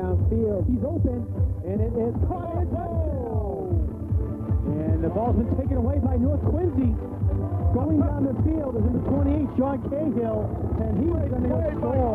downfield. He's open, and it is caught in touchdown. And the ball's been taken away by North Quincy. Going down the field is number 28, John Cahill, and he's going to score.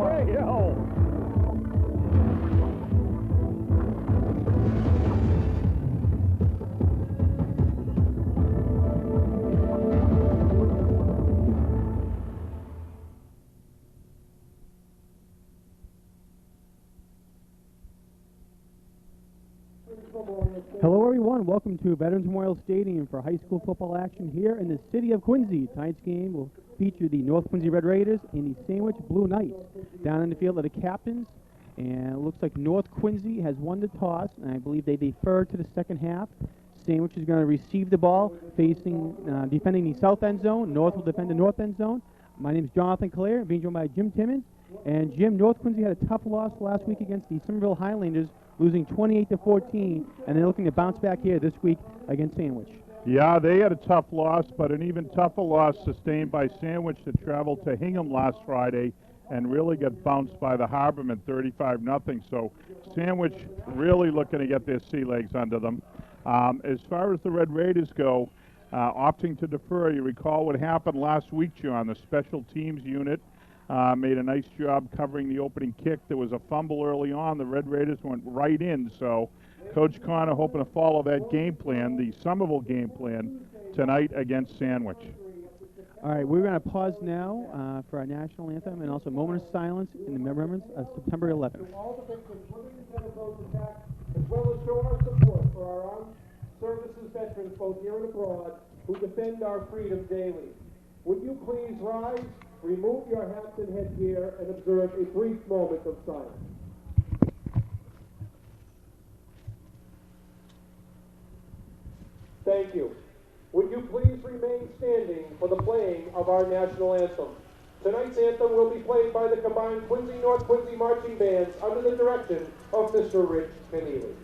Hello everyone, welcome to Veterans Memorial Stadium for high school football action here in the city of Quincy. Tonight's game will feature the North Quincy Red Raiders and the Sandwich Blue Knights. Down in the field are the captains, and it looks like North Quincy has won the toss, and I believe they defer to the second half. Sandwich is going to receive the ball, defending the south end zone. North will defend the north end zone. My name is Jonathan Clare, being joined by Jim Timmons. And Jim, North Quincy had a tough loss last week against the Somerville Highlanders, losing 28-14, and they're looking to bounce back here this week against Sandwich. Yeah, they had a tough loss, but an even tougher loss sustained by Sandwich that traveled to Hingham last Friday and really got bounced by the Harbormen 35-0. So Sandwich really looking to get their sea legs under them. As far as the Red Raiders go, opting to defer, you recall what happened last week, John. The special teams unit made a nice job covering the opening kick. There was a fumble early on. The Red Raiders went right in, so Coach Connor hoping to follow that game plan, the Somerville game plan, tonight against Sandwich. All right, we're going to pause now for our national anthem and also a moment of silence in the remembrance of September 11th. All the victims living in Tennessee attack, as well as show our support for our armed services veterans, both here and abroad, who defend our freedom daily. Would you please rise, remove your hats and headgear, and observe a brief moment of silence. Thank you. Would you please remain standing for the playing of our national anthem? Tonight's anthem will be played by the combined Quincy North Quincy marching bands under the direction of Mr. Rich Keneally.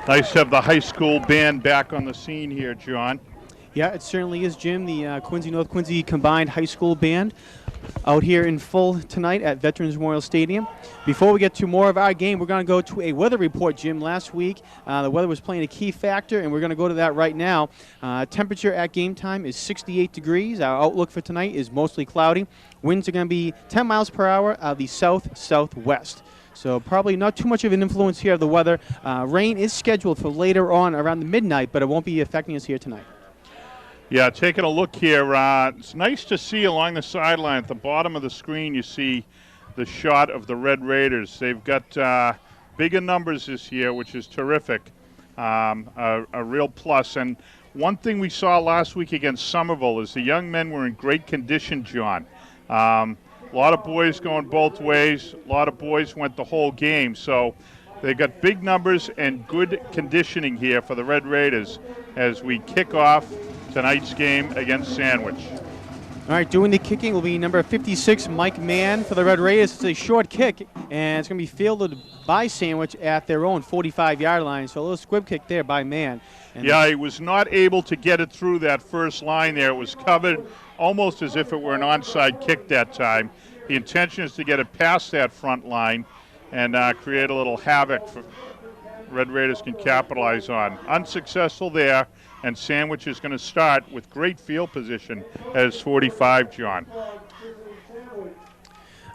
Nice to have the high school band back on the scene here, John. Yeah, it certainly is, Jim. The Quincy North Quincy combined high school band out here in full tonight at Veterans Memorial Stadium. Before we get to more of our game, we're going to go to a weather report, Jim. Last week, the weather was playing a key factor, and we're going to go to that right now. Temperature at game time is 68 degrees. Our outlook for tonight is mostly cloudy. Winds are going to be 10 miles per hour out of the south-southwest. So probably not too much of an influence here of the weather. Rain is scheduled for later on around the midnight, but it won't be affecting us here tonight. Yeah, taking a look here, it's nice to see along the sideline at the bottom of the screen you see the shot of the Red Raiders. They've got bigger numbers this year, which is terrific, a real plus. And one thing we saw last week against Somerville is the young men were in great condition, John. A lot of boys going both ways. A lot of boys went the whole game. So they got big numbers and good conditioning here for the Red Raiders as we kick off tonight's game against Sandwich. All right, doing the kicking will be number 56, Mike Mann for the Red Raiders. It's a short kick, and it's going to be fielded by Sandwich at their own 45-yard line. So a little squib kick there by Mann. And yeah, he was not able to get it through that first line there. It was covered almost as if it were an onside kick that time. The intention is to get it past that front line and create a little havoc for Red Raiders can capitalize on. Unsuccessful there, and Sandwich is going to start with great field position as 45, John.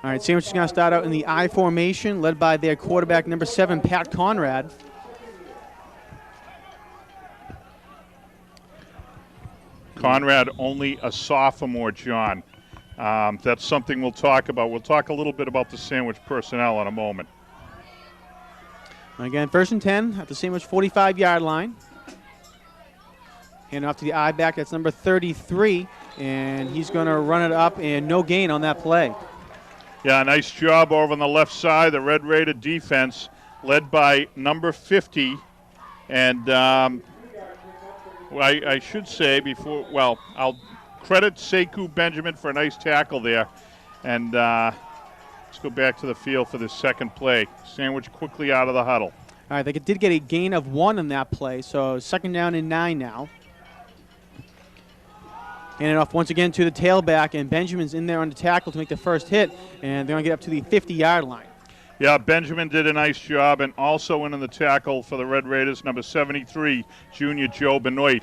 All right, Sandwich is going to start out in the I formation, led by their quarterback, number 7, Pat Conrad. Conrad, only a sophomore, John. That's something we'll talk about. We'll talk a little bit about the Sandwich personnel in a moment. Again, 1st and 10 at the Sandwich 45-yard line. Hand off to the I-back, that's number 33, and he's going to run it up, and no gain on that play. Yeah, nice job over on the left side. The Red Raider defense led by number 50. And I should say before, well, I'll credit Sekou Benjamin for a nice tackle there. And let's go back to the field for the second play. Sandwich quickly out of the huddle. All right, they did get a gain of 1 on that play, so 2nd down and 9 now. Hand it off once again to the tailback, and Benjamin's in there on the tackle to make the first hit, and they're going to get up to the 50-yard line. Yeah, Benjamin did a nice job, and also in on the tackle for the Red Raiders, number 73, junior Joe Benoit.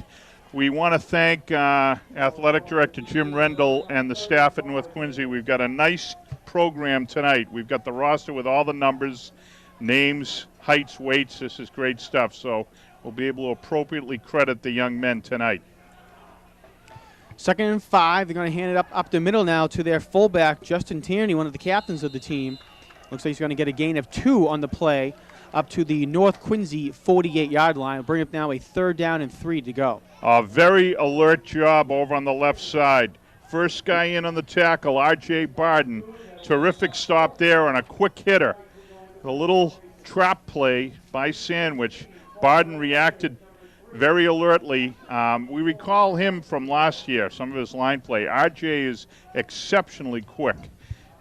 We want to thank Athletic Director Jim Rendell and the staff at North Quincy. We've got a nice program tonight. We've got the roster with all the numbers, names, heights, weights. This is great stuff, so we'll be able to appropriately credit the young men tonight. 2nd and 5. They're going to hand it up the middle now to their fullback, Justin Tierney, one of the captains of the team. Looks like he's going to get a gain of 2 on the play up to the North Quincy 48-yard line. We'll bring up now a 3rd down and 3 to go. A very alert job over on the left side. First guy in on the tackle, R.J. Barden. Terrific stop there and a quick hitter. A little trap play by Sandwich. Barden reacted very alertly. We recall him from last year, some of his line play. RJ is exceptionally quick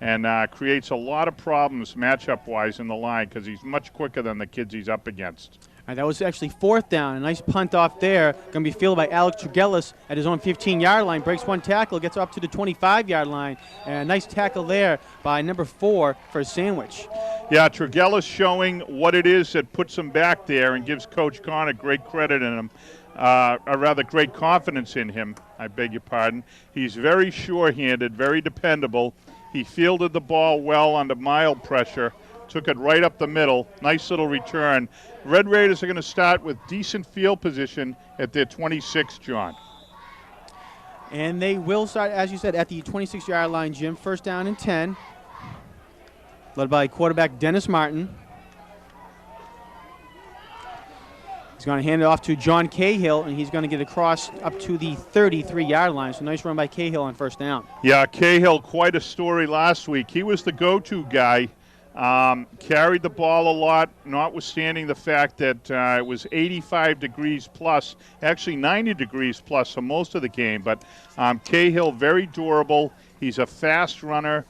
and creates a lot of problems matchup-wise in the line because he's much quicker than the kids he's up against. All right, that was actually 4th down. A nice punt off there. Going to be fielded by Alex Tregellis at his own 15-yard line. Breaks 1 tackle, gets up to the 25-yard line. And a nice tackle there by number 4 for Sandwich. Yeah, Tregellis showing what it is that puts him back there and gives Coach Connor great credit in him, or rather great confidence in him, I beg your pardon. He's very sure-handed, very dependable. He fielded the ball well under mild pressure, took it right up the middle. Nice little return. Red Raiders are going to start with decent field position at their 26, John. And they will start, as you said, at the 26-yard line, Jim. 1st down and 10. Led by quarterback Dennis Martin. He's going to hand it off to John Cahill, and he's going to get across up to the 33-yard line. So nice run by Cahill on 1st down. Yeah, Cahill, quite a story last week. He was the go-to guy. Carried the ball a lot, notwithstanding the fact that it was 85 degrees plus, actually 90 degrees plus for most of the game. But Cahill, very durable. He's a fast runner.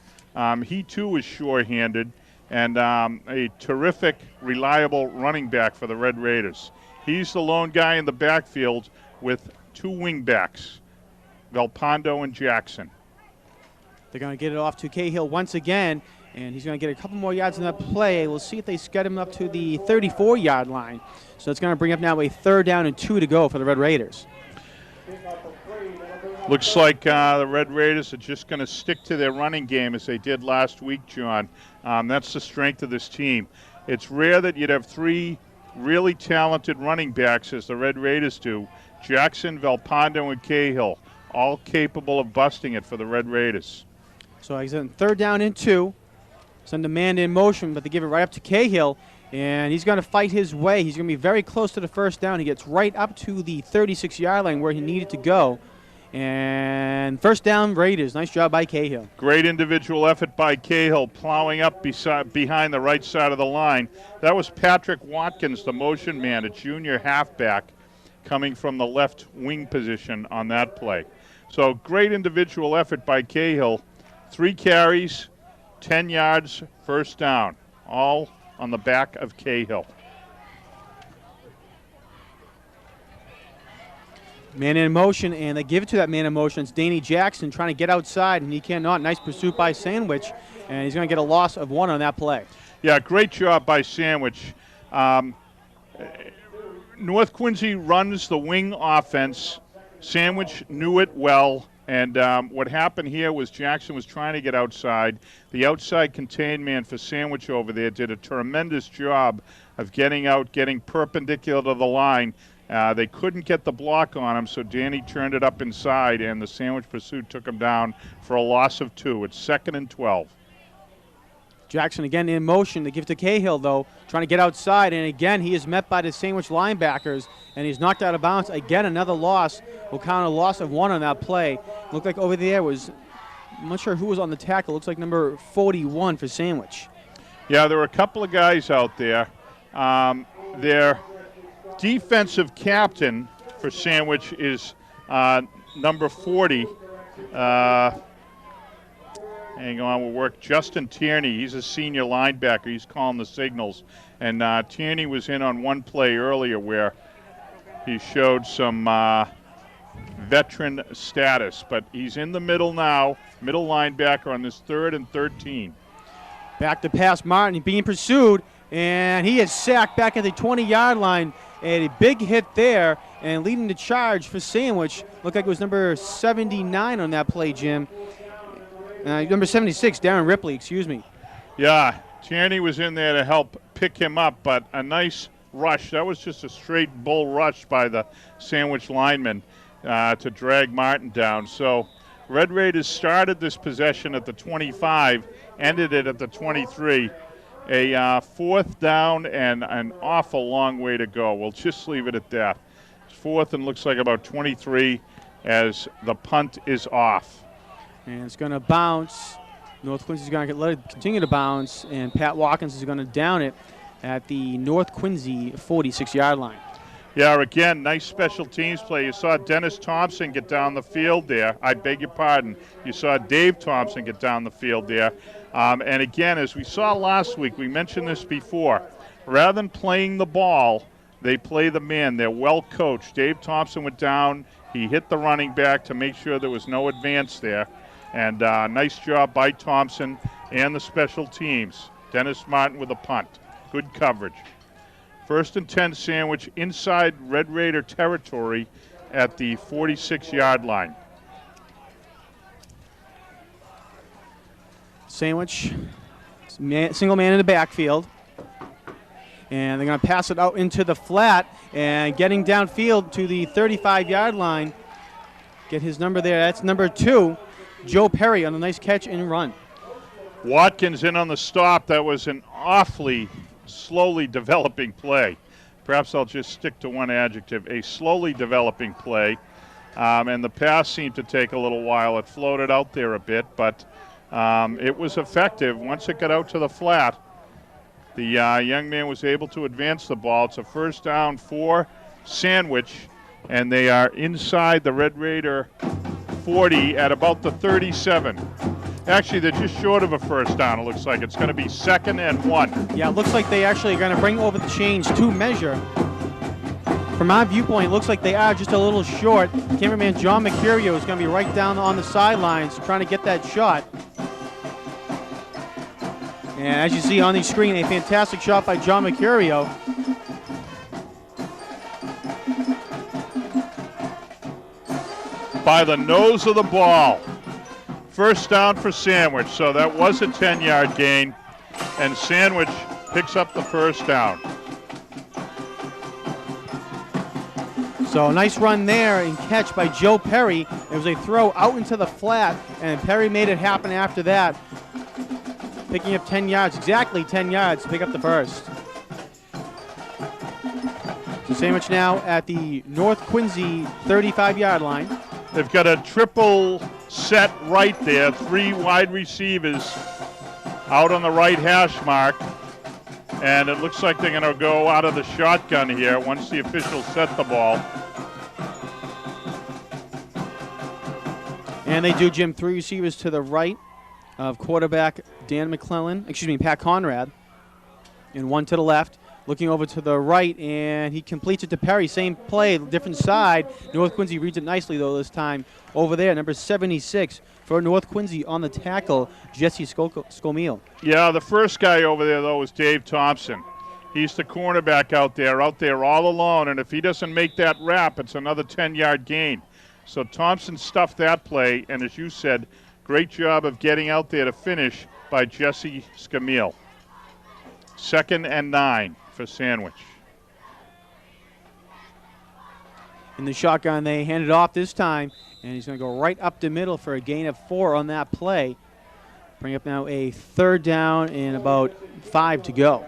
He, too, is sure-handed, and a terrific, reliable running back for the Red Raiders. He's the lone guy in the backfield with 2 wingbacks, Velpondo and Jackson. They're going to get it off to Cahill once again, and he's going to get a couple more yards in that play. We'll see if they get him up to the 34-yard line. So it's going to bring up now a 3rd down and 2 to go for the Red Raiders. Looks like the Red Raiders are just going to stick to their running game as they did last week, John. That's the strength of this team. It's rare that you'd have 3 really talented running backs as the Red Raiders do. Jackson, Velpondo, and Cahill, all capable of busting it for the Red Raiders. So he's in 3rd down and 2. Send a man in motion, but they give it right up to Cahill, and he's going to fight his way. He's going to be very close to the 1st down. He gets right up to the 36-yard line where he needed to go. And 1st down, Raiders. Nice job by Cahill. Great individual effort by Cahill, plowing up behind the right side of the line. That was Patrick Watkins, the motion man, a junior halfback, coming from the left wing position on that play. So great individual effort by Cahill. 3 carries, 10 yards, 1st down, all on the back of Cahill. Man in motion, and they give it to that man in motion. It's Danny Jackson trying to get outside, and he cannot. Nice pursuit by Sandwich, and he's going to get a loss of 1 on that play. Yeah, great job by Sandwich. North Quincy runs the wing offense. Sandwich knew it well, and what happened here was Jackson was trying to get outside. The outside contained man for Sandwich over there did a tremendous job of getting out, getting perpendicular to the line. They couldn't get the block on him, so Danny turned it up inside, and the Sandwich pursuit took him down for a loss of 2. It's 2nd and 12. Jackson again in motion to give to Cahill, though, trying to get outside, and again he is met by the Sandwich linebackers, and he's knocked out of bounds. Again, another loss. We'll count a loss of 1 on that play. Looked like over there was, I'm not sure who was on the tackle. Looks like number 41 for Sandwich. Yeah, there were a couple of guys out there. Their defensive captain for Sandwich is number 40. Hang on, we'll work. Justin Tierney, he's a senior linebacker. He's calling the signals. And Tierney was in on one play earlier where he showed some veteran status. But he's in the middle now, middle linebacker on this 3rd and 13. Back to pass, Martin being pursued, and he is sacked back at the 20-yard line. And a big hit there, and leading the charge for Sandwich. Looked like it was number 79 on that play, Jim. Number 76, Darren Ripley, excuse me. Yeah, Tierney was in there to help pick him up, but a nice rush. That was just a straight bull rush by the Sandwich lineman to drag Martin down. So Red Raiders started this possession at the 25, ended it at the 23. A 4th down and an awful long way to go. We'll just leave it at that. It's 4th and looks like about 23 as the punt is off. And it's going to bounce. North Quincy's going to let it continue to bounce, and Pat Watkins is going to down it at the North Quincy 46-yard line. Yeah, again, nice special teams play. You saw Dennis Thompson get down the field there. I beg your pardon. You saw Dave Thompson get down the field there. And again, as we saw last week, we mentioned this before, rather than playing the ball, they play the man. They're well coached. Dave Thompson went down. He hit the running back to make sure there was no advance there. And nice job by Thompson and the special teams. Dennis Martin with a punt. Good coverage. 1st and 10 Sandwich inside Red Raider territory at the 46-yard line. Sandwich, single man in the backfield. And they're going to pass it out into the flat, and getting downfield to the 35-yard line. Get his number there. That's number 2. Joe Perry on a nice catch and run. Watkins in on the stop. That was an awfully slowly developing play. Perhaps I'll just stick to one adjective, a slowly developing play. And the pass seemed to take a little while. It floated out there a bit, but it was effective. Once it got out to the flat, the young man was able to advance the ball. It's a 1st down for Sandwich, and they are inside the Red Raider 40 at about the 37. Actually, they're just short of a 1st down, it looks like. It's going to be 2nd and 1. Yeah, it looks like they actually are going to bring over the chains to measure. From our viewpoint, it looks like they are just a little short. Cameraman John Mercurio is going to be right down on the sidelines trying to get that shot. And as you see on the screen, a fantastic shot by John Mercurio. By the nose of the ball. 1st down for Sandwich, so that was a 10-yard gain, and Sandwich picks up the 1st down. So a nice run there and catch by Joe Perry. It was a throw out into the flat, and Perry made it happen after that, picking up 10 yards, exactly 10 yards to pick up the 1st. So Sandwich now at the North Quincy 35-yard line. They've got a triple set right there, 3 wide receivers out on the right hash mark. And it looks like they're going to go out of the shotgun here once the officials set the ball. And they do, Jim, 3 receivers to the right of quarterback Pat Conrad, and 1 to the left. looking over to the right, and he completes it to Perry. Same play, different side. North Quincy reads it nicely, though, this time over there. Number 76 for North Quincy on the tackle, Jesse Scomille. Yeah, the first guy over there, though, was Dave Thompson. He's the cornerback out there all alone, and if he doesn't make that wrap, it's another 10-yard gain. So Thompson stuffed that play, and as you said, great job of getting out there to finish by Jesse Scamille. 2nd and 9 for Sandwich. In the shotgun, they hand it off this time, and he's going to go right up the middle for a gain of 4 on that play. Bring up now a 3rd down and about 5 to go.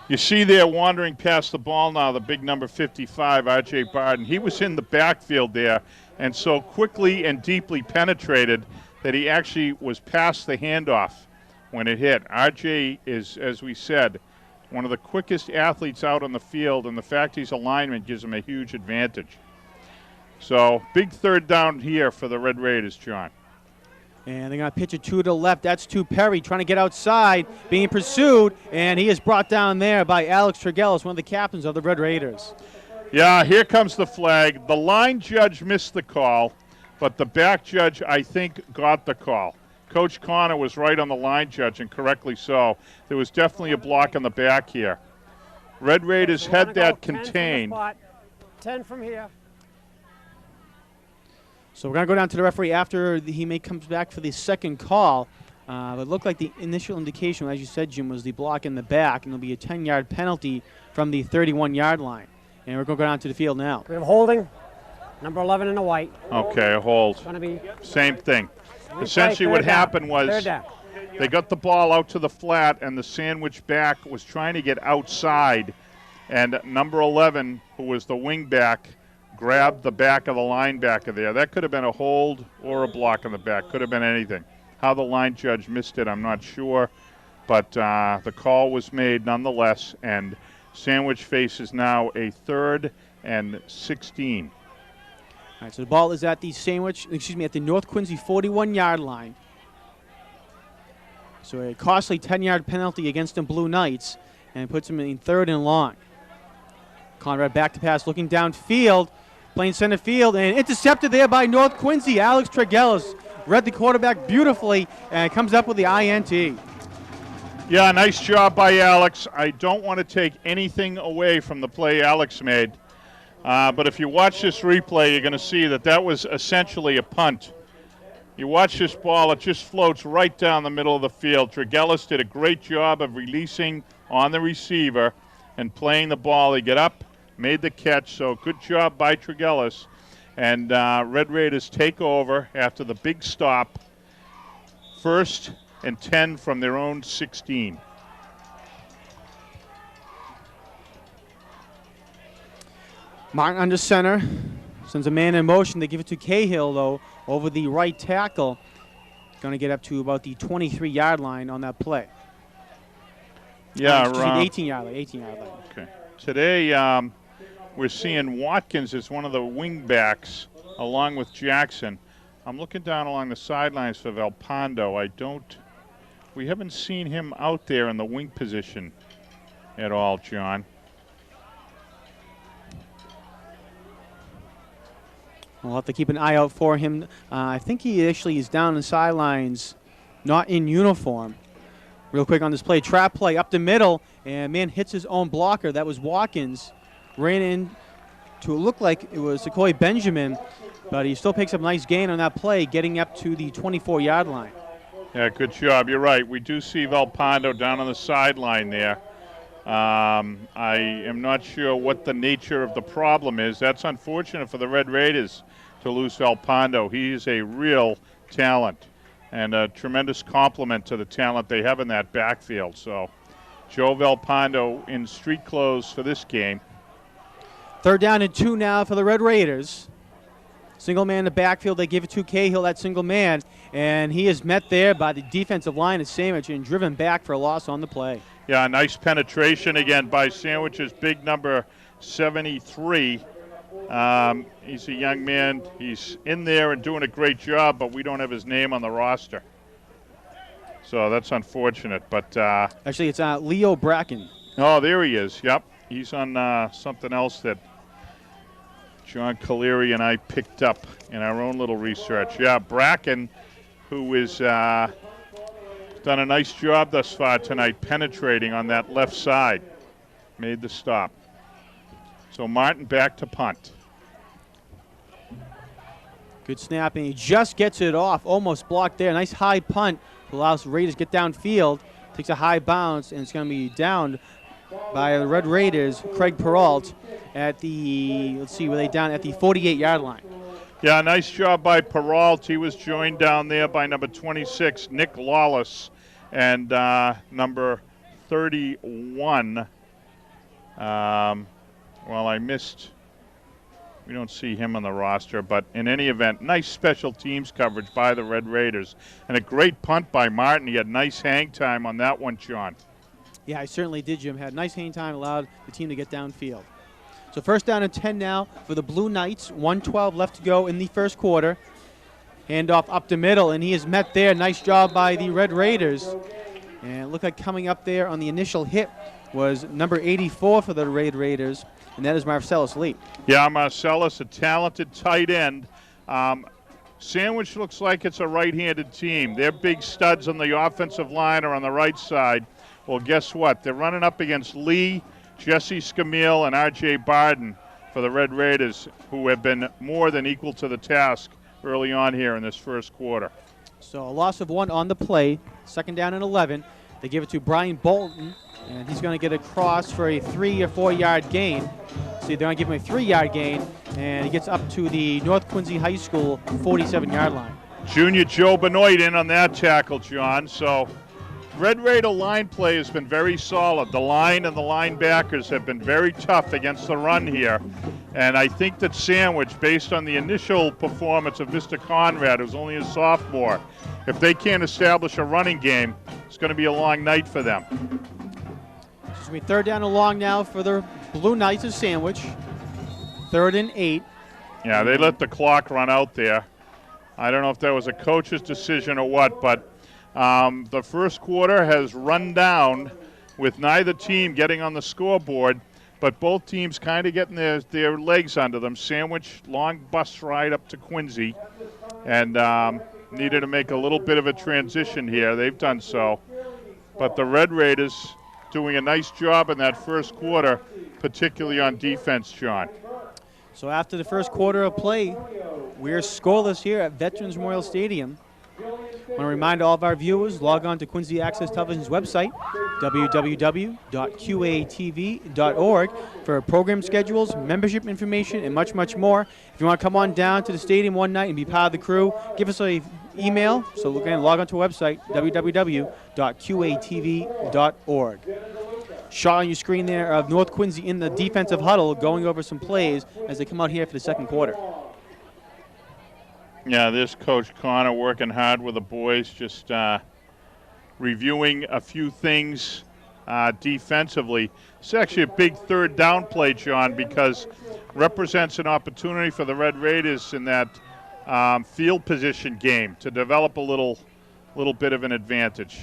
You see there wandering past the ball now, the big number 55, R.J. Barden. He was in the backfield there and so quickly and deeply penetrated that he actually was past the handoff when it hit. R.J. is, as we said, one of the quickest athletes out on the field, and the fact he's a lineman gives him a huge advantage. So big 3rd down here for the Red Raiders, John. And they're going to pitch it to the left. That's to Perry, trying to get outside, being pursued, and he is brought down there by Alex Tregellis, one of the captains of the Red Raiders. Yeah, here comes the flag. The line judge missed the call, but the back judge, I think, got the call. Coach Connor was right on the line judge, and correctly so. There was definitely a block on the back here. Red Raiders had that contained. 10 from here. So we're going to go down to the referee after he comes back for the second call. But it looked like the initial indication, as you said, Jim, was the block in the back, and there'll be a 10-yard penalty from the 31-yard line. And we're going to go down to the field now. We have holding, number 11 in the white. Okay, a hold. It's going to be same thing. Essentially what happened was they got the ball out to the flat, and the Sandwich back was trying to get outside, and number 11, who was the wing back, grabbed the back of the linebacker there. That could have been a hold or a block on the back. Could have been anything. How the line judge missed it, I'm not sure. But the call was made nonetheless, and Sandwich faces now a 3rd and 16. All right, so the ball is at the at the North Quincy 41-yard line. So a costly 10-yard penalty against the Blue Knights, and puts him in 3rd and long. Conrad back to pass, looking downfield. Playing center field, and intercepted there by North Quincy. Alex Tregellis read the quarterback beautifully and comes up with the INT. Yeah, nice job by Alex. I don't want to take anything away from the play Alex made, but if you watch this replay, you're going to see that was essentially a punt. You watch this ball, it just floats right down the middle of the field. Tregellis did a great job of releasing on the receiver and playing the ball. They get up, made the catch, so good job by Tregellis. And Red Raiders take over after the big stop. 1st and 10 from their own 16. Martin under center. Sends a man in motion. They give it to Cahill, though, over the right tackle. Going to get up to about the 23-yard line on that play. Yeah, the 18-yard line. 18-yard line. Okay. Today, we're seeing Watkins as one of the wing backs along with Jackson. I'm looking down along the sidelines for Valpondo. We haven't seen him out there in the wing position at all, John. We'll have to keep an eye out for him. I think he actually is down the sidelines, not in uniform. Real quick on this play, trap play up the middle, and man hits his own blocker. That was Watkins. Ran in to look like it was Sequoia Benjamin, but he still picks up a nice gain on that play, getting up to the 24-yard line. Yeah, good job. You're right. We do see Valpondo down on the sideline there. I am not sure what the nature of the problem is. That's unfortunate for the Red Raiders to lose Valpondo. He is a real talent and a tremendous compliment to the talent they have in that backfield. So Joe Valpondo in street clothes for this game. 3rd down and 2 now for the Red Raiders. Single man in the backfield. They give it to Cahill, that single man, and he is met there by the defensive line of Sandwich and driven back for a loss on the play. Yeah, nice penetration again by Sandwich's big number 73. He's a young man. He's in there and doing a great job, but we don't have his name on the roster. So that's unfortunate. But actually, it's Leo Bracken. Oh, there he is. Yep. He's on something else that John Caleri and I picked up in our own little research. Yeah, Bracken, who is done a nice job thus far tonight penetrating on that left side, made the stop. So Martin back to punt. Good snap, and he just gets it off, almost blocked there. Nice high punt, allows the Raiders to get downfield, takes a high bounce, and it's going to be downed by the Red Raiders, Craig Peralt, at the, let's see, were they down at the 48-yard line. Yeah, nice job by Peralt. He was joined down there by number 26, Nick Lawless, and number 31. Well, I missed. We don't see him on the roster, but in any event, nice special teams coverage by the Red Raiders. And a great punt by Martin. He had nice hang time on that one, Sean. Yeah, I certainly did, Jim. Had nice hang time, allowed the team to get downfield. So first down and 10 now for the Blue Knights. 1:12 left to go in the first quarter. Handoff up the middle, and he is met there. Nice job by the Red Raiders. And it looked like coming up there on the initial hit was number 84 for the Red Raiders, and that is Marcellus Lee. Yeah, Marcellus, a talented tight end. Sandwich looks like it's a right-handed team. Their big studs on the offensive line are on the right side. Well, guess what? They're running up against Lee, Jesse Scamille, and R.J. Barden for the Red Raiders, who have been more than equal to the task early on here in this first quarter. So a loss of 1 on the play. Second down and 11. They give it to Brian Bolton, and he's going to get across for a 3 or 4 yard gain. So they're going to give him a 3-yard gain, and he gets up to the North Quincy High School 47-yard line. Junior Joe Benoit in on that tackle, John. So Red Raider line play has been very solid. The line and the linebackers have been very tough against the run here. And I think that Sandwich, based on the initial performance of Mr. Conrad, who's only a sophomore, if they can't establish a running game, it's going to be a long night for them. It's going to be third down and long now for the Blue Knights of Sandwich. 3rd and 8. Yeah, they let the clock run out there. I don't know if that was a coach's decision or what, but the first quarter has run down with neither team getting on the scoreboard, but both teams kind of getting their legs under them. Sandwich, long bus ride up to Quincy, and needed to make a little bit of a transition here. They've done so. But the Red Raiders doing a nice job in that first quarter, particularly on defense, John. So after the first quarter of play, we're scoreless here at Veterans Memorial Stadium. I want to remind all of our viewers, log on to Quincy Access Television's website, www.qatv.org, for program schedules, membership information, and much, much more. If you want to come on down to the stadium one night and be part of the crew, give us an email. So again, log on to our website, www.qatv.org. Shot on your screen there of North Quincy in the defensive huddle going over some plays as they come out here for the second quarter. Yeah, this Coach Connor working hard with the boys, just reviewing a few things defensively. It's actually a big third down play, John, because represents an opportunity for the Red Raiders in that field position game to develop a little bit of an advantage.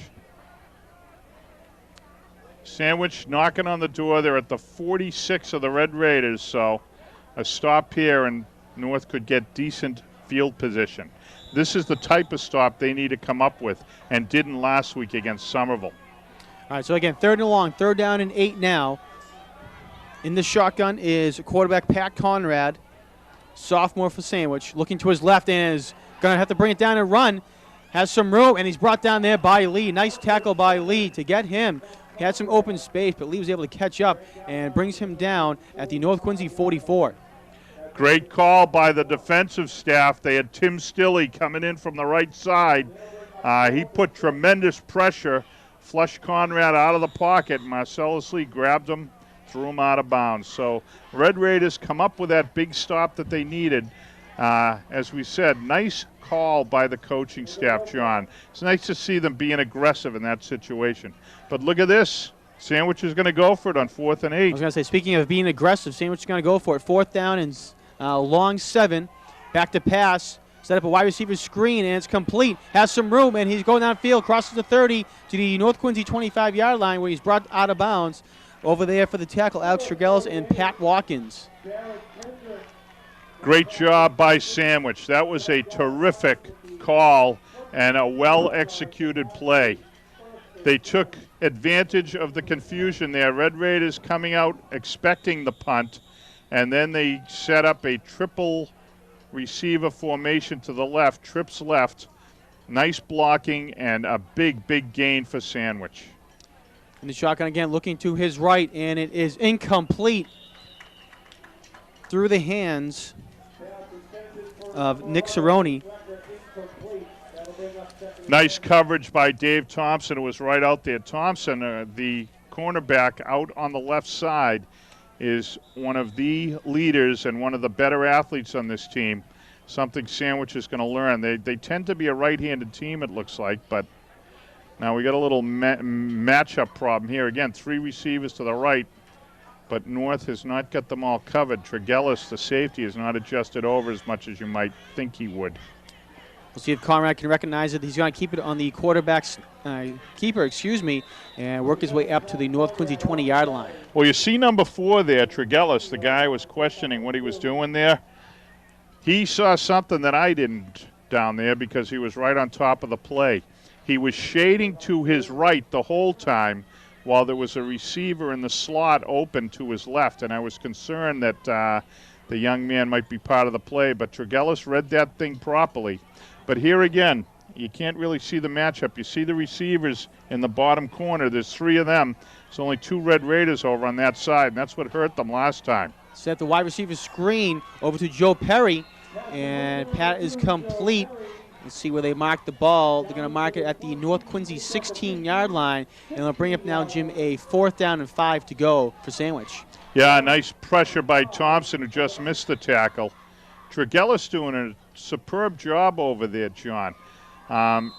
Sandwich knocking on the door. They're at the 46 of the Red Raiders, so a stop here and North could get decent field position. This is the type of stop they need to come up with and didn't last week against Somerville. All right, so again, 3rd and long, 3rd down and 8 now. In the shotgun is quarterback Pat Conrad, sophomore for Sandwich, looking to his left and is going to have to bring it down and run. Has some room, and he's brought down there by Lee. Nice tackle by Lee to get him. He had some open space, but Lee was able to catch up and brings him down at the North Quincy 44. Great call by the defensive staff. They had Tim Stilley coming in from the right side. He put tremendous pressure, flushed Conrad out of the pocket. Marcellus Lee grabbed him, threw him out of bounds. So Red Raiders come up with that big stop that they needed. As we said, nice call by the coaching staff, John. It's nice to see them being aggressive in that situation. But look at this. Sandwich is going to go for it on 4th and 8. I was going to say, speaking of being aggressive, Sandwich is going to go for it. 4th down and long 7. Back to pass. Set up a wide receiver screen, and it's complete. Has some room, and he's going downfield. Crosses the 30 to the North Quincy 25-yard line where he's brought out of bounds over there for the tackle, Alex Tregellis and Pat Watkins. Great job by Sandwich. That was a terrific call and a well-executed play. They took advantage of the confusion there. Red Raiders coming out expecting the punt, and then they set up a triple receiver formation to the left, trips left. Nice blocking and a big, big gain for Sandwich. And the shotgun again looking to his right, and it is incomplete through the hands of Nick Cerrone. Nice coverage by Dave Thompson. It was right out there. Thompson, the cornerback out on the left side, is one of the leaders and one of the better athletes on this team. Something Sandwich is going to learn. They tend to be a right-handed team, it looks like, but now we got a little matchup problem here. Again, 3 receivers to the right, but North has not got them all covered. Tregellis, the safety, has not adjusted over as much as you might think he would. We'll see if Conrad can recognize it. He's going to keep it on the quarterback's keeper, and work his way up to the North Quincy 20-yard line. Well, you see number 4 there, Tregellis, the guy was questioning what he was doing there. He saw something that I didn't down there because he was right on top of the play. He was shading to his right the whole time while there was a receiver in the slot open to his left, and I was concerned that the young man might be part of the play, but Tregellis read that thing properly. But here again, you can't really see the matchup. You see the receivers in the bottom corner. There's 3 of them. There's only 2 Red Raiders over on that side, and that's what hurt them last time. Set the wide receiver screen over to Joe Perry, and Pat is complete. Let's see where they mark the ball. They're going to mark it at the North Quincy 16-yard line, and they'll bring up now, Jim, a 4th down and 5 to go for Sandwich. Yeah, nice pressure by Thompson, who just missed the tackle. Tregellis doing a superb job over there, John.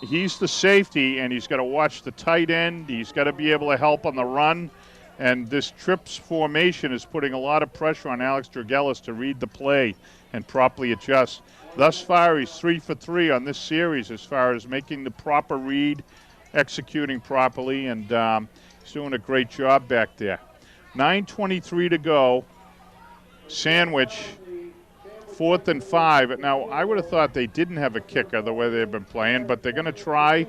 He's the safety, and he's got to watch the tight end. He's got to be able to help on the run. And this trips formation is putting a lot of pressure on Alex Tregellis to read the play and properly adjust. Thus far, he's 3 for 3 on this series as far as making the proper read, executing properly, and he's doing a great job back there. 9:23 to go. Sandwich, 4th and 5. Now, I would have thought they didn't have a kicker the way they've been playing, but they're going to try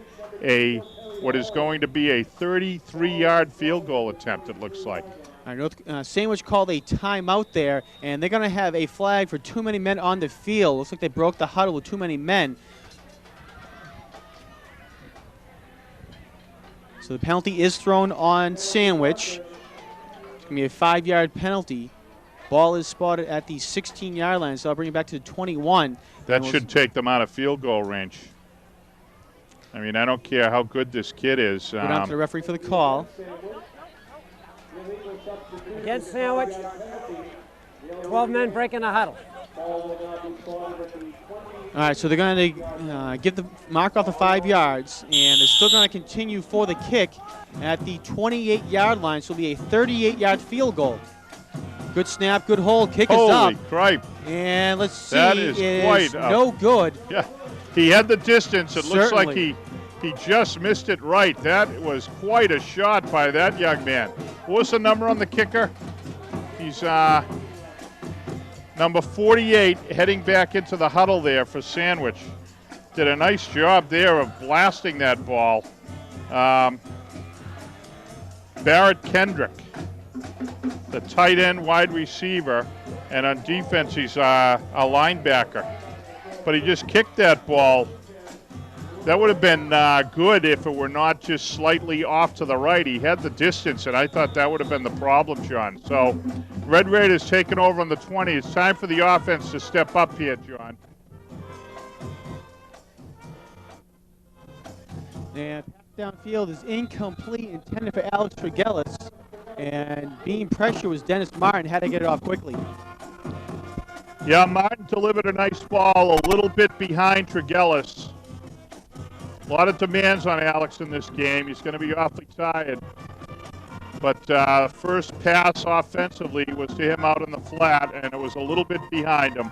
what is going to be a 33-yard field goal attempt, it looks like. Sandwich called a timeout there, and they're going to have a flag for too many men on the field. Looks like they broke the huddle with too many men. So the penalty is thrown on Sandwich. It's going to be a 5-yard penalty. Ball is spotted at the 16-yard line, so I'll bring it back to the 21. That should take them out of field goal range. I mean, I don't care how good this kid is. Go down to the referee for the call. Against Sandwich. 12 men breaking the huddle. All right, so they're going to give the mark off the 5 yards, and they're still going to continue for the kick at the 28-yard line, so it'll be a 38-yard field goal. Good snap, good hold, kick is up. Holy cripe. And let's see, That is quite no good. Yeah, he had the distance. It looks like Certainly. he just missed it right. That was quite a shot by that young man. What was the number on the kicker? He's number 48, heading back into the huddle there for Sandwich. Did a nice job there of blasting that ball. Barrett Kendrick, the tight end wide receiver, and on defense he's a linebacker. But he just kicked that ball. That would have been good if it were not just slightly off to the right. He had the distance, and I thought that would have been the problem, John. So Red Raiders taking over on the 20. It's time for the offense to step up here, John. And downfield is incomplete, intended for Alex Tregellis. And being pressure was Dennis Martin, had to get it off quickly. Yeah, Martin delivered a nice ball a little bit behind Tregellis. A lot of demands on Alex in this game. He's going to be awfully tired. But first pass offensively was to him out in the flat, and it was a little bit behind him.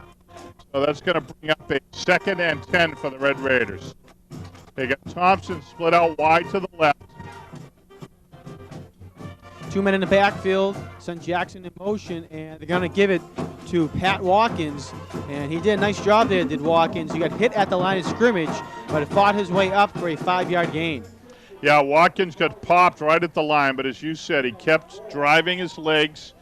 So that's going to bring up a 2nd and 10 for the Red Raiders. They got Thompson split out wide to the left. 2 men in the backfield, send Jackson in motion, and they're going to give it to Pat Watkins. And he did a nice job there, did Watkins. He got hit at the line of scrimmage, but fought his way up for a 5-yard gain. Yeah, Watkins got popped right at the line, but as you said, he kept driving his legs.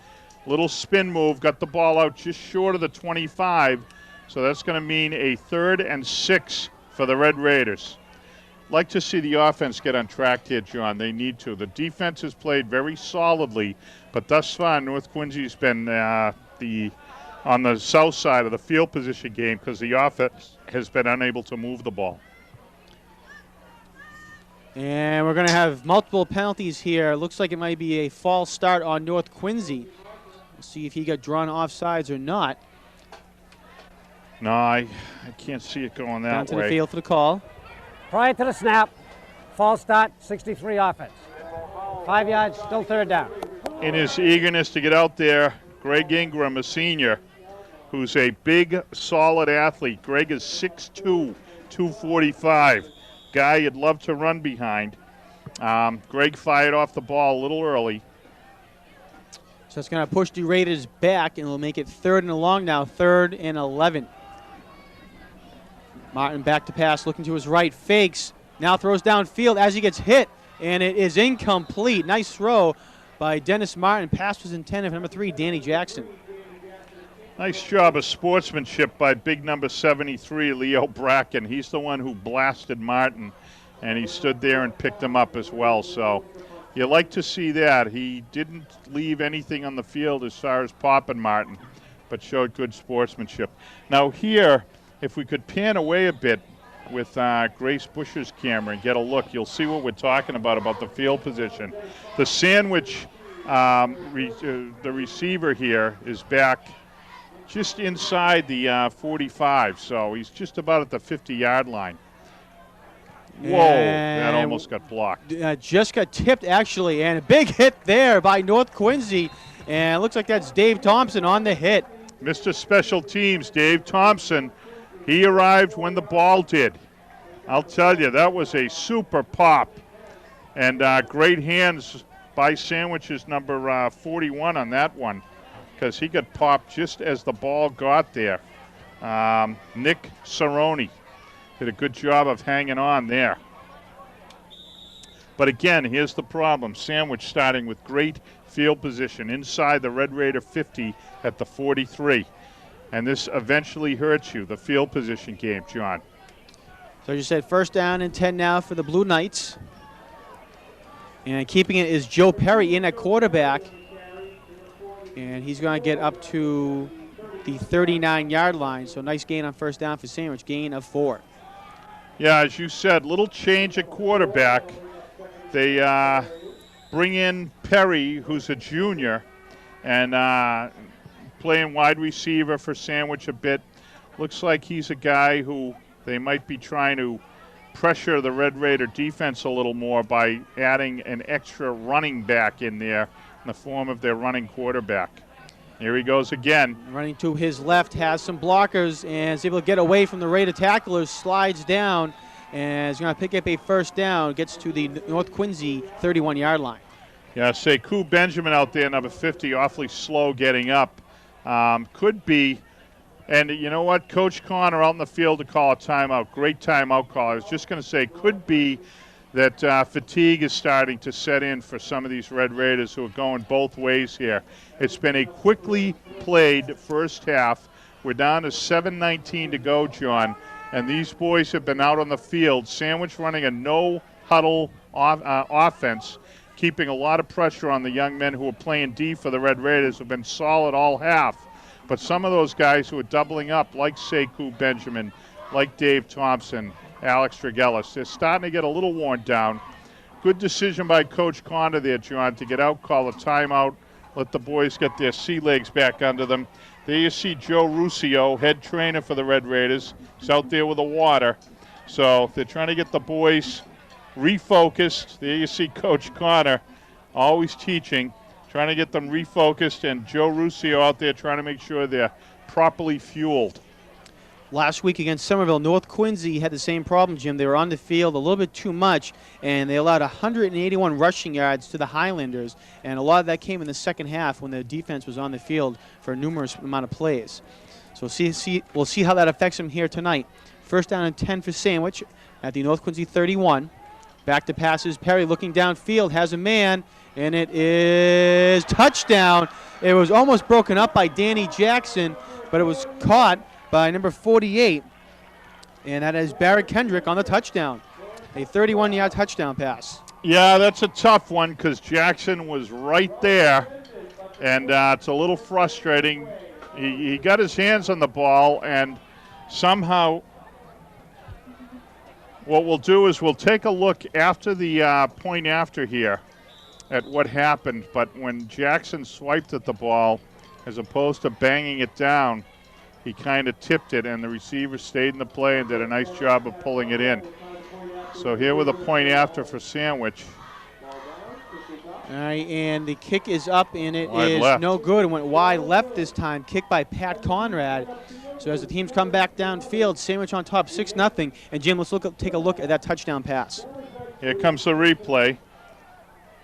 Little spin move, got the ball out just short of the 25. So that's going to mean a 3rd and 6 for the Red Raiders. Like to see the offense get on track here, John. They need to. The defense has played very solidly, but thus far North Quincy's been on the south side of the field position game because the offense has been unable to move the ball. And we're going to have multiple penalties here. Looks like it might be a false start on North Quincy. We'll see if he got drawn offsides or not. No, I can't see it going that way. Down to the field for the call. Prior to the snap, false start, 63 offense. 5 yards, still 3rd down. In his eagerness to get out there, Greg Ingram, a senior, who's a big, solid athlete. Greg is 6'2", 245. Guy you'd love to run behind. Greg fired off the ball a little early. So it's going to push the Raiders back, and it'll make it 3rd and long now, 3rd and 11. Martin back to pass, looking to his right, fakes, now throws downfield as he gets hit, and it is incomplete. Nice throw by Dennis Martin. Pass was intended for number 3, Danny Jackson. Nice job of sportsmanship by big number 73, Leo Bracken. He's the one who blasted Martin, and he stood there and picked him up as well. So you like to see that. He didn't leave anything on the field as far as popping Martin, but showed good sportsmanship. Now here, if we could pan away a bit with Grace Bush's camera and get a look, you'll see what we're talking about the field position. The sandwich, the receiver here is back just inside the 45, so he's just about at the 50-yard line. Whoa, that almost got blocked. Just got tipped, actually, and a big hit there by North Quincy, and it looks like that's Dave Thompson on the hit. Mr. Special Teams, Dave Thompson, he arrived when the ball did. I'll tell you, that was a super pop, and great hands by Sandwich's number 41 on that one, because he got popped just as the ball got there. Nick Cerrone did a good job of hanging on there. But again, here's the problem. Sandwich starting with great field position inside the Red Raider 50 at the 43. And this eventually hurts you, the field position game, John. So you said 1st down and 10 now for the Blue Knights. And keeping it is Joe Perry in at quarterback. And he's going to get up to the 39-yard line. So nice gain on 1st down for Sandwich, gain of 4. Yeah, as you said, little change at quarterback. They bring in Perry, who's a junior, and playing wide receiver for Sandwich a bit. Looks like he's a guy who they might be trying to pressure the Red Raider defense a little more by adding an extra running back in there in the form of their running quarterback. Here he goes again. Running to his left, has some blockers, and is able to get away from the Raider tacklers, slides down, and is going to pick up a 1st down, gets to the North Quincy 31-yard line. Yeah, Sekou Benjamin out there, number 50, awfully slow getting up. Could be, and you know what? Coach Connor out in the field to call a timeout. Great timeout call. I was just going to say, could be that fatigue is starting to set in for some of these Red Raiders who are going both ways here. It's been a quickly played first half. We're down to 7:19 to go, John, and these boys have been out on the field. Sandwich running a no-huddle offense, keeping a lot of pressure on the young men who are playing D for the Red Raiders, have been solid all half. But some of those guys who are doubling up, like Sekou Benjamin, like Dave Thompson, Alex Dragelis, they're starting to get a little worn down. Good decision by Coach Connor there, John, to get out, call a timeout, let the boys get their sea legs back under them. There you see Joe Ruscio, head trainer for the Red Raiders. He's out there with the water. So they're trying to get the boys refocused. There you see Coach Connor, always teaching, trying to get them refocused, and Joe Ruscio out there trying to make sure they're properly fueled. last week against Somerville, North Quincy had the same problem, Jim. They were on the field a little bit too much, and they allowed 181 rushing yards to the Highlanders, and a lot of that came in the second half when the defense was on the field for a numerous amount of plays. So we'll see how that affects them here tonight. First down and 10 for Sandwich at the North Quincy 31. Back to passes. Perry looking downfield, has a man, and it is touchdown. It was almost broken up by Danny Jackson, but it was caught by number 48, and that is Barrett Kendrick on the touchdown. A 31-yard touchdown pass. Yeah, that's a tough one because Jackson was right there, and it's a little frustrating. He got his hands on the ball, and somehow what we'll do is we'll take a look after the point after here at what happened, but when Jackson swiped at the ball, as opposed to banging it down, he kind of tipped it, and the receiver stayed in the play and did a nice job of pulling it in. So here with a point after for Sandwich. All right, and the kick is up, and it Wide is left. no good. It went wide left this time, kicked by Pat Conrad. So as the teams come back downfield, Sandwich on top, 6-0. And Jim, let's take a look at that touchdown pass. Here comes the replay.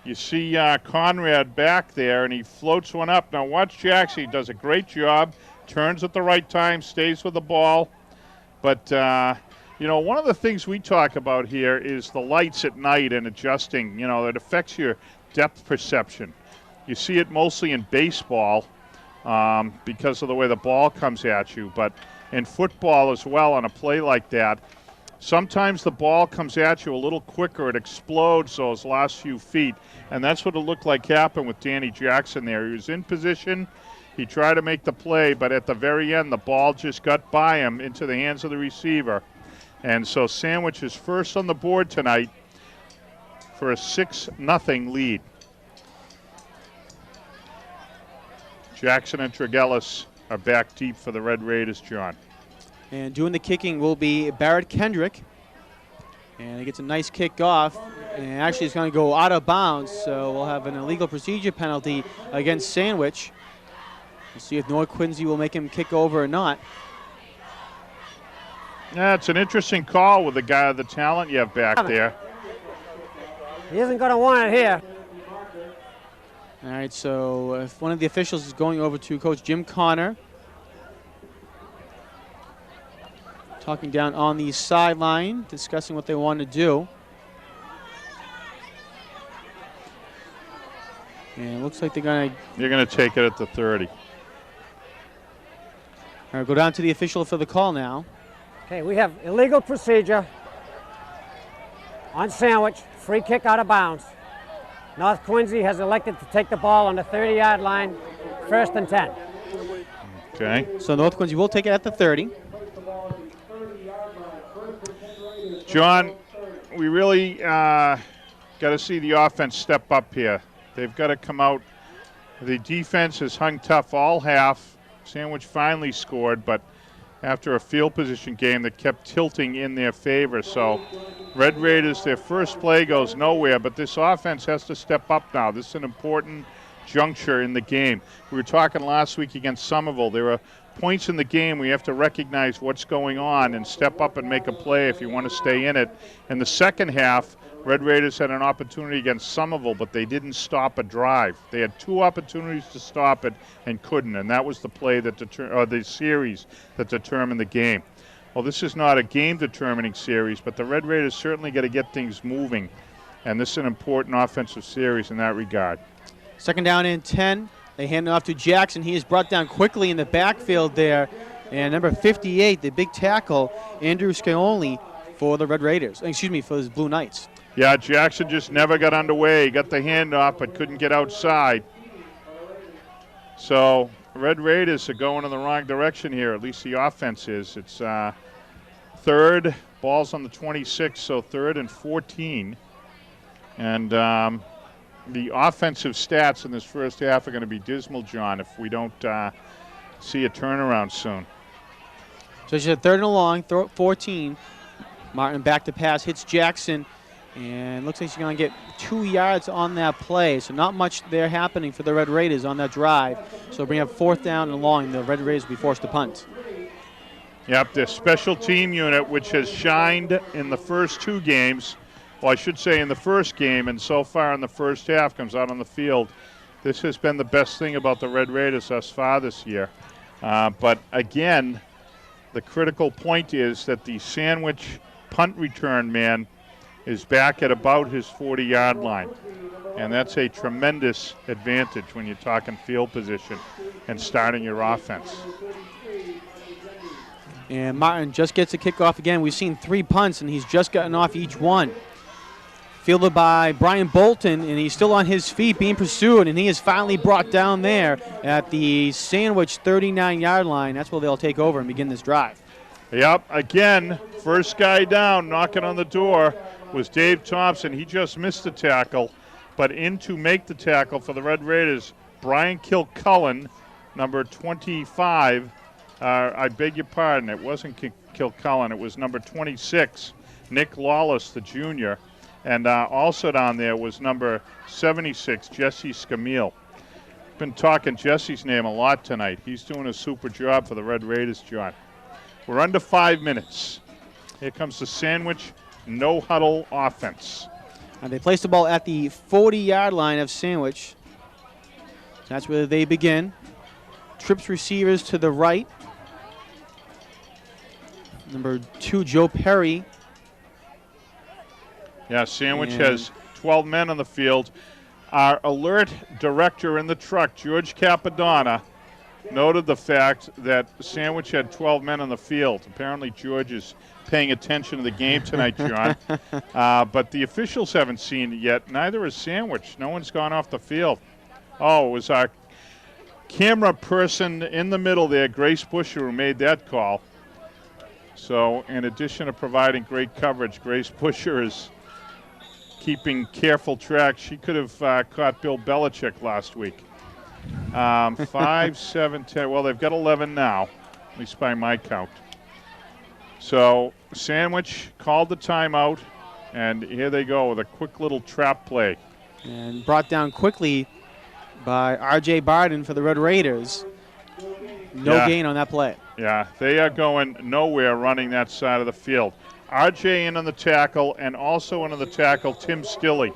You see Conrad back there, and he floats one up. Now watch Jackson. He does a great job. Turns at the right time, stays with the ball. But, you know, one of the things we talk about here is the lights at night and adjusting. You know, it affects your depth perception. You see it mostly in baseball because of the way the ball comes at you. But in football as well, on a play like that, sometimes the ball comes at you a little quicker. It explodes those last few feet. And that's what it looked like happened with Danny Jackson there. He was in position. He tried to make the play, but at the very end, the ball just got by him into the hands of the receiver. And so Sandwich is first on the board tonight for a 6-0 lead. Jackson and Tregellis are back deep for the Red Raiders, John. And doing the kicking will be Barrett Kendrick. And he gets a nice kick off. And actually it's going to go out of bounds, so we'll have an illegal procedure penalty against Sandwich. We'll see if North Quincy will make him kick over or not. Yeah, it's an interesting call with the talent you have back there. He isn't going to want it here. All right, so if one of the officials is going over to Coach Jim Connor, talking down on the sideline, discussing what they want to do. And it looks like they're going to take it at the 30. All right, go down to the official for the call now. Okay, we have illegal procedure on Sandwich, free kick out of bounds. North Quincy has elected to take the ball on the 30-yard line, 1st and 10. Okay. So North Quincy will take it at the 30. John, we really got to see the offense step up here. They've got to come out. The defense has hung tough all half. Sandwich finally scored, but after a field position game that kept tilting in their favor. So Red Raiders, their first play goes nowhere, but this offense has to step up now. This is an important juncture in the game. We were talking last week against Somerville. There are points in the game where you have to recognize what's going on and step up and make a play if you want to stay in it. In the second half, Red Raiders had an opportunity against Somerville, but they didn't stop a drive. They had 2 opportunities to stop it and couldn't, and that was the play that the series that determined the game. Well, this is not a game-determining series, but the Red Raiders certainly got to get things moving, and this is an important offensive series in that regard. Second down and 10. They hand it off to Jackson. He is brought down quickly in the backfield there. And number 58, the big tackle, Andrew Scioli for the Red Raiders. Excuse me, for the Blue Knights. Yeah, Jackson just never got underway. He got the handoff but couldn't get outside. So Red Raiders are going in the wrong direction here, at least the offense is. It's third, ball's on the 26, so 3rd and 14. And the offensive stats in this first half are going to be dismal, John, if we don't see a turnaround soon. So it's a 3rd and long, 14. Martin back to pass, hits Jackson. And looks like she's going to get 2 yards on that play. So not much there happening for the Red Raiders on that drive. So bring up 4th down and long. The Red Raiders will be forced to punt. Yep, their special team unit, which has shined in the first 2 games. Well, I should say in the first game, and so far in the first half, comes out on the field. This has been the best thing about the Red Raiders thus far this year. But again, the critical point is that the Sandwich punt return man is back at about his 40-yard line. And that's a tremendous advantage when you're talking field position and starting your offense. And Martin just gets a kickoff again. We've seen 3 punts, and he's just gotten off each one. Fielded by Brian Bolton, and he's still on his feet being pursued, and he is finally brought down there at the Sandwich 39-yard line. That's where they'll take over and begin this drive. Yep, again, first guy down, knocking on the door, was Dave Thompson. He just missed the tackle, but in to make the tackle for the Red Raiders, Brian Kilcullen, number 25. I beg your pardon, it wasn't Kilcullen, it was number 26, Nick Lawless, the junior. And also down there was number 76, Jesse Scamille. Been talking Jesse's name a lot tonight. He's doing a super job for the Red Raiders, John. We're under 5 minutes. Here comes the Sandwich no-huddle offense. They place the ball at the 40-yard line of Sandwich. That's where they begin. Trips receivers to the right. Number 2, Joe Perry. Yeah, Sandwich has 12 men on the field. Our alert director in the truck, George Capadonna, noted the fact that Sandwich had 12 men on the field. Apparently George is paying attention to the game tonight, John. But the officials haven't seen it yet. Neither has Sandwich. No one's gone off the field. Oh, it was our camera person in the middle there, Grace Busher, who made that call. So in addition to providing great coverage, Grace Busher is keeping careful track. She could have caught Bill Belichick last week. 5, 7, 10. Well, they've got 11 now, at least by my count. So Sandwich called the timeout, and here they go with a quick little trap play. And brought down quickly by R.J. Barden for the Red Raiders. No gain on that play. Yeah, they are going nowhere running that side of the field. RJ in on the tackle, and also in on the tackle, Tim Stilley.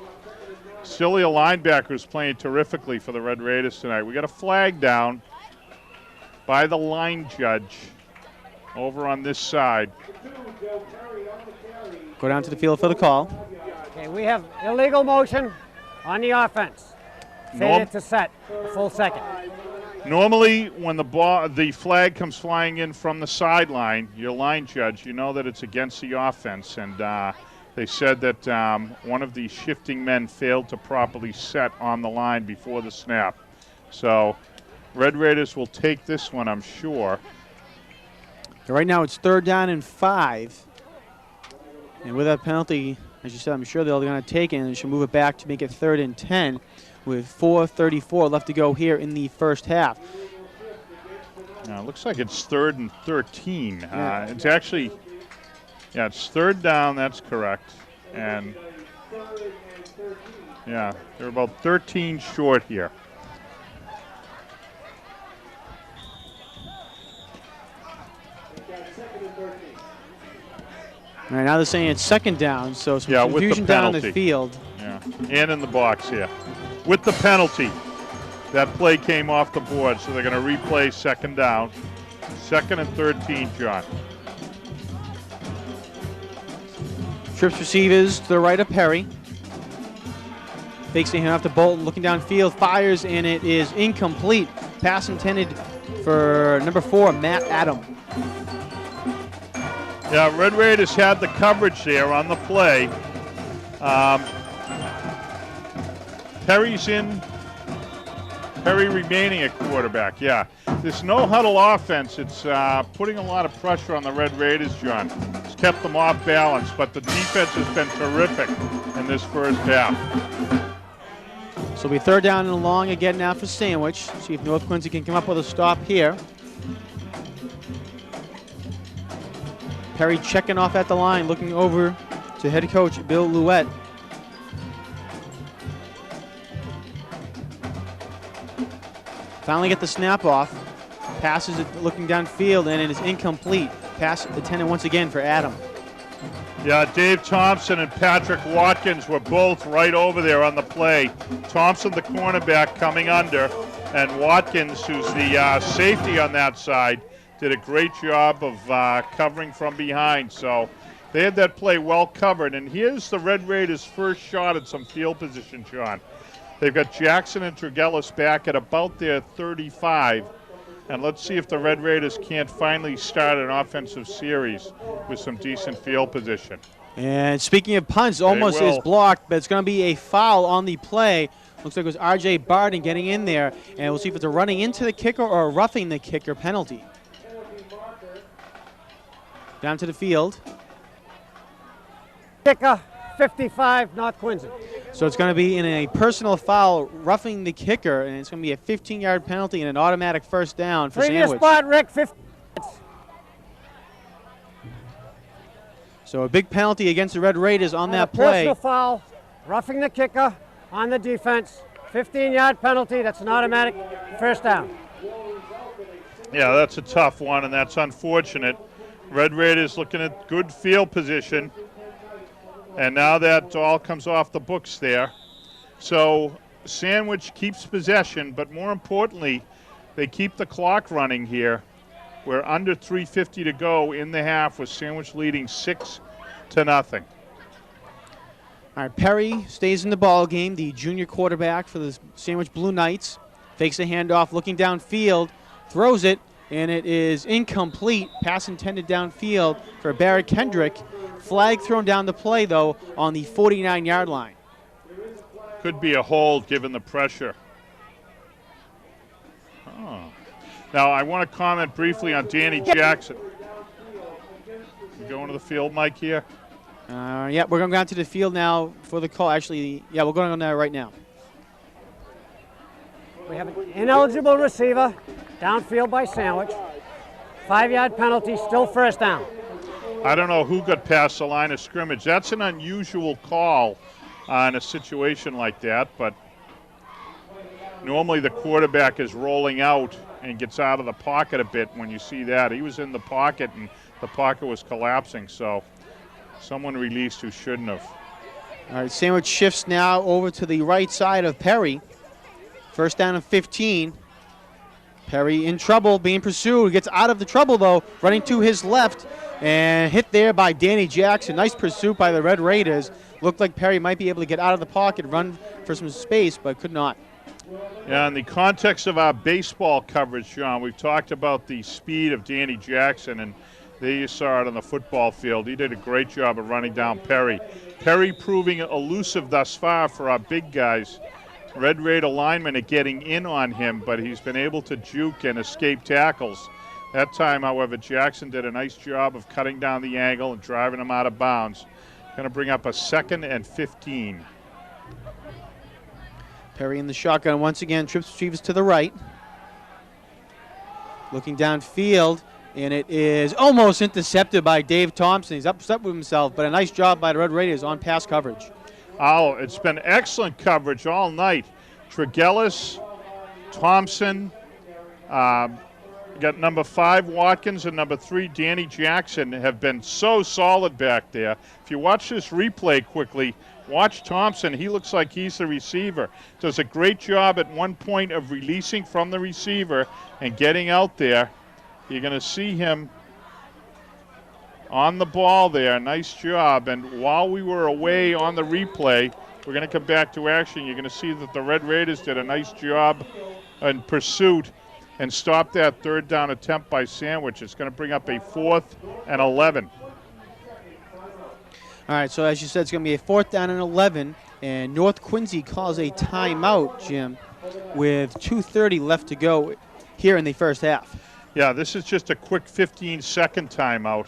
Stilley, a linebacker, is playing terrifically for the Red Raiders tonight. We got a flag down by the line judge over on this side. Go down to the field for the call. Okay, we have illegal motion on the offense. Failure to set, a full second. Normally, when the flag comes flying in from the sideline, your line judge, you know that it's against the offense. And they said that one of the shifting men failed to properly set on the line before the snap. So Red Raiders will take this one, I'm sure. Right now it's 3rd down and 5. And with that penalty, as you said, I'm sure they're going to take it, and they should move it back to make it 3rd and 10 with 4:34 left to go here in the first half. Now, it looks like it's 3rd and 13. It's actually, it's 3rd down, that's correct. And, yeah, they're about 13 short here. All right, now they're saying it's 2nd down, so some with the confusion down the penalty. field. Yeah, and in the box here. With the penalty, that play came off the board, so they're going to replay 2nd down. 2nd and 13, John. Trips receivers to the right of Perry. Fakes the handoff to Bolton, looking downfield, fires, and it is incomplete. Pass intended for number 4, Matt Adam. Yeah, Red Raiders had the coverage there on the play. Perry's in. Perry remaining at quarterback, yeah. This no-huddle offense, it's putting a lot of pressure on the Red Raiders, John. It's kept them off balance, but the defense has been terrific in this first half. So we 3rd down and long again now for Sandwich. See if North Quincy can come up with a stop here. Perry checking off at the line, looking over to head coach Bill Louette. Finally get the snap off. Passes it looking downfield, and it is incomplete. pass intended once again for Adam. Yeah, Dave Thompson and Patrick Watkins were both right over there on the play. Thompson, the cornerback, coming under, and Watkins, who's the safety on that side, did a great job of covering from behind. So they had that play well covered. And here's the Red Raiders' first shot at some field position, John. They've got Jackson and Tregellis back at about their 35. And let's see if the Red Raiders can't finally start an offensive series with some decent field position. And speaking of punts, almost is blocked, but it's going to be a foul on the play. Looks like it was R.J. Barden getting in there. And we'll see if it's a running into the kicker or a roughing the kicker penalty. Down to the field. Kicker, 55, North Quincy. So it's going to be in a personal foul, roughing the kicker, and it's going to be a 15-yard penalty and an automatic first down for Previous Sandwich. spot, Rick, 50. So a big penalty against the Red Raiders on that play. Personal foul, roughing the kicker on the defense. 15-yard penalty. That's an automatic first down. Yeah, that's a tough one, and that's unfortunate. Red Raiders looking at good field position. And now that all comes off the books there. So Sandwich keeps possession, but more importantly, they keep the clock running here. We're under 3:50 to go in the half with Sandwich leading 6-0. All right, Perry stays in the ball game, the junior quarterback for the Sandwich Blue Knights. Fakes the handoff, looking downfield, throws it, and it is incomplete. Pass intended downfield for Barrett Kendrick. Flag thrown down the play, though, on the 49-yard line. Could be a hold given the pressure. Oh. Now, I want to comment briefly on Danny Jackson. You going to the field, Mike, here? Yeah, we're going down to the field now for the call. Actually, yeah, we're going on there right now. We have an ineligible receiver, downfield by Sandwich. 5-yard penalty, still first down. I don't know who got past the line of scrimmage. That's an unusual call in a situation like that, but normally the quarterback is rolling out and gets out of the pocket a bit when you see that. He was in the pocket and the pocket was collapsing, so someone released who shouldn't have. All right, Sandwich shifts now over to the right side of Perry. First down and 15. Perry in trouble, being pursued. Gets out of the trouble, though, running to his left. And hit there by Danny Jackson. Nice pursuit by the Red Raiders. Looked like Perry might be able to get out of the pocket, run for some space, but could not. Yeah, in the context of our baseball coverage, John, we've talked about the speed of Danny Jackson, and there you saw it on the football field. He did a great job of running down Perry. Perry proving elusive thus far for our big guys. Red Raider linemen are getting in on him, but he's been able to juke and escape tackles. That time, however, Jackson did a nice job of cutting down the angle and driving him out of bounds. Going to bring up a 2nd and 15. Perry in the shotgun once again, trips retrievers to the right. Looking downfield, and it is almost intercepted by Dave Thompson. He's upset with himself, but a nice job by the Red Raiders on pass coverage. Oh, it's been excellent coverage all night. Tregellis, Thompson, got number 5, Watkins, and number 3, Danny Jackson, have been so solid back there. If you watch this replay quickly, watch Thompson. He looks like he's the receiver. Does a great job at one point of releasing from the receiver and getting out there. You're going to see him on the ball there. Nice job. And while we were away on the replay, we're going to come back to action. You're going to see that the Red Raiders did a nice job in pursuit and stop that third down attempt by Sandwich. It's going to bring up a 4th and 11. All right, so as you said, it's going to be a 4th down and 11, and North Quincy calls a timeout, Jim, with 2:30 left to go here in the first half. Yeah, this is just a quick 15-second timeout.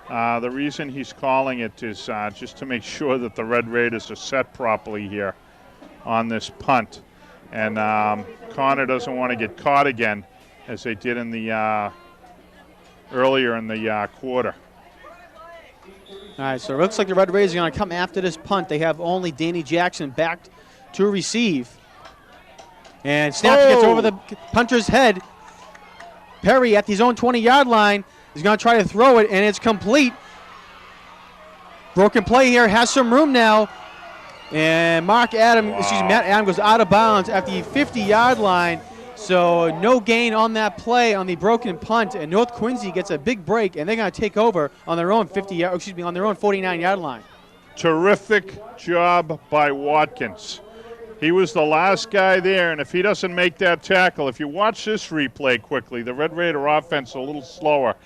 The reason he's calling it is just to make sure that the Red Raiders are set properly here on this punt. And Connor doesn't want to get caught again, as they did in the earlier in the quarter. All right, so it looks like the Red Raiders are going to come after this punt. They have only Danny Jackson back to receive. And snap gets over the punter's head. Perry at his own 20-yard line He's going to try to throw it, and it's complete. Broken play here, has some room now. And Matt Adam goes out of bounds at the 50-yard line. So no gain on that play on the broken punt, and North Quincy gets a big break, and they're going to take over on their own 49-yard line. Terrific job by Watkins. He was the last guy there, and if he doesn't make that tackle, if you watch this replay quickly, the Red Raider offense a little slower.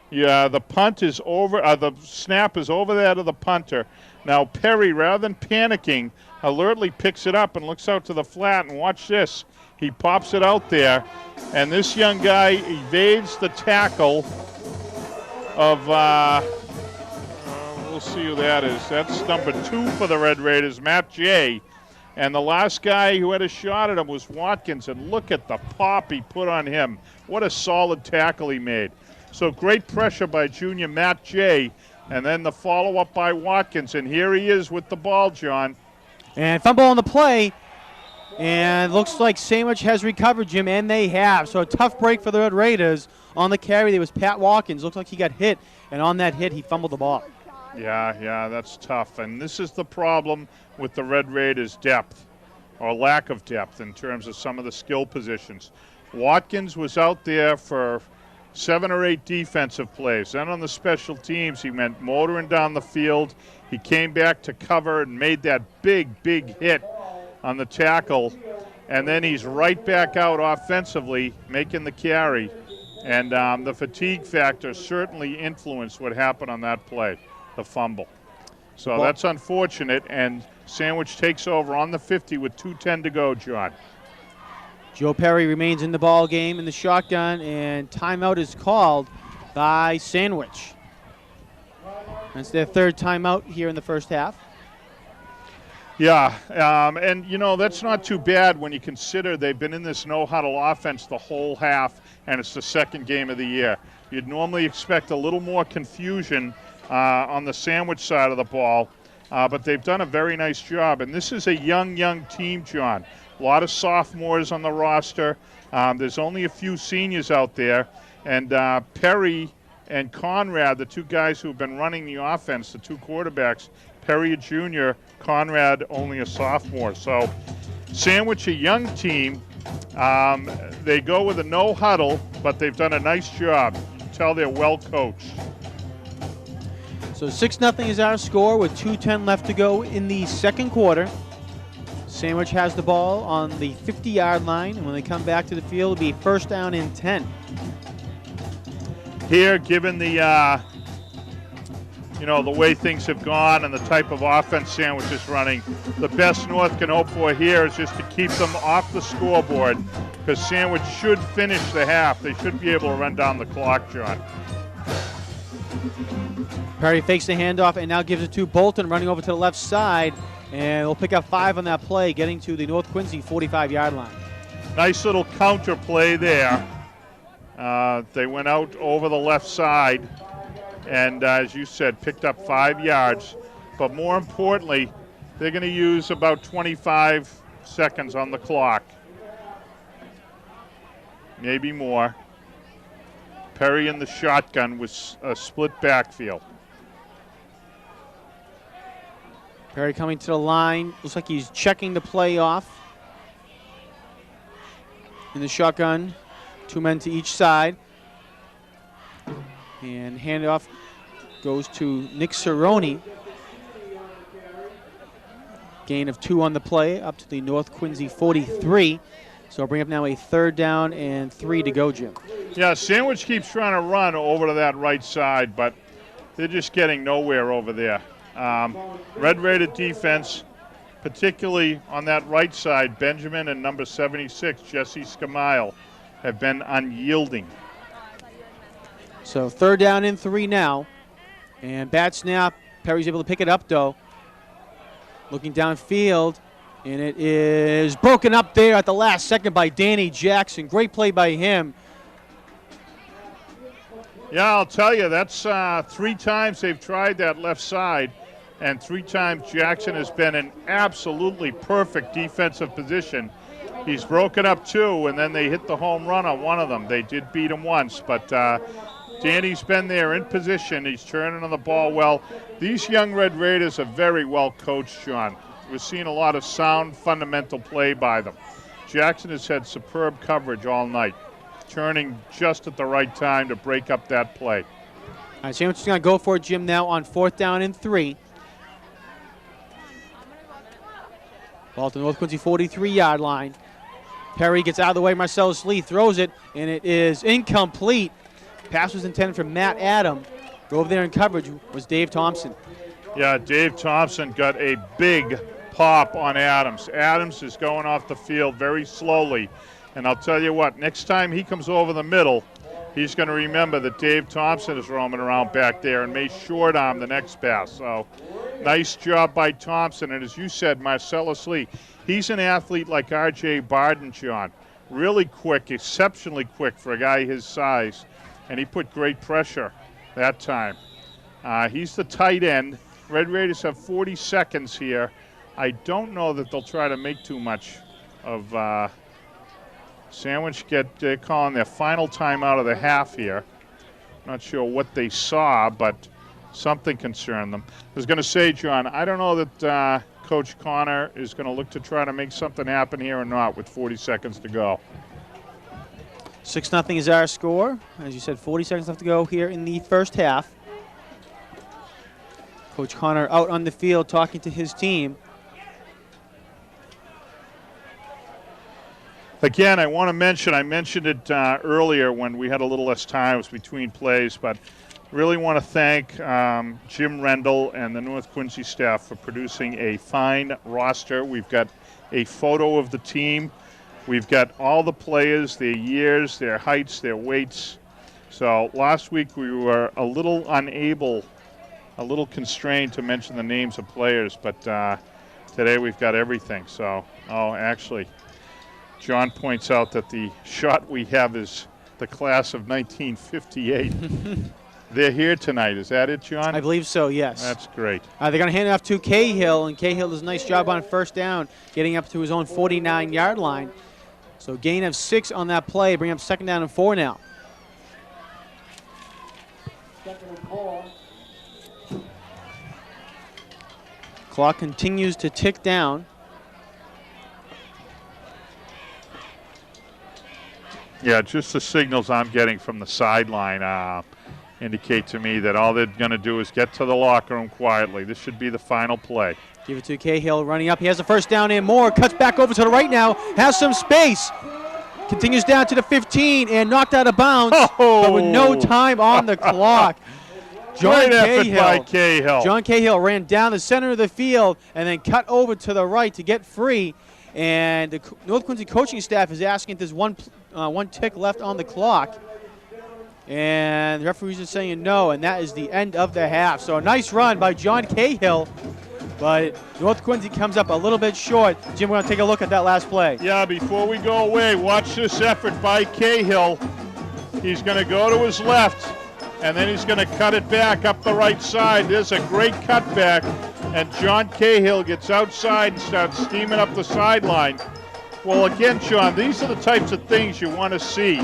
Yeah, the punt is over. The snap is over that of the punter. Now Perry, rather than panicking, alertly picks it up and looks out to the flat. And watch this. He pops it out there, and this young guy evades the tackle of, we'll see who that is. That's number 2 for the Red Raiders, Matt Jay. And the last guy who had a shot at him was Watkins, and look at the pop he put on him. What a solid tackle he made. So great pressure by junior Matt Jay, and then the follow-up by Watkins, and here he is with the ball, John. And fumble on the play. And looks like Sandwich has recovered, Jim, and they have. So a tough break for the Red Raiders. On the carry, there was Pat Watkins. Looks like he got hit, and on that hit, he fumbled the ball. Yeah, that's tough. And this is the problem with the Red Raiders' depth, or lack of depth in terms of some of the skill positions. Watkins was out there for 7 or 8 defensive plays. Then on the special teams, he went motoring down the field. He came back to cover and made that big hit on the tackle, and then he's right back out offensively making the carry, and the fatigue factor certainly influenced what happened on that play, the fumble. So that's unfortunate, and Sandwich takes over on the 50 with 2:10 to go, John. Joe Perry remains in the ball game in the shotgun, and timeout is called by Sandwich. That's their 3rd timeout here in the first half. Yeah, and, you know, that's not too bad when you consider they've been in this no-huddle offense the whole half, and it's the 2nd game of the year. You'd normally expect a little more confusion on the Sandwich side of the ball, but they've done a very nice job. And this is a young team, John. A lot of sophomores on the roster. There's only a few seniors out there, and Perry and Conrad, the 2 guys who've been running the offense, the 2 quarterbacks, Perry a junior, Conrad only a sophomore. So Sandwich, a young team. They go with a no huddle, but they've done a nice job. You can tell they're well coached. So 6-0 is our score with 2:10 left to go in the second quarter. Sandwich has the ball on the 50-yard line, and when they come back to the field, it'll be 1st down and 10. Here, given the the way things have gone and the type of offense Sandwich is running, the best North can hope for here is just to keep them off the scoreboard, because Sandwich should finish the half. They should be able to run down the clock, John. Perry fakes the handoff and now gives it to Bolton, running over to the left side, and we'll pick up 5 on that play, getting to the North Quincy 45-yard line. Nice little counter play there. They went out over the left side, and as you said, picked up 5 yards. But more importantly, they're going to use about 25 seconds on the clock, maybe more. Perry in the shotgun with a split backfield. Perry coming to the line. Looks like he's checking the play off. In the shotgun, 2 men to each side. And handoff goes to Nick Cerrone. Gain of 2 on the play, up to the North Quincy 43. So I'll bring up now a 3rd down and 3 to go, Jim. Yeah, Sandwich keeps trying to run over to that right side, but they're just getting nowhere over there. Red Raider defense, particularly on that right side, Benjamin and number 76, Jesse Skamile, have been unyielding. So 3rd down and 3 now. And bad snap. Perry's able to pick it up, though. Looking downfield. And it is broken up there at the last second by Danny Jackson. Great play by him. Yeah, I'll tell you, that's 3 times they've tried that left side, and 3 times Jackson has been in absolutely perfect defensive position. He's broken up 2, and then they hit the home run on one of them. They did beat him once, but Danny's been there in position. He's turning on the ball well. These young Red Raiders are very well coached, John. We're seeing a lot of sound, fundamental play by them. Jackson has had superb coverage all night, turning just at the right time to break up that play. All right, Sandwich is going to go for it, Jim, now on 4th down and 3. Ball to the North Quincy 43-yard line. Perry gets out of the way. Marcellus Lee throws it, and it is incomplete. Pass was intended for Matt Adam. Over there in coverage was Dave Thompson. Yeah, Dave Thompson got a big pop on Adams. Adams is going off the field very slowly. And I'll tell you what, next time he comes over the middle, he's going to remember that Dave Thompson is roaming around back there and may short arm the next pass. So nice job by Thompson. And as you said, Marcellus Lee, he's an athlete like R.J. Barden, John. Really quick, exceptionally quick for a guy his size. And he put great pressure that time. He's the tight end. Red Raiders have 40 seconds here. I don't know that they'll try to make too much of Sandwich. They're calling their final timeout of the half here. Not sure what they saw, but something concerned them. I was going to say, John, I don't know that Coach Connor is going to look to try to make something happen here or not with 40 seconds to go. 6-0 is our score. As you said, 40 seconds left to go here in the first half. Coach Connor out on the field talking to his team. Again, I want to mention, I mentioned it earlier when we had a little less time, it was between plays, but really want to thank Jim Rendell and the North Quincy staff for producing a fine roster. We've got a photo of the team. We've got all the players, their years, their heights, their weights. So last week we were a little unable, a little constrained to mention the names of players, but today we've got everything. So, actually, John points out that the shot we have is the class of 1958. They're here tonight. Is that it, John? I believe so, yes. That's great. They're going to hand it off to Cahill, and Cahill does a nice job on first down, getting up to his own 49-yard line. So gain of 6 on that play, bring up 2nd down and 4 now. Clock continues to tick down. Yeah, just the signals I'm getting from the sideline indicate to me that all they're going to do is get to the locker room quietly. This should be the final play. Give it to Cahill running up. He has the first down and more. Cuts back over to the right now. Has some space. Continues down to the 15 and knocked out of bounds. But with no time on the clock. Great effort by Cahill. John Cahill ran down the center of the field and then cut over to the right to get free. And the North Quincy coaching staff is asking if there's one tick left on the clock. And the referees are saying no, and that is the end of the half. So a nice run by John Cahill, but North Quincy comes up a little bit short. Jim, we're going to take a look at that last play. Yeah, before we go away, watch this effort by Cahill. He's going to go to his left, and then he's going to cut it back up the right side. There's a great cutback, and John Cahill gets outside and starts steaming up the sideline. Well, again, Sean, these are the types of things you want to see.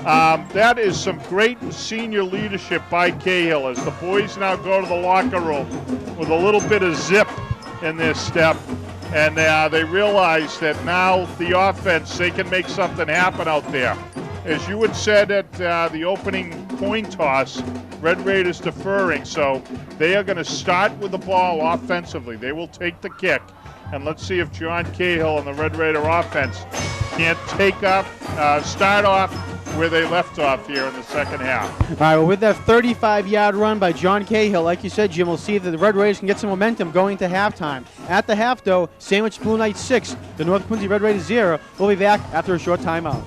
That is some great senior leadership by Cahill as the boys now go to the locker room with a little bit of zip in their step. And they realize that now the offense, they can make something happen out there. As you had said at the opening coin toss, Red Raiders deferring, so they are going to start with the ball offensively. They will take the kick. And let's see if John Cahill and the Red Raider offense can't start off where they left off here in the second half. All right, well, with that 35-yard run by John Cahill, like you said, Jim, we'll see if the Red Raiders can get some momentum going to halftime. At the half, though, Sandwich Blue Knights 6, the North Quincy Red Raiders 0. We'll be back after a short timeout.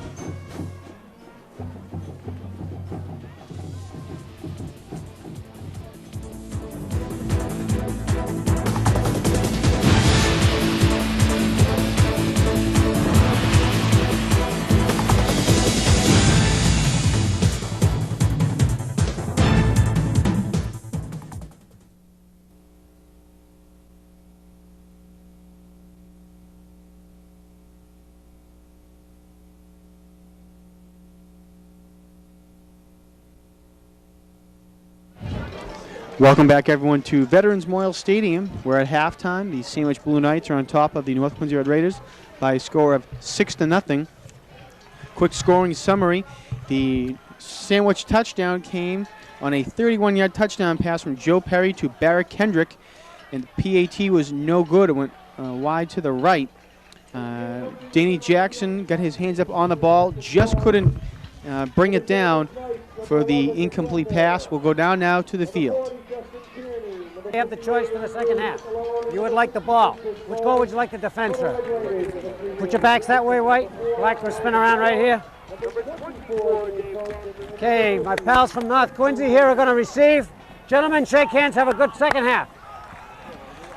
Welcome back, everyone, to Veterans Memorial Stadium. We're at halftime. The Sandwich Blue Knights are on top of the North Quincy Red Raiders by a score of 6-0. Quick scoring summary. The Sandwich touchdown came on a 31-yard touchdown pass from Joe Perry to Barrett Kendrick, and the PAT was no good. It went wide to the right. Danny Jackson got his hands up on the ball, just couldn't bring it down for the incomplete pass. We'll go down now to the field. You have the choice for the second half. You would like the ball. Which goal would you like to defend, sir? Put your backs that way, White. Black will spin around right here. Okay, my pals from North Quincy here are going to receive. Gentlemen, shake hands. Have a good second half.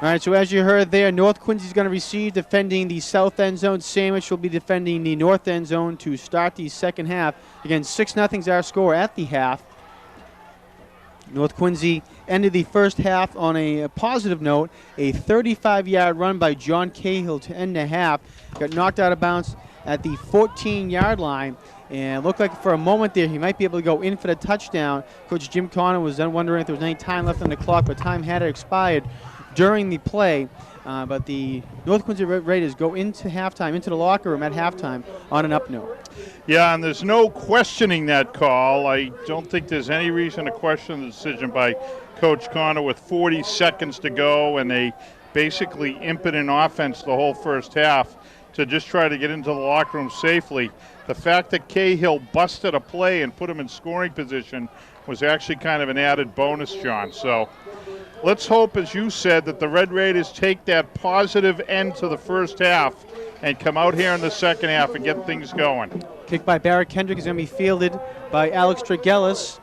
All right, so as you heard there, North Quincy is going to receive, defending the south end zone. Sandwich will be defending the north end zone to start the second half. Again, 6-0 is our score at the half. North Quincy ended the first half on a positive note. A 35-yard run by John Cahill to end the half. Got knocked out of bounds at the 14-yard line. And it looked like for a moment there he might be able to go in for the touchdown. Coach Jim Connor was then wondering if there was any time left on the clock, but time had expired during the play. But the North Quincy Raiders go into halftime, into the locker room at halftime on an up note. Yeah, and there's no questioning that call. I don't think there's any reason to question the decision by Coach Connor with 40 seconds to go and a basically impotent offense the whole first half to just try to get into the locker room safely. The fact that Cahill busted a play and put him in scoring position was actually kind of an added bonus, John. So let's hope, as you said, that the Red Raiders take that positive end to the first half and come out here in the second half and get things going. Kick by Barrett Kendrick is going to be fielded by Alex Tregellis.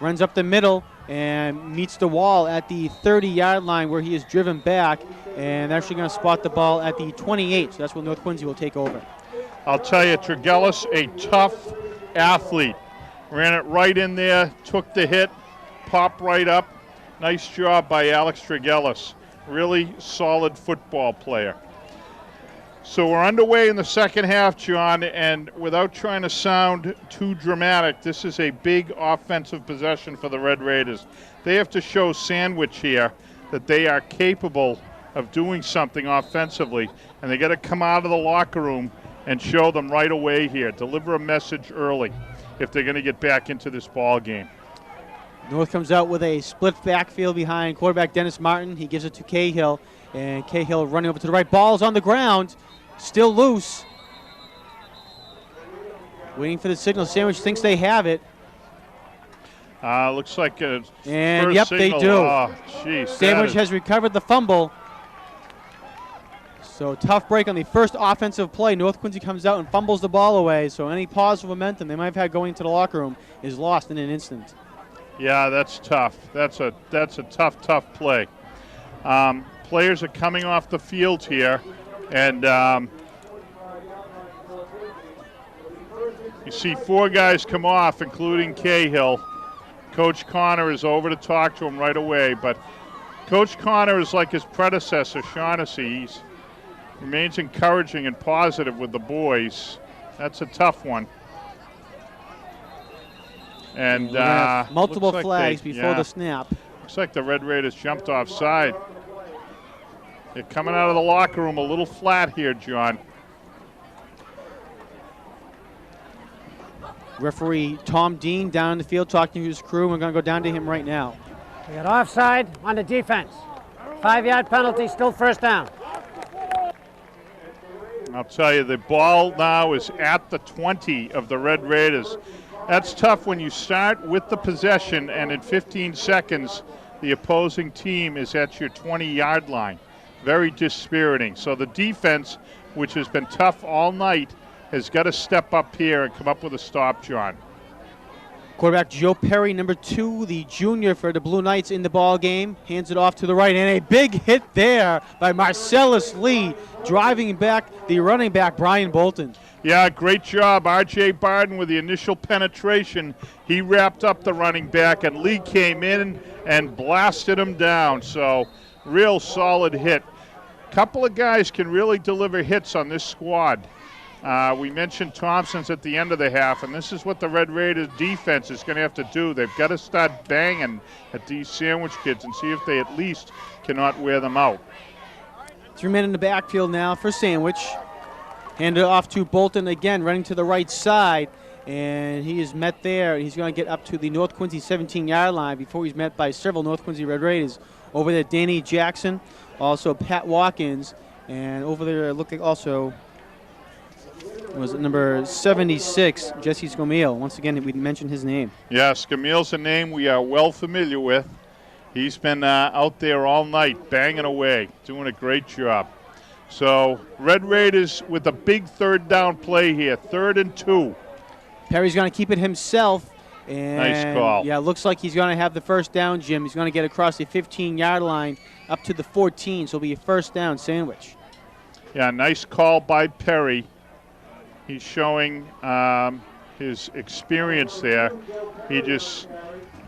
Runs up the middle and meets the wall at the 30-yard line where he is driven back, and actually going to spot the ball at the 28. So that's where North Quincy will take over. I'll tell you, Tregellis, a tough athlete. Ran it right in there, took the hit, popped right up. Nice job by Alex Tregellis. Really solid football player. So we're underway in the second half, John, and without trying to sound too dramatic, this is a big offensive possession for the Red Raiders. They have to show Sandwich here that they are capable of doing something offensively, and they got to come out of the locker room and show them right away here. Deliver a message early if they're going to get back into this ball game. North comes out with a split backfield behind quarterback Dennis Martin. He gives it to Cahill, and Cahill running over to the right. Ball's on the ground, still loose. Waiting for the signal. Sandwich thinks they have it. Looks like a And first yep, signal. they do. Oh, geez, Sandwich has recovered the fumble. So tough break on the first offensive play. North Quincy comes out and fumbles the ball away. So any positive momentum they might have had going into the locker room is lost in an instant. Yeah, that's tough. That's a tough play. Players are coming off the field here, and you see 4 guys come off, including Cahill. Coach Connor is over to talk to him right away, but Coach Connor is like his predecessor, Shaughnessy. He remains encouraging and positive with the boys. That's a tough one. And multiple looks like flags before the snap. Looks like the Red Raiders jumped offside. They're coming out of the locker room a little flat here, John. Referee Tom Dean down in the field talking to his crew. We're going to go down to him right now. We got offside on the defense. 5-yard penalty, still first down. I'll tell you, the ball now is at the 20 of the Red Raiders. That's tough when you start with the possession and in 15 seconds the opposing team is at your 20-yard line. Very dispiriting. So the defense, which has been tough all night, has got to step up here and come up with a stop, John. Quarterback Joe Perry, number 2, the junior for the Blue Knights in the ball game, hands it off to the right, and a big hit there by Marcellus Lee, driving back the running back Brian Bolton. Yeah, great job. R.J. Barden with the initial penetration. He wrapped up the running back, and Lee came in and blasted him down. So, real solid hit. Couple of guys can really deliver hits on this squad. We mentioned Thompson's at the end of the half, and this is what the Red Raiders defense is going to have to do. They've got to start banging at these Sandwich kids and see if they at least cannot wear them out. 3 men in the backfield now for Sandwich. Handed off to Bolton again, running to the right side, and he is met there. He's going to get up to the North Quincy 17-yard line before he's met by several North Quincy Red Raiders. Over there, Danny Jackson, also Pat Watkins, and over there, look like also was number 76, Jesse Scamille. Once again, we mentioned his name. Yeah, Scamille's a name we are well familiar with. He's been out there all night, banging away, doing a great job. So, Red Raiders with a big third down play here, 3rd and 2. Perry's going to keep it himself. And nice call. Yeah, looks like he's going to have the first down, Jim. He's going to get across the 15-yard line up to the 14, so it'll be a first down Sandwich. Yeah, nice call by Perry. He's showing his experience there. He just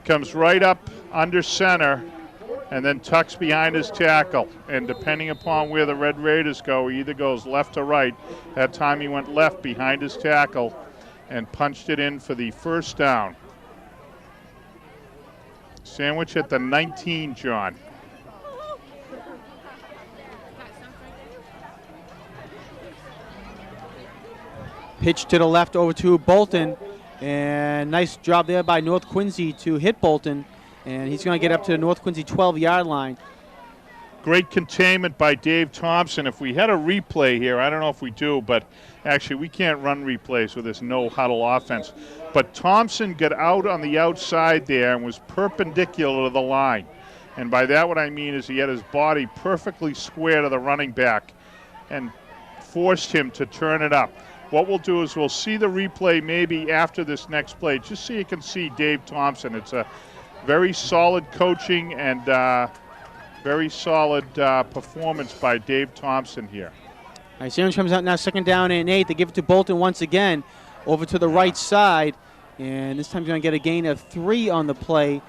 comes right up under center and then tucks behind his tackle. And depending upon where the Red Raiders go, he either goes left or right. That time he went left behind his tackle and punched it in for the first down. Sandwich at the 19, John. Pitch to the left over to Bolton, and nice job there by North Quincy to hit Bolton, and he's going to get up to the North Quincy 12-yard line. Great containment by Dave Thompson. If we had a replay here, I don't know if we do, but actually we can't run replays with this no-huddle offense. But Thompson got out on the outside there and was perpendicular to the line. And by that what I mean is he had his body perfectly square to the running back and forced him to turn it up. What we'll do is we'll see the replay maybe after this next play, just so you can see Dave Thompson. It's a very solid coaching and very solid performance by Dave Thompson here. All right, Sandwich comes out now, 2nd down and 8. They give it to Bolton once again, over to the right side, and this time he's going to get a gain of 3 on the play,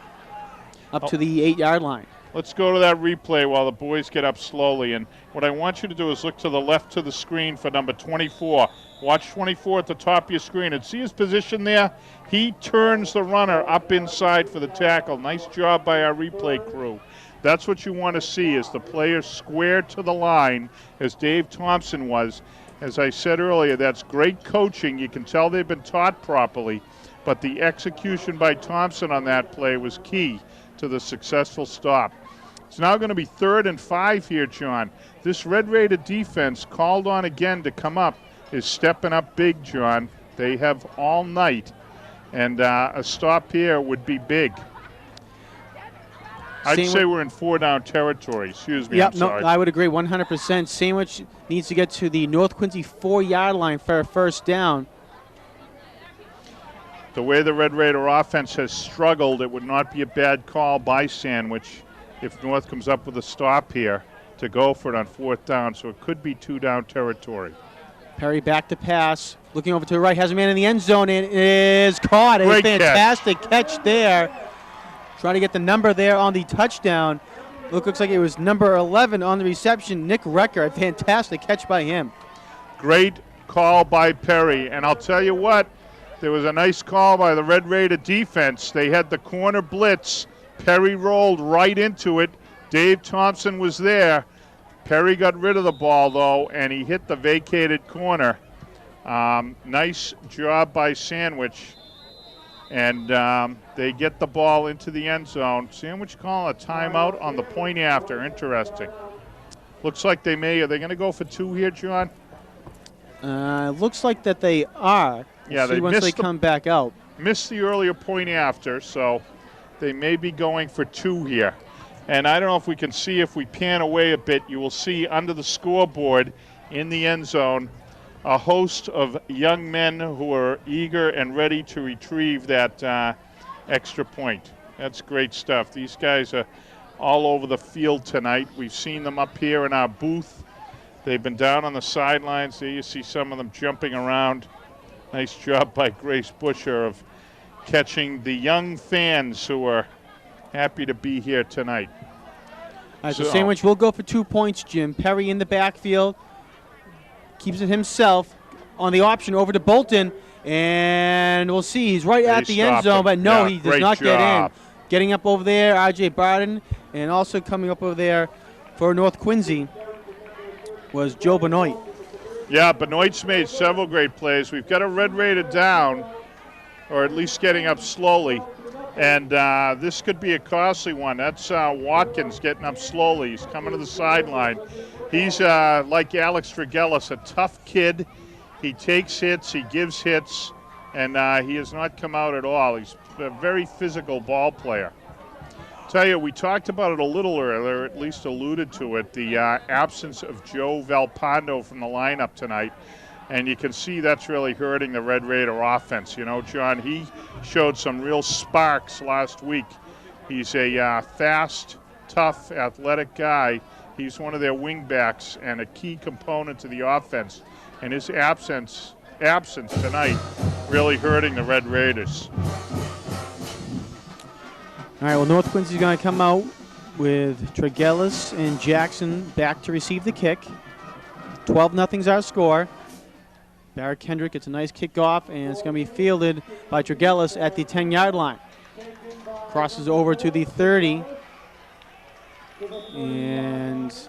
up to the 8-yard line. Let's go to that replay while the boys get up slowly. And what I want you to do is look to the left to the screen for number 24. Watch 24 at the top of your screen and see his position there. He turns the runner up inside for the tackle. Nice job by our replay crew. That's what you want to see, is the player squared to the line as Dave Thompson was. As I said earlier, that's great coaching. You can tell they've been taught properly, but the execution by Thompson on that play was key to the successful stop. It's now going to be 3rd and 5 here, John. This Red Raider defense, called on again to come up, is stepping up big, John. They have all night, and a stop here would be big. I'd say we're in 4-down territory. Excuse me, yep, I'm sorry. No, I would agree 100%. Sandwich needs to get to the North Quincy 4-yard line for a first down. The way the Red Raider offense has struggled, it would not be a bad call by Sandwich if North comes up with a stop here to go for it on 4th down, so it could be 2-down territory. Perry back to pass, looking over to the right, has a man in the end zone, and it is caught. A fantastic catch there. Trying to get the number there on the touchdown. Looks like it was number 11 on the reception, Nick Recker. A fantastic catch by him. Great call by Perry, and I'll tell you what, there was a nice call by the Red Raider defense. They had the corner blitz. Perry rolled right into it. Dave Thompson was there. Perry got rid of the ball, though, and he hit the vacated corner. Nice job by Sandwich. And they get the ball into the end zone. Sandwich calling a timeout on the point after. Interesting. Looks like they may. Are they going to go for 2 here, John? Looks like that they are. Yeah, see once they come back out. Missed the earlier point after, so they may be going for 2 here. And I don't know if we can see, if we pan away a bit, you will see under the scoreboard in the end zone a host of young men who are eager and ready to retrieve that extra point. That's great stuff. These guys are all over the field tonight. We've seen them up here in our booth. They've been down on the sidelines. There you see some of them jumping around. Nice job by Grace Busher of catching the young fans who are happy to be here tonight. All right, so Sandwich will go for 2 points, Jim. Perry in the backfield. Keeps it himself. on the option over to Bolton, and we'll see. He's right at the end stopped zone, him. but no, Yeah, he does great not get in. job. Getting up over there, R.J. Barton, and also coming up over there for North Quincy was Joe Benoit. Yeah, Benoit's made several great plays. We've got a Red Raider down, or at least getting up slowly. And this could be a costly one. That's Watkins getting up slowly. He's coming to the sideline. He's like Alex Tregellis, a tough kid. He takes hits, he gives hits, and he has not come out at all. He's a very physical ball player. Tell you, we talked about it a little earlier, at least alluded to it, the absence of Joe Valpondo from the lineup tonight. And you can see that's really hurting the Red Raider offense. You know, John, he showed some real sparks last week. He's a fast, tough, athletic guy. He's one of their wingbacks and a key component to the offense. And his absence tonight really hurting the Red Raiders. All right, well, North Quincy's going to come out with Tregellis and Jackson back to receive the kick. 12-0's our score. Barrett Kendrick gets a nice kickoff, and it's going to be fielded by Tregellis at the 10-yard line. Crosses over to the 30. And see,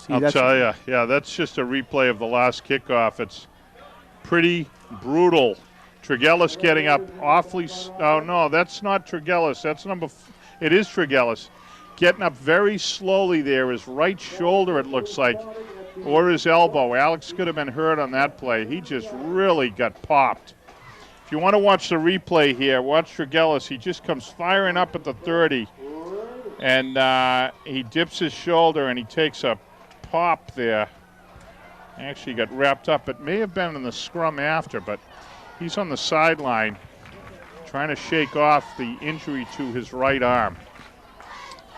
I'll tell you, yeah, that's just a replay of the last kickoff. It's pretty brutal. Tregellis getting up awfully. Oh, no, that's not Tregellis. That's it is Tregellis. Getting up very slowly there. His right shoulder, it looks like, or his elbow. Alex could have been hurt on that play. He just really got popped. If you want to watch the replay here, watch Tregellis. He just comes firing up at the 30, and he dips his shoulder, and he takes a pop there. Actually got wrapped up. It may have been in the scrum after, but he's on the sideline trying to shake off the injury to his right arm.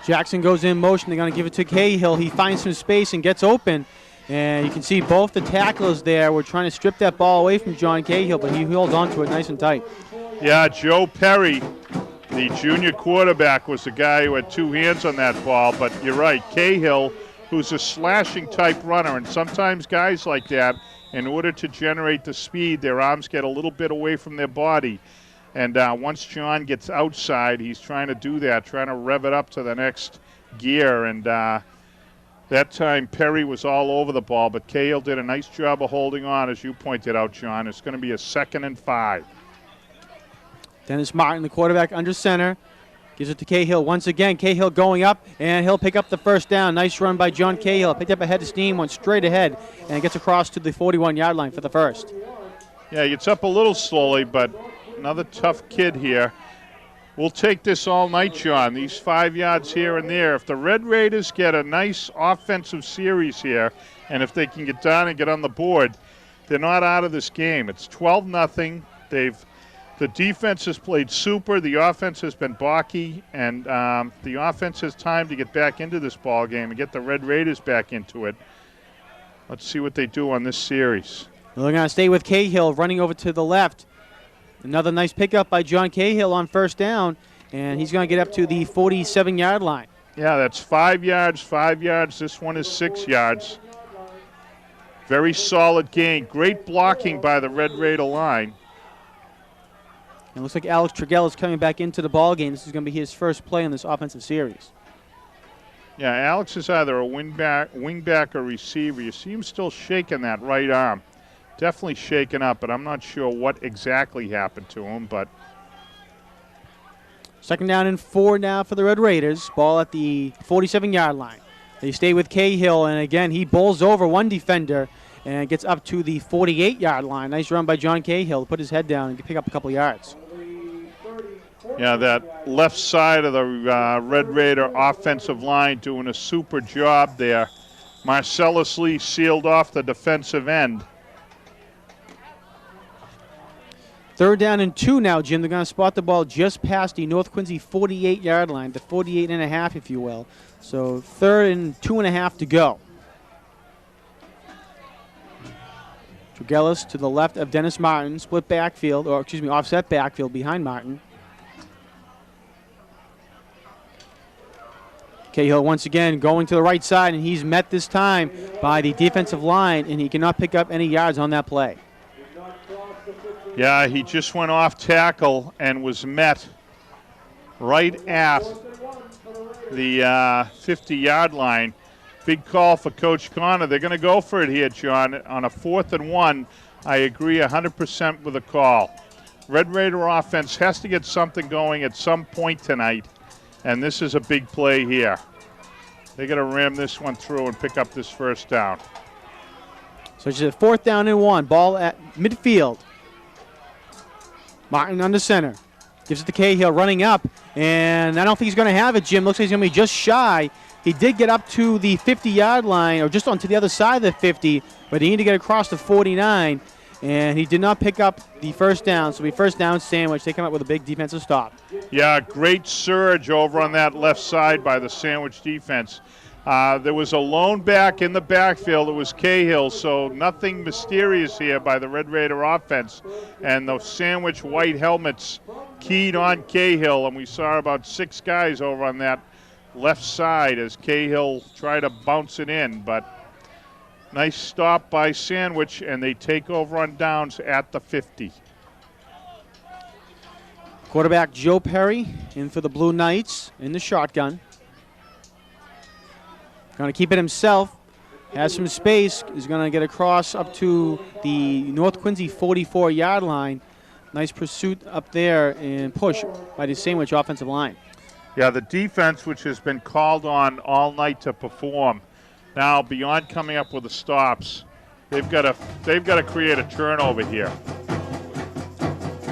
Jackson goes in motion. They're going to give it to Cahill. He finds some space and gets open. And you can see both the tacklers there were trying to strip that ball away from John Cahill, but he held on to it nice and tight. Yeah, Joe Perry, the junior quarterback, was the guy who had two hands on that ball. But you're right, Cahill, who's a slashing type runner, and sometimes guys like that, in order to generate the speed, their arms get a little bit away from their body. And once John gets outside, he's trying to do that, trying to rev it up to the next gear. And that time, Perry was all over the ball, but Cahill did a nice job of holding on, as you pointed out, John. It's going to be a 2nd and 5. Dennis Martin, the quarterback, under center. Gives it to Cahill once again. Cahill going up, and he'll pick up the first down. Nice run by John Cahill. Picked up a head of steam, went straight ahead, and gets across to the 41-yard line for the first. Yeah, he gets up a little slowly, but another tough kid here. We'll take this all night, John. These 5 yards here and there. If the Red Raiders get a nice offensive series here, and if they can get down and get on the board, they're not out of this game. It's 12-0. The defense has played super. The offense has been balky, and the offense has time to get back into this ball game and get the Red Raiders back into it. Let's see what they do on this series. They're going to stay with Cahill, running over to the left. Another nice pickup by John Cahill on first down, and he's going to get up to the 47-yard line. Yeah, that's 5 yards, 5 yards. This one is 6 yards. Very solid gain. Great blocking by the Red Raider line. It looks like Alex Tregellis is coming back into the ball game. This is going to be his first play in this offensive series. Yeah, Alex is either a wingback or receiver. You see him still shaking that right arm. Definitely shaken up, but I'm not sure what exactly happened to him. But 2nd down and 4 now for the Red Raiders. Ball at the 47-yard line. They stay with Cahill, and again, he bowls over one defender and gets up to the 48-yard line. Nice run by John Cahill to put his head down and pick up a couple yards. yeah, that left side of the Red Raider offensive line doing a super job there. Marcellus Lee sealed off the defensive end. 3rd down and 2 now, Jim. They're going to spot the ball just past the North Quincy 48-yard line, the 48.5, if you will. So 3rd and 2.5 to go. Tregellis to the left of Dennis Martin, split backfield, or excuse me, offset backfield behind Martin. Cahill once again going to the right side, and he's met this time by the defensive line, and he cannot pick up any yards on that play. Yeah, he just went off tackle and was met right at the 50-yard line. Big call for Coach Connor. They're going to go for it here, John. On a 4th and 1, I agree 100% with the call. Red Raider offense has to get something going at some point tonight, and this is a big play here. They're going to ram this one through and pick up this first down. So it's a 4th down and 1. Ball at midfield. Martin under center. Gives it to Cahill, running up, and I don't think he's going to have it, Jim. Looks like he's going to be just shy. He did get up to the 50-yard line, or just onto the other side of the 50, but he needed to get across the 49, and he did not pick up the first down. So we first down Sandwich. They come up with a big defensive stop. Yeah, great surge over on that left side by the Sandwich defense. There was a lone back in the backfield. It was Cahill, so nothing mysterious here by the Red Raider offense. And the Sandwich white helmets keyed on Cahill, and we saw about 6 guys over on that left side as Cahill tried to bounce it in. But nice stop by Sandwich, and they take over on downs at the 50. Quarterback Joe Perry in for the Blue Knights in the shotgun. Going to keep it himself. Has some space. Is going to get across up to the North Quincy 44-yard line. Nice pursuit up there and push by the Sandwich offensive line. Yeah, the defense, which has been called on all night to perform, now beyond coming up with the stops, they've got to create a turnover here.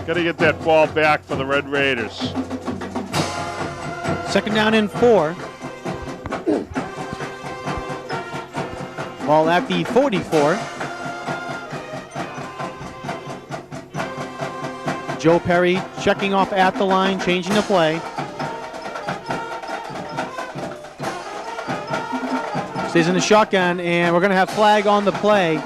Got to get that ball back for the Red Raiders. 2nd down and 4. Ball at the 44. Joe Perry checking off at the line, changing the play. Stays in the shotgun, and we're going to have flag on the play.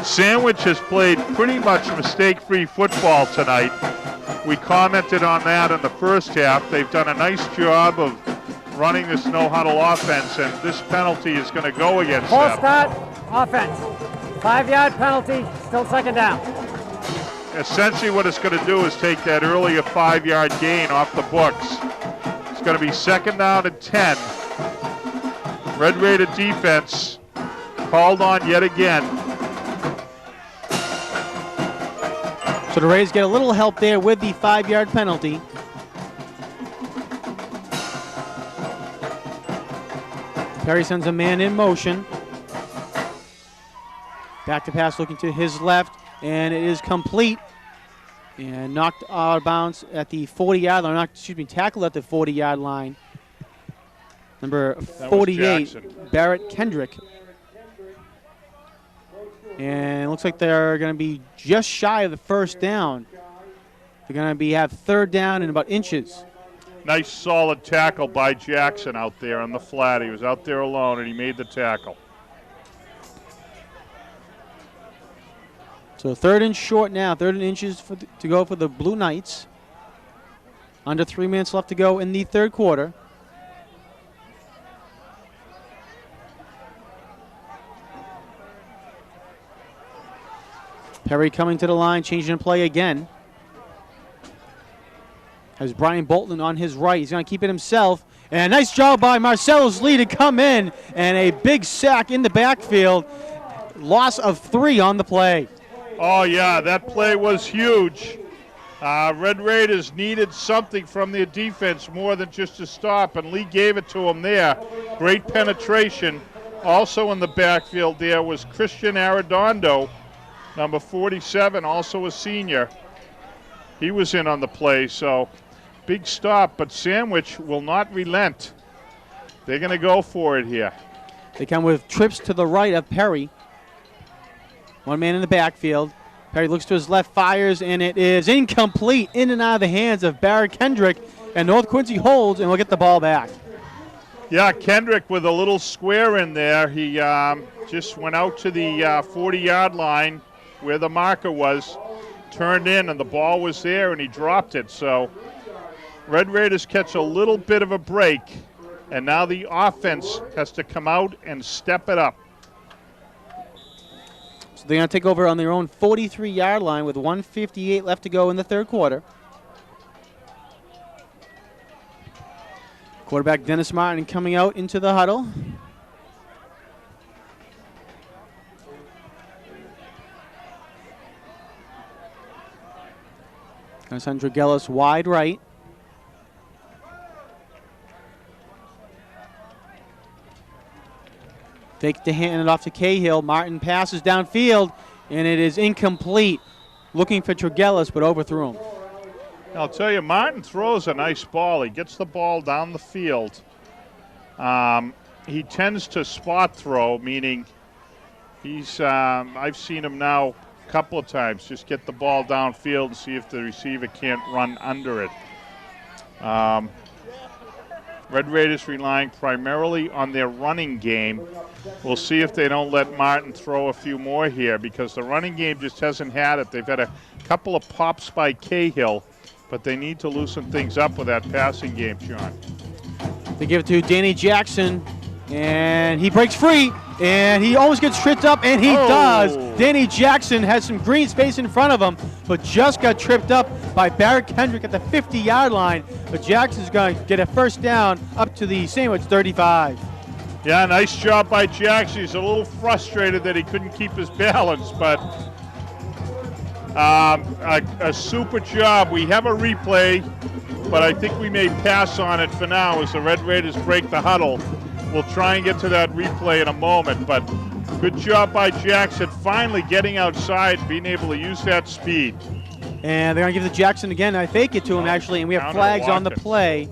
Sandwich has played pretty much mistake-free football tonight. We commented on that in the first half. They've done a nice job of running this no-huddle offense, and this penalty is going to go against Full them. start, offense. 5-yard penalty, still 2nd down. Essentially what it's going to do is take that earlier 5-yard gain off the books. It's going to be 2nd down and 10. Red Raider defense called on yet again. So the Rays get a little help there with the 5-yard penalty. Perry sends a man in motion. Back to pass looking to his left, and it is complete. And knocked out of bounds at the 40-yard line. Tackled at the 40-yard line. Number 48, Barrett Kendrick. And it looks like they're going to be just shy of the first down. They're going to have 3rd down and about inches. Nice solid tackle by Jackson out there on the flat. He was out there alone, and he made the tackle. So 3rd and short now, 3rd and inches to go for the Blue Knights. Under 3 minutes left to go in the 3rd quarter. Perry coming to the line, changing the play again. Has Brian Bolton on his right. He's going to keep it himself. And a nice job by Marcellus Lee to come in. And a big sack in the backfield. Loss of 3 on the play. Oh, yeah, that play was huge. Red Raiders needed something from their defense more than just a stop, and Lee gave it to them there. Great penetration. Also in the backfield there was Christian Arredondo, number 47, also a senior. He was in on the play, so big stop, but Sandwich will not relent. They're going to go for it here. They come with trips to the right of Perry. One man in the backfield. Perry looks to his left, fires, and it is incomplete. In and out of the hands of Barrett Kendrick, and North Quincy holds, and we'll get the ball back. Yeah, Kendrick with a little square in there. He just went out to the 40-yard line where the marker was, turned in, and the ball was there, and he dropped it. So Red Raiders catch a little bit of a break, and now the offense has to come out and step it up. So they're going to take over on their own 43-yard line with 1:58 left to go in the third quarter. Quarterback Dennis Martin coming out into the huddle. Going to send Dragelis wide right. Fake to hand it off to Cahill. Martin passes downfield, and it is incomplete. Looking for Dragelis, but overthrew him. I'll tell you, Martin throws a nice ball. He gets the ball down the field. He tends to spot throw, meaning he's, I've seen him now a couple of times, just get the ball downfield and see if the receiver can't run under it. Red Raiders relying primarily on their running game. We'll see if they don't let Martin throw a few more here, because the running game just hasn't had it. They've had a couple of pops by Cahill, but they need to loosen things up with that passing game, Sean. They give it to Danny Jackson, and he breaks free, and he almost gets tripped up, and he does. Danny Jackson has some green space in front of him, but just got tripped up by Barrett Kendrick at the 50-yard line. But Jackson's going to get a first down up to the Sandwich 35. Yeah, nice job by Jackson. He's a little frustrated that he couldn't keep his balance, but a super job. We have a replay, but I think we may pass on it for now as the Red Raiders break the huddle. We'll try and get to that replay in a moment, but good job by Jackson finally getting outside, being able to use that speed. And they're going to give it to Jackson again. I fake it to him, actually, and we have flags on the play.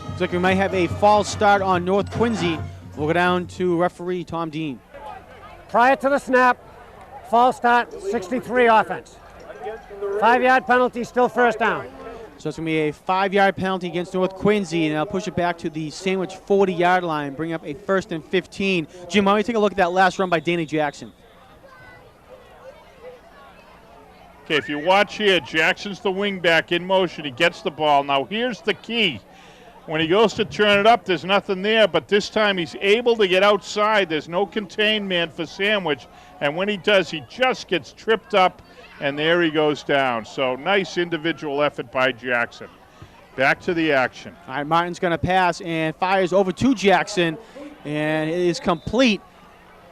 Looks like we might have a false start on North Quincy. We'll go down to referee Tom Dean. Prior to the snap, false start, 63 offense. 5-yard penalty, still first down. So it's going to be a 5-yard penalty against North Quincy, and I'll push it back to the Sandwich 40-yard line, bring up a 1st and 15. Jim, why don't you take a look at that last run by Danny Jackson? Okay, if you watch here, Jackson's the wingback in motion. He gets the ball. Now here's the key. When he goes to turn it up, there's nothing there, but this time he's able to get outside. There's no contained man for Sandwich, and when he does, he just gets tripped up, and there he goes down. So nice individual effort by Jackson. Back to the action. All right, Martin's going to pass and fires over to Jackson, and it is complete.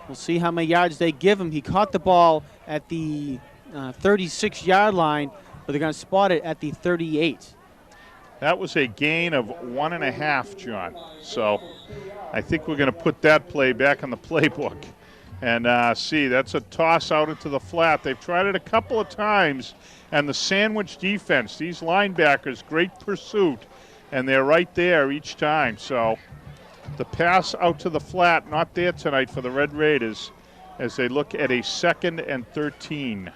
We'll see how many yards they give him. He caught the ball at the 36-yard line, but they're going to spot it at the 38. That was a gain of 1.5, John. So I think we're going to put that play back on the playbook. And see, that's a toss out into the flat. They've tried it a couple of times, and the Sandwich defense, these linebackers, great pursuit, and they're right there each time. So the pass out to the flat, not there tonight for the Red Raiders as they look at a 2nd and 13.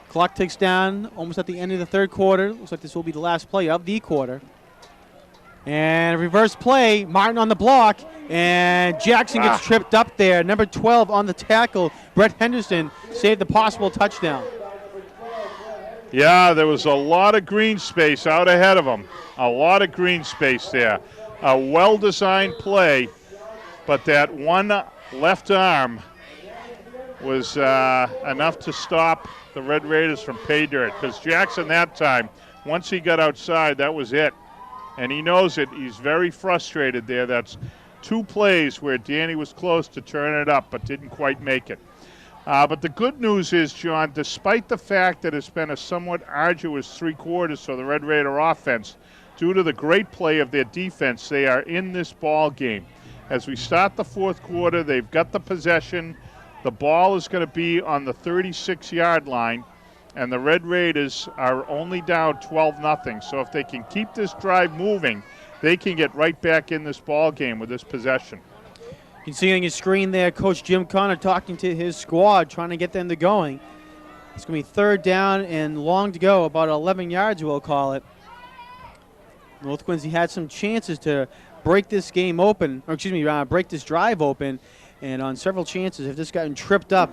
Clock ticks down almost at the end of the third quarter. Looks like this will be the last play of the quarter. And reverse play, Martin on the block, and Jackson gets tripped up there. Number 12 on the tackle, Brett Henderson, saved the possible touchdown. Yeah, there was a lot of green space out ahead of him. A lot of green space there. A well-designed play, but that one left arm was enough to stop the Red Raiders from pay dirt, because Jackson that time, once he got outside, that was it. And he knows it. He's very frustrated there. That's 2 plays where Danny was close to turning it up but didn't quite make it. But the good news is, John, despite the fact that it's been a somewhat arduous 3 quarters for the Red Raider offense, due to the great play of their defense, they are in this ball game. As we start the 4th quarter, they've got the possession. The ball is going to be on the 36-yard line, and the Red Raiders are only down 12-0. So if they can keep this drive moving, they can get right back in this ball game with this possession. You can see on your screen there, Coach Jim Connor talking to his squad, trying to get them to going. It's going to be 3rd down and long to go, about 11 yards we'll call it. North Quincy had some chances to break this game open, or excuse me, break this drive open, and on several chances have just gotten tripped up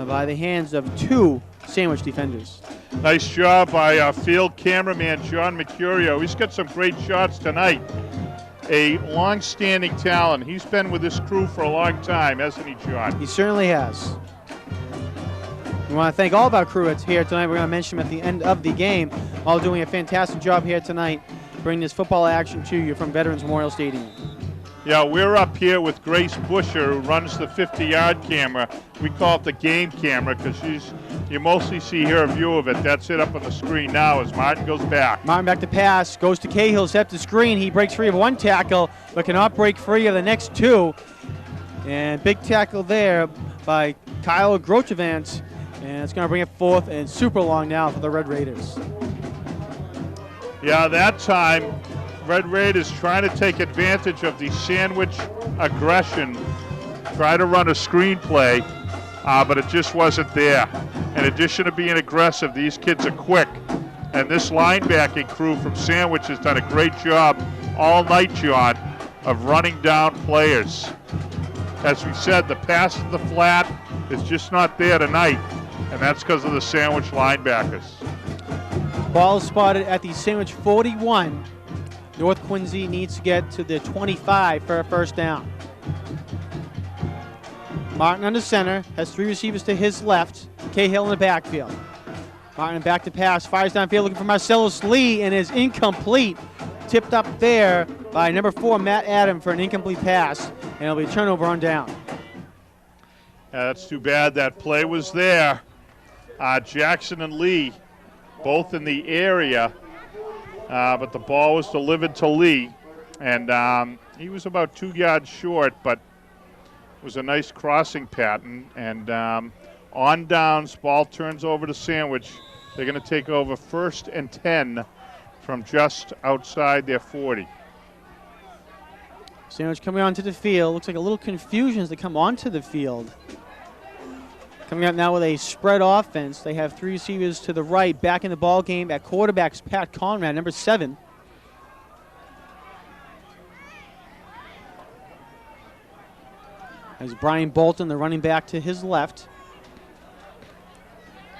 by the hands of 2 Sandwich defenders. Nice job by our field cameraman, John Mercurio. He's got some great shots tonight. A long-standing talent. He's been with this crew for a long time, hasn't he, John? He certainly has. We want to thank all of our crew that's here tonight. We're going to mention them at the end of the game. All doing a fantastic job here tonight, bringing this football action to you from Veterans Memorial Stadium. Yeah, we're up here with Grace Busher, who runs the 50-yard camera. We call it the game camera because you mostly see her view of it. That's it up on the screen now as Martin goes back. Martin back to pass, goes to Cahill, set the screen. He breaks free of one tackle, but cannot break free of the next two. And big tackle there by Kyle Grochevant. And it's going to bring it fourth and super long now for the Red Raiders. Yeah, that time, Red Raiders trying to take advantage of the Sandwich aggression, try to run a screenplay, but it just wasn't there. In addition to being aggressive, these kids are quick. And this linebacking crew from Sandwich has done a great job all night, John, of running down players. As we said, the pass to the flat is just not there tonight, and that's because of the Sandwich linebackers. Ball spotted at the Sandwich 41. North Quincy needs to get to the 25 for a first down. Martin under center, has three receivers to his left. Cahill in the backfield. Martin back to pass, fires downfield looking for Marcellus Lee, and is incomplete. Tipped up there by number 4, Matt Adam, for an incomplete pass, and it'll be a turnover on down. That's too bad. That play was there. Jackson and Lee both in the area, but the ball was delivered to Lee, and he was about 2 yards short, but it was a nice crossing pattern. And on downs, ball turns over to Sandwich. They're going to take over 1st and 10 from just outside their 40. Sandwich coming onto the field. Looks like a little confusion as they come onto the field. Coming out now with a spread offense. They have 3 receivers to the right. Back in the ball game at quarterback's Pat Conrad, number 7. As Brian Bolton, the running back, to his left.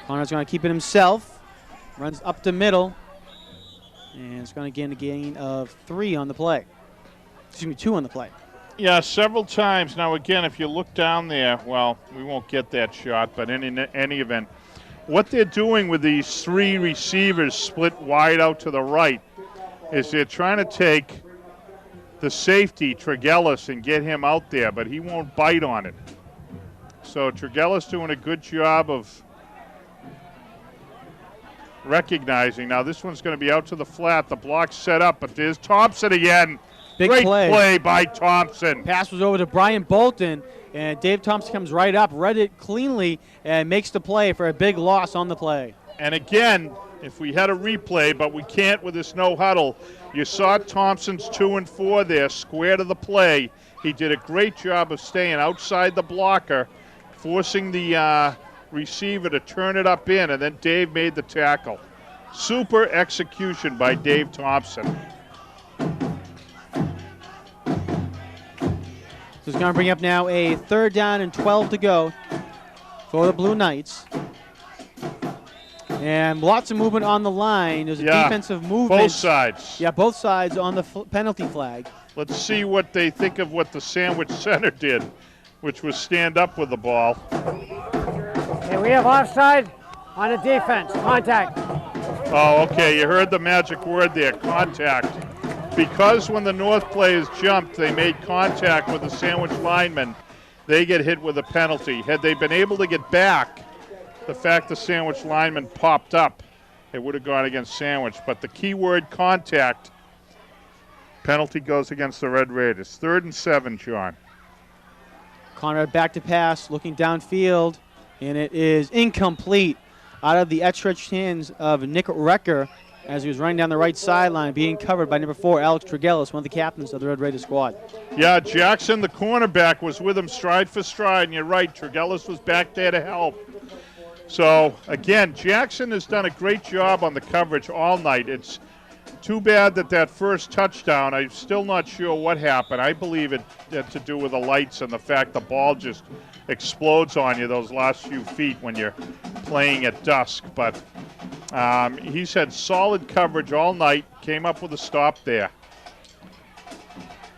Conrad's going to keep it himself. Runs up the middle. And it's going to gain a gain of 3 on the play. Excuse me, 2 on the play. Yeah, several times. Now, again, if you look down there, well, we won't get that shot, but in any event, what they're doing with these 3 receivers split wide out to the right is they're trying to take the safety, Tregellis, and get him out there, but he won't bite on it. So Tregellis doing a good job of recognizing. Now, this one's going to be out to the flat. The block's set up, but there's Thompson again. Big Great play by Thompson. Pass was over to Brian Bolton, and Dave Thompson comes right up, read it cleanly, and makes the play for a big loss on the play. And again, if we had a replay, but we can't with this no huddle, you saw Thompson's 2 and 4 there, square to the play. He did a great job of staying outside the blocker, forcing the receiver to turn it up in, and then Dave made the tackle. Super execution by Dave Thompson. So it's going to bring up now a 3rd down and 12 to go for the Blue Knights. And lots of movement on the line. There's a defensive movement. Both sides. Yeah, both sides on the penalty flag. Let's see what they think of what the Sandwich center did, which was stand up with the ball. Okay, we have offside on the defense. Contact. Oh, okay. You heard the magic word there, contact. Because when the North players jumped, they made contact with the Sandwich lineman, they get hit with a penalty. Had they been able to get back, the fact the Sandwich lineman popped up, it would have gone against Sandwich. But the key word, contact, penalty goes against the Red Raiders. 3rd and 7, John. Conrad back to pass, looking downfield, and it is incomplete out of the outstretched hands of Nick Recker as he was running down the right sideline, being covered by number 4, Alex Tregellis, one of the captains of the Red Raider squad. Yeah, Jackson, the cornerback, was with him stride for stride, and you're right, Tregellis was back there to help. So, again, Jackson has done a great job on the coverage all night. It's Too bad that first touchdown, I'm still not sure what happened. I believe it had to do with the lights and the fact the ball just explodes on you those last few feet when you're playing at dusk. But he's had solid coverage all night, came up with a stop there.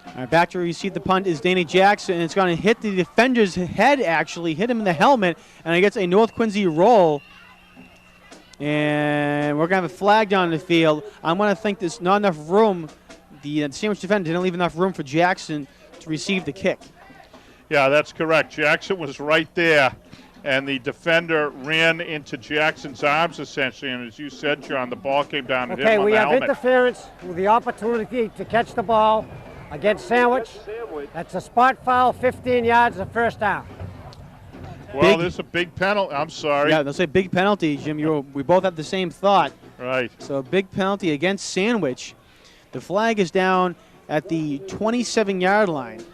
All right, back to receive the punt is Danny Jackson, and it's going to hit the defender's head, actually, hit him in the helmet, and it gets a North Quincy roll. And we're going to have a flag down the field. I'm going to think there's not enough room. The Sandwich defender didn't leave enough room for Jackson to receive the kick. Yeah, that's correct. Jackson was right there, and the defender ran into Jackson's arms, essentially. And as you said, John, the ball came down and hit Okay, him on we the have helmet. interference with the opportunity to catch the ball against Sandwich. That's a spot foul, 15 yards, a first down. Well, Big- there's a big penalty. I'm sorry. Yeah, they'll say big penalty, Jim. We both have the same thought. Right. So a big penalty against Sandwich. The flag is down at the 27-yard line.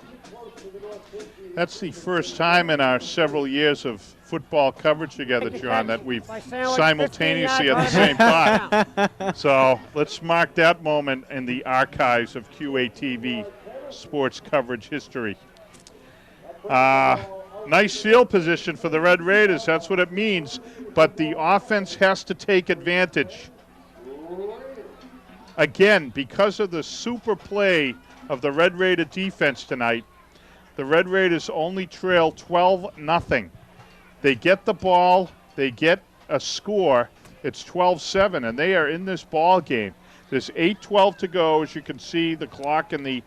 That's the first time in our several years of football coverage together, John, that we've By Sandwich, simultaneously 15 at the yards same time. So let's mark that moment in the archives of QATV sports coverage history. Nice field position for the Red Raiders. That's what it means. But the offense has to take advantage. Again, because of the super play of the Red Raider defense tonight, the Red Raiders only trail 12-0. They get the ball, they get a score. It's 12-7, and they are in this ball game. There's 8:12 to go, as you can see the clock in the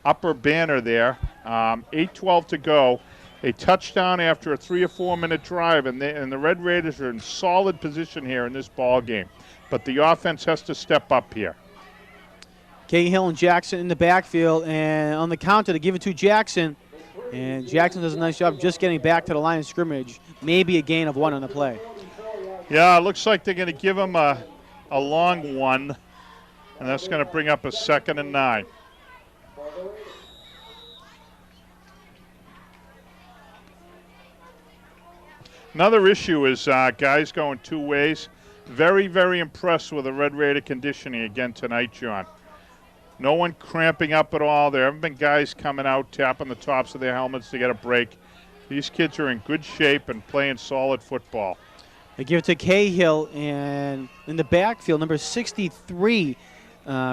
upper banner there. 8:12 to go. A touchdown after a 3 or 4 minute drive, and the Red Raiders are in solid position here in this ball game. But the offense has to step up here. Cahill and Jackson in the backfield, and on the counter to give it to Jackson. And Jackson does a nice job just getting back to the line of scrimmage. Maybe a gain of 1 on the play. Yeah, it looks like they're going to give him a long one, and that's going to bring up a 2nd and 9. Another issue is guys going two ways. Very, very impressed with the Red Raider conditioning again tonight, John. No one cramping up at all. There haven't been guys coming out, tapping the tops of their helmets to get a break. These kids are in good shape and playing solid football. They give it to Cahill, and in the backfield, number 63,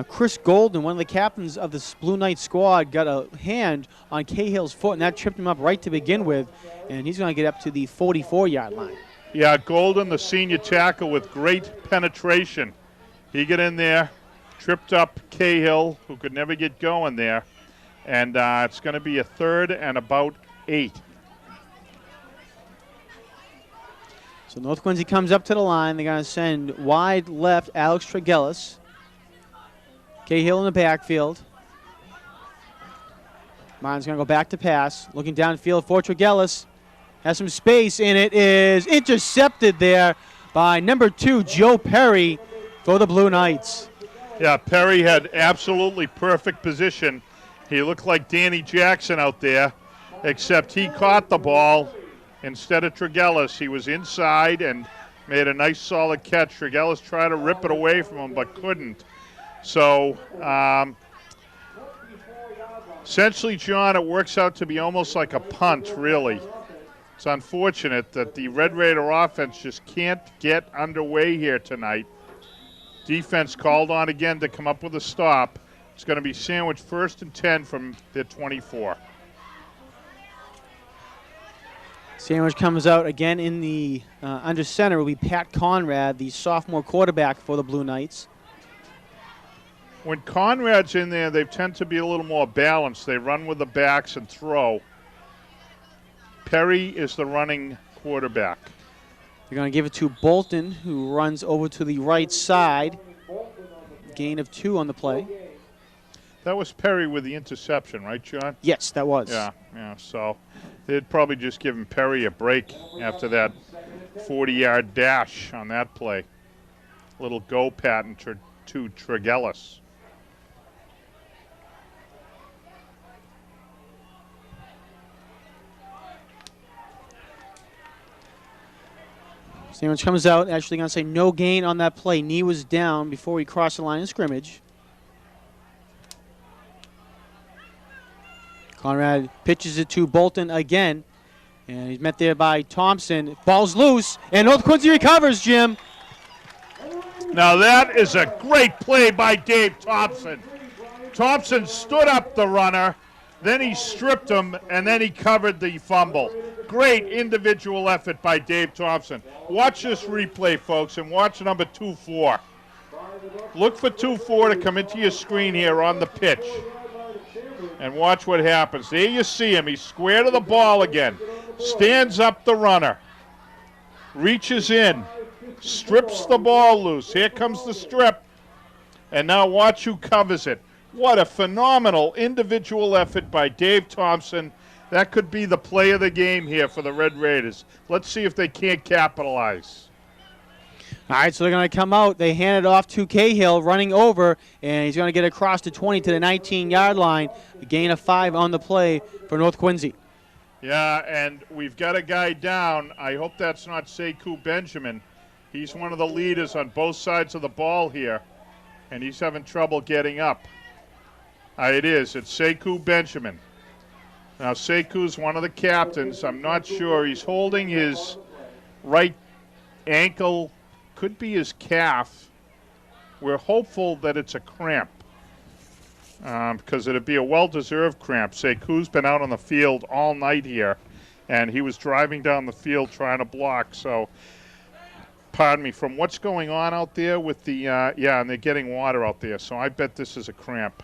Chris Golden, one of the captains of this Blue Knight squad, got a hand on Cahill's foot, and that tripped him up right to begin with, and he's going to get up to the 44-yard line. Yeah, Golden, the senior tackle, with great penetration. He got in there, tripped up Cahill, who could never get going there, and it's going to be a 3rd and about 8. So North Quincy comes up to the line. They're going to send wide left Alex Tregellis. Cahill in the backfield. Martin's going to go back to pass. Looking downfield for Tregellis. Has some space, and it is intercepted there by number 2, Joe Perry, for the Blue Knights. Yeah, Perry had absolutely perfect position. He looked like Danny Jackson out there, except he caught the ball instead of Tregellis. He was inside and made a nice solid catch. Tregellis tried to rip it away from him but couldn't. So essentially, John, it works out to be almost like a punt, really. It's unfortunate that the Red Raider offense just can't get underway here tonight. Defense called on again to come up with a stop. It's going to be Sandwich 1st and 10 from their 24. Sandwich comes out again in the under center will be Pat Conrad, the sophomore quarterback for the Blue Knights. When Conrad's in there, they tend to be a little more balanced. They run with the backs and throw. Perry is the running quarterback. They're going to give it to Bolton, who runs over to the right side. Gain of 2 on the play. That was Perry with the interception, right, John? Yes, that was. Yeah. So they'd probably just given Perry a break after that 40-yard dash on that play. Little go patent to Tregellis. Sandwich comes out, actually going to say no gain on that play. Knee was down before he crossed the line of scrimmage. Conrad pitches it to Bolton again, and he's met there by Thompson. Ball's loose, and North Quincy recovers, Jim. Now that is a great play by Dave Thompson. Thompson stood up the runner, then he stripped him, and then he covered the fumble. Great individual effort by Dave Thompson. Watch this replay, folks, and watch number 2-4. Look for 2-4 to come into your screen here on the pitch. And watch what happens. There you see him. He's square to the ball again. Stands up the runner. Reaches in. Strips the ball loose. Here comes the strip. And now watch who covers it. What a phenomenal individual effort by Dave Thompson. That could be the play of the game here for the Red Raiders. Let's see if they can't capitalize. All right, so they're going to come out. They hand it off to Cahill, running over, and he's going to get across the 20 to the 19-yard line. A gain of 5 on the play for North Quincy. Yeah, and we've got a guy down. I hope that's not Sekou Benjamin. He's one of the leaders on both sides of the ball here, and he's having trouble getting up. It is. It's Sekou Benjamin. Now, Sekou's one of the captains. I'm not sure. He's holding his right ankle, could be his calf. We're hopeful that it's a cramp because it'd be a well-deserved cramp. Sekou's been out on the field all night here, and he was driving down the field trying to block. So, pardon me, from what's going on out there with the, and they're getting water out there, so I bet this is a cramp.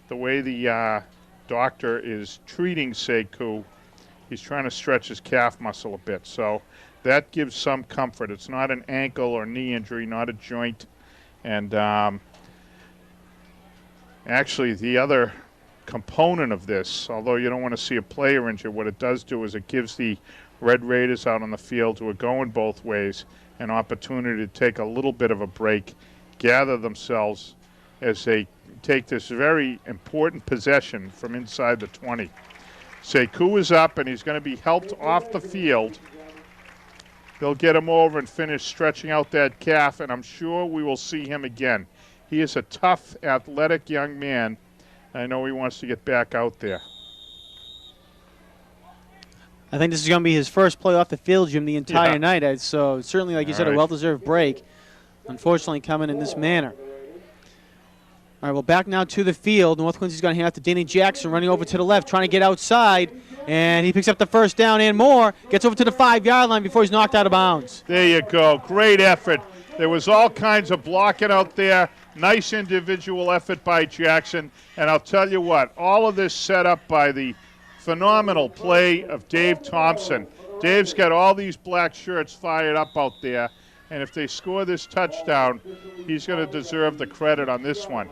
The way the doctor is treating Sekou, he's trying to stretch his calf muscle a bit. So that gives some comfort. It's not an ankle or knee injury, not a joint. And actually the other component of this, although you don't want to see a player injured, what it does do is it gives the Red Raiders out on the field who are going both ways an opportunity to take a little bit of a break, gather themselves as they take this very important possession from inside the 20. Sekou is up, and he's going to be helped off the field. They'll get him over and finish stretching out that calf, and I'm sure we will see him again. He is a tough, athletic young man. I know he wants to get back out there. I think this is going to be his first play off the field, Jim, the entire night. So certainly, like you said, a well-deserved break. Unfortunately, coming in this manner. All right, well, back now to the field. North Quincy's going to hand off to Danny Jackson, running over to the left, trying to get outside. And he picks up the first down and more. Gets over to the 5-yard line before he's knocked out of bounds. There you go. Great effort. There was all kinds of blocking out there. Nice individual effort by Jackson. And I'll tell you what, all of this set up by the phenomenal play of Dave Thompson. Dave's got all these black shirts fired up out there. And if they score this touchdown, he's going to deserve the credit on this one.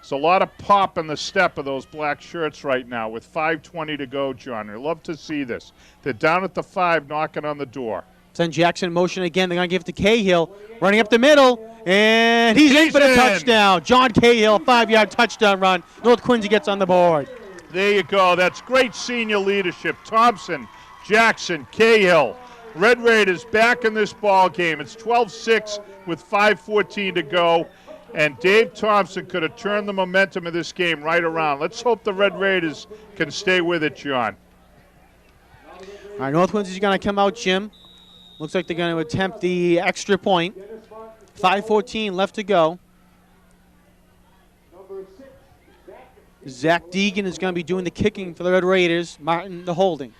There's a lot of pop in the step of those black shirts right now with 5:20 to go, John. I love to see this. They're down at the 5, knocking on the door. Send Jackson in motion again. They're going to give it to Cahill, running up the middle, and he's in for the touchdown. John Cahill, 5-yard touchdown run. North Quincy gets on the board. There you go. That's great senior leadership. Thompson, Jackson, Cahill. Red Raiders back in this ball game. It's 12-6 with 5:14 to go. And Dave Thompson could have turned the momentum of this game right around. Let's hope the Red Raiders can stay with it, John. All right, North Quincy's going to come out, Jim. Looks like they're going to attempt the extra point. 5:14 left to go. Zach Deegan is going to be doing the kicking for the Red Raiders. Martin the holding.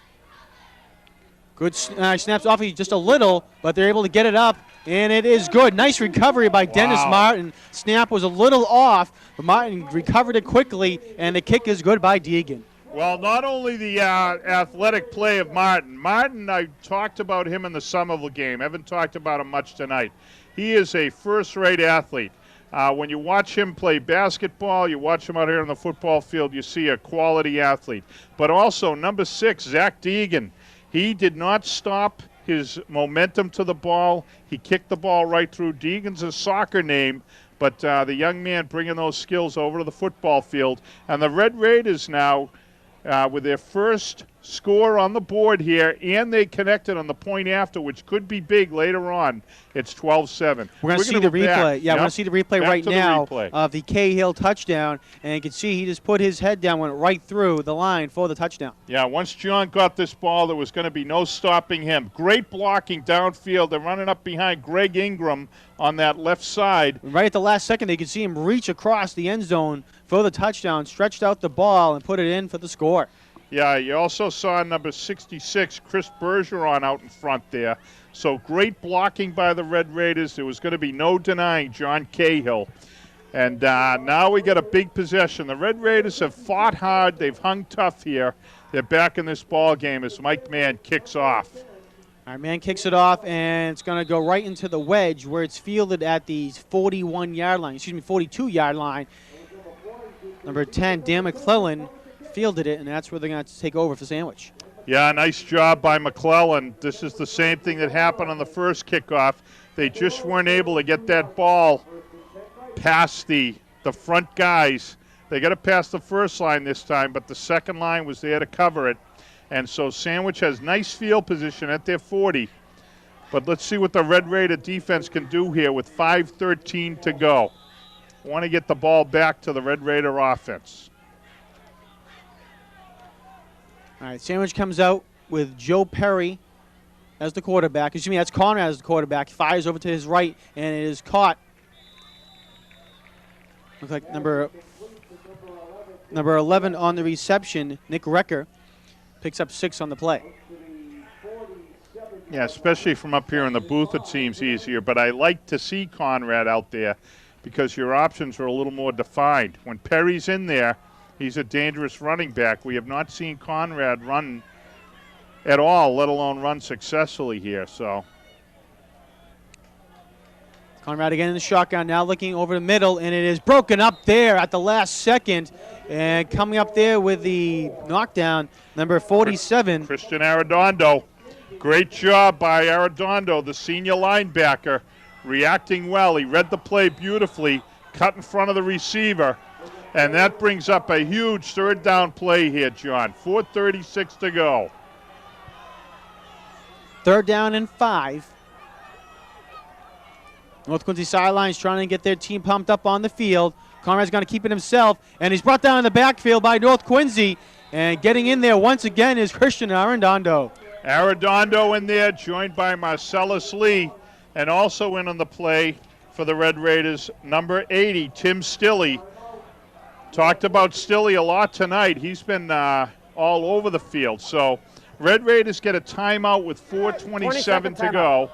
Good snaps off just a little, but they're able to get it up, and it is good. Nice recovery by Dennis Martin. Snap was a little off, but Martin recovered it quickly, and the kick is good by Deegan. Well, not only the athletic play of Martin. Martin, I talked about him in the Somerville game. I haven't talked about him much tonight. He is a first-rate athlete. When you watch him play basketball, you watch him out here on the football field, you see a quality athlete. But also, number 6, Zach Deegan. He did not stop his momentum to the ball. He kicked the ball right through. Deegan's a soccer name, but the young man bringing those skills over to the football field. And the Red Raiders now, with their first score on the board here, and they connected on the point after, which could be big later on. It's 12-7. We're going to see the replay. Yeah, we're going to see the replay Back right to the now replay. of the Cahill touchdown, and you can see he just put his head down, went right through the line for the touchdown. Yeah, once John got this ball, there was going to be no stopping him. Great blocking downfield. They're running up behind Greg Ingram on that left side. Right at the last second, they could see him reach across the end zone for the touchdown, stretched out the ball, and put it in for the score. Yeah, you also saw number 66, Chris Bergeron, out in front there. So great blocking by the Red Raiders. There was going to be no denying John Cahill. And now we got a big possession. The Red Raiders have fought hard. They've hung tough here. They're back in this ball game as Mike Mann kicks off. Our man kicks it off, and it's going to go right into the wedge where it's fielded at the 42-yard line. Number 10, Dan McClellan, fielded it, and that's where they're going to take over for Sandwich. Yeah, nice job by McClellan. This is the same thing that happened on the first kickoff. They just weren't able to get that ball past the front guys. They got it past the first line this time, but the second line was there to cover it. And so Sandwich has nice field position at their 40. But let's see what the Red Raider defense can do here with 5:13 to go. Want to get the ball back to the Red Raider offense. All right, Sandwich comes out with Joe Perry as the quarterback. Excuse me, that's Conrad as the quarterback. Fires over to his right, and it is caught. Looks like number 11 on the reception, Nick Recker, picks up 6 on the play. Yeah, especially from up here in the booth it seems easier, but I like to see Conrad out there because your options are a little more defined. When Perry's in there, he's a dangerous running back. We have not seen Conrad run at all, let alone run successfully here. So Conrad again in the shotgun, now looking over the middle, and it is broken up there at the last second. And coming up there with the knockdown, number 47. Christian Arredondo. Great job by Arredondo, the senior linebacker, reacting well. He read the play beautifully, cut in front of the receiver. And that brings up a huge third down play here, John. 4:36 to go. 3rd down and 5. North Quincy sidelines trying to get their team pumped up on the field. Conrad's going to keep it himself, and he's brought down in the backfield by North Quincy. And getting in there once again is Christian Arredondo. Arredondo in there, joined by Marcellus Lee, and also in on the play for the Red Raiders, number 80, Tim Stilley. Talked about Stilley a lot tonight. He's been all over the field. So Red Raiders get a timeout with 4:27 to go.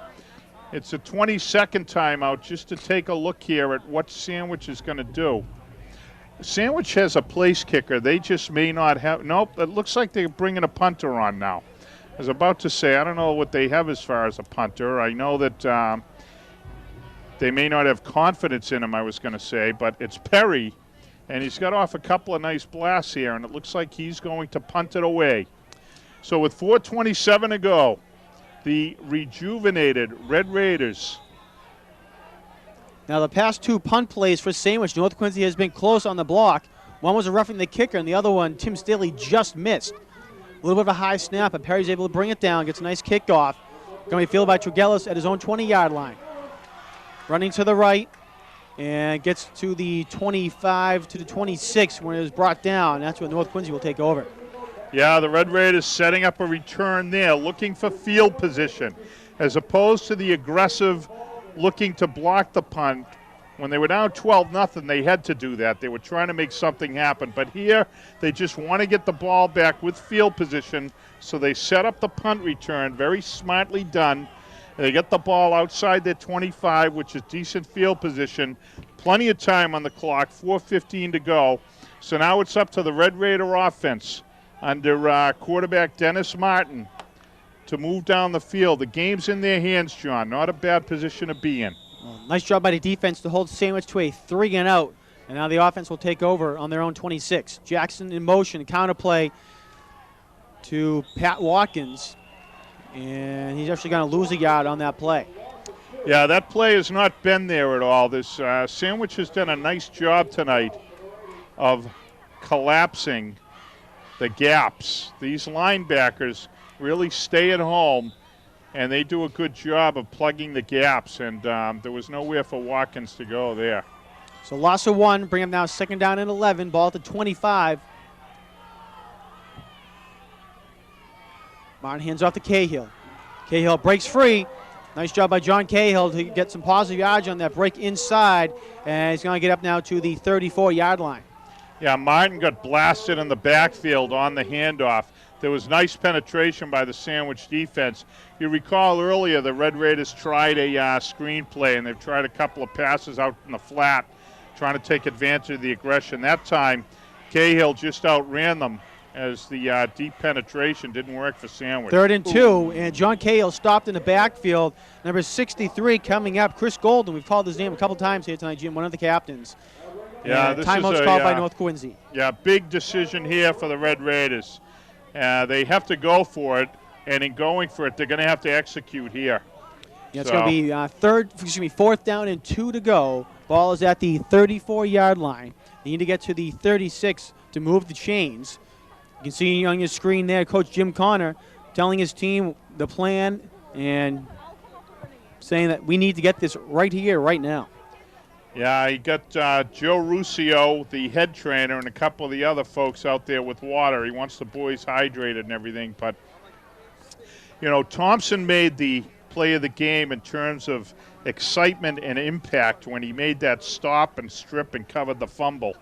It's a 20-second timeout just to take a look here at what Sandwich is going to do. Sandwich has a place kicker. They just may not have. Nope, it looks like they're bringing a punter on now. I was about to say, I don't know what they have as far as a punter. I know that they may not have confidence in him, I was going to say, but it's Perry. And he's got off a couple of nice blasts here, and it looks like he's going to punt it away. So with 4:27 to go, the rejuvenated Red Raiders. Now the past 2 punt plays for Sandwich, North Quincy has been close on the block. One was a roughing the kicker, and the other one, Tim Staley, just missed. A little bit of a high snap, but Perry's able to bring it down, gets a nice kickoff. Going to be fielded by Tregellis at his own 20-yard line. Running to the right, and gets to the 25 to the 26 when it was brought down. That's when North Quincy will take over. Yeah, the Red Raiders setting up a return there, looking for field position, as opposed to the aggressive looking to block the punt. When they were down 12-0, they had to do that. They were trying to make something happen. But here, they just want to get the ball back with field position, so they set up the punt return, very smartly done. They get the ball outside their 25, which is decent field position. Plenty of time on the clock, 4:15 to go. So now it's up to the Red Raider offense under quarterback Dennis Martin to move down the field. The game's in their hands, John. Not a bad position to be in. Nice job by the defense to hold Sandwich to a 3-and-out. And now the offense will take over on their own 26. Jackson in motion, counterplay to Pat Watkins. And he's actually going to lose a yard on that play. Yeah, that play has not been there at all. This Sandwich has done a nice job tonight of collapsing the gaps. These linebackers really stay at home, and they do a good job of plugging the gaps, and there was nowhere for Watkins to go there. So loss of 1, bring up now 2nd down and 11, ball at the 25. Martin hands off to Cahill. Cahill breaks free. Nice job by John Cahill to get some positive yards on that break inside, and he's going to get up now to the 34-yard line. Yeah, Martin got blasted in the backfield on the handoff. There was nice penetration by the Sandwich defense. You recall earlier the Red Raiders tried a screen play, and they've tried a couple of passes out in the flat, trying to take advantage of the aggression. That time, Cahill just outran them as the deep penetration didn't work for Sandwich. 3rd and 2, and John Cahill stopped in the backfield. Number 63 coming up, Chris Golden. We've called his name a couple times here tonight, Jim, one of the captains. Yeah, and this timeout's is called by North Quincy. Yeah, big decision here for the Red Raiders. They have to go for it, and in going for it, they're going to have to execute here. Yeah, it's going to be 4th down and 2 to go. Ball is at the 34-yard line. They need to get to the 36 to move the chains. You can see on your screen there Coach Jim Connor telling his team the plan and saying that we need to get this right here, right now. Yeah, he got Joe Ruscio, the head trainer, and a couple of the other folks out there with water. He wants the boys hydrated and everything. But, you know, Thompson made the play of the game in terms of excitement and impact when he made that stop and strip and covered the fumble.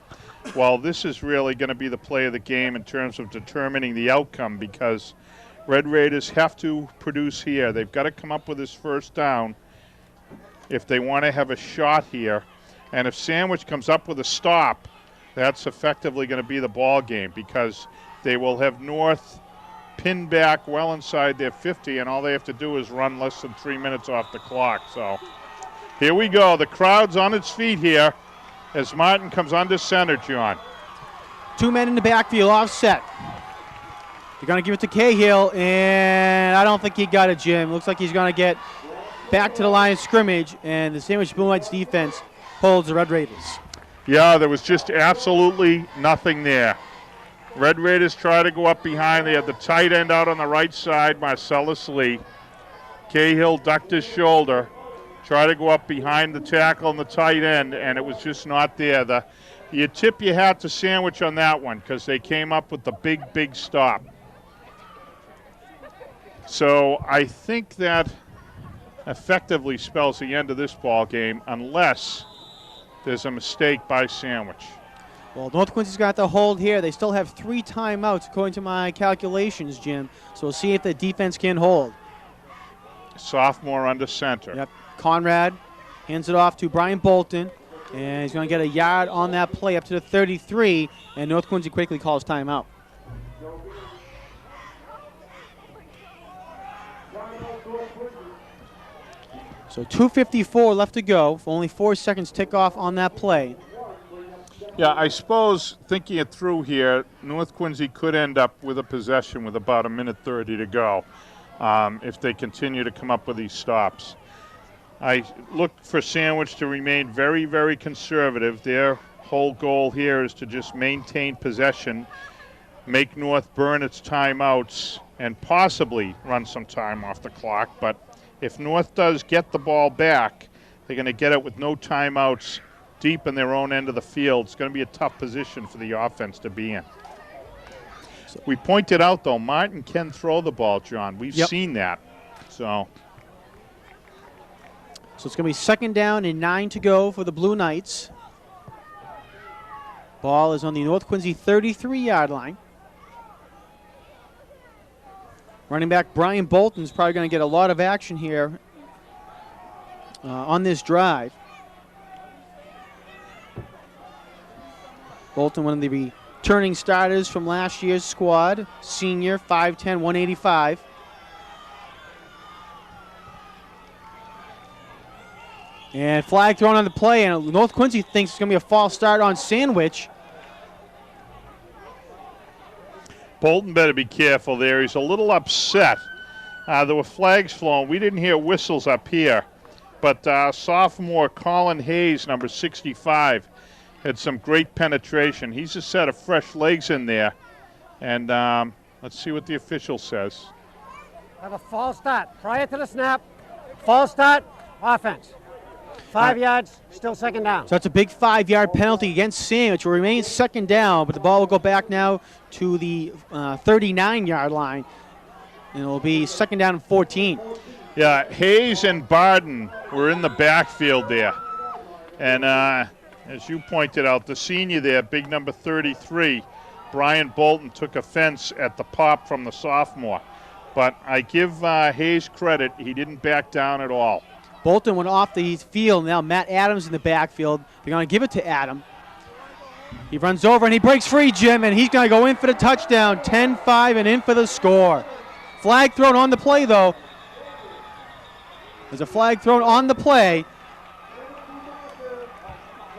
Well, this is really going to be the play of the game in terms of determining the outcome, because Red Raiders have to produce here. They've got to come up with this 1st down if they want to have a shot here. And if Sandwich comes up with a stop, that's effectively going to be the ball game, because they will have North pinned back well inside their 50, and all they have to do is run less than 3 minutes off the clock. So here we go. The crowd's on its feet here as Martin comes under center, John. 2 men in the backfield offset. They're going to give it to Cahill, and I don't think he got it, Jim. Looks like he's going to get back to the line of scrimmage, and the Sandwich Blue Knights defense holds the Red Raiders. Yeah, there was just absolutely nothing there. Red Raiders try to go up behind. They had the tight end out on the right side, Marcellus Lee. Cahill ducked his shoulder, tried to go up behind the tackle and the tight end, and it was just not there. You tip your hat to Sandwich on that one, because they came up with the big stop. So I think that effectively spells the end of this ball game, unless there's a mistake by Sandwich. Well, North Quincy's got the hold here. They still have 3 timeouts according to my calculations, Jim. So we'll see if the defense can hold. Sophomore under center. Yep. Conrad hands it off to Brian Bolton, and he's going to get a yard on that play up to the 33, and North Quincy quickly calls timeout. So 2:54 left to go. Only 4 seconds tick off on that play. Yeah, I suppose thinking it through here, North Quincy could end up with a possession with about 1:30 to go if they continue to come up with these stops. I look for Sandwich to remain very conservative. Their whole goal here is to just maintain possession, make North burn its timeouts, and possibly run some time off the clock. But if North does get the ball back, they're going to get it with no timeouts deep in their own end of the field. It's going to be a tough position for the offense to be in. We pointed out, though, Martin can throw the ball, John. We've seen that. So it's going to be 2nd down and 9 to go for the Blue Knights. Ball is on the North Quincy 33-yard line. Running back Brian Bolton's probably going to get a lot of action here on this drive. Bolton, one of the returning starters from last year's squad, senior, 5'10", 185. And flag thrown on the play, and North Quincy thinks it's going to be a false start on Sandwich. Bolton better be careful there. He's a little upset. There were flags flown. We didn't hear whistles up here. But sophomore Colin Hayes, number 65, had some great penetration. He's a set of fresh legs in there. And let's see what the official says. Have a false start. Prior to the snap, false start, offense. 5 yards, still second down. So that's a big 5-yard penalty against Sandwich. Will remain second down, but the ball will go back now to the 39-yard line, and it'll be second down and 14. Yeah, Hayes and Barden were in the backfield there. And as you pointed out, the senior there, big number 33, Brian Bolton, took offense at the pop from the sophomore. But I give Hayes credit. He didn't back down at all. Bolton went off the field. Now Matt Adams in the backfield. They're going to give it to Adam. He runs over and he breaks free, Jim, and he's going to go in for the touchdown. 10-5 and in for the score. Flag thrown on the play, though. There's a flag thrown on the play.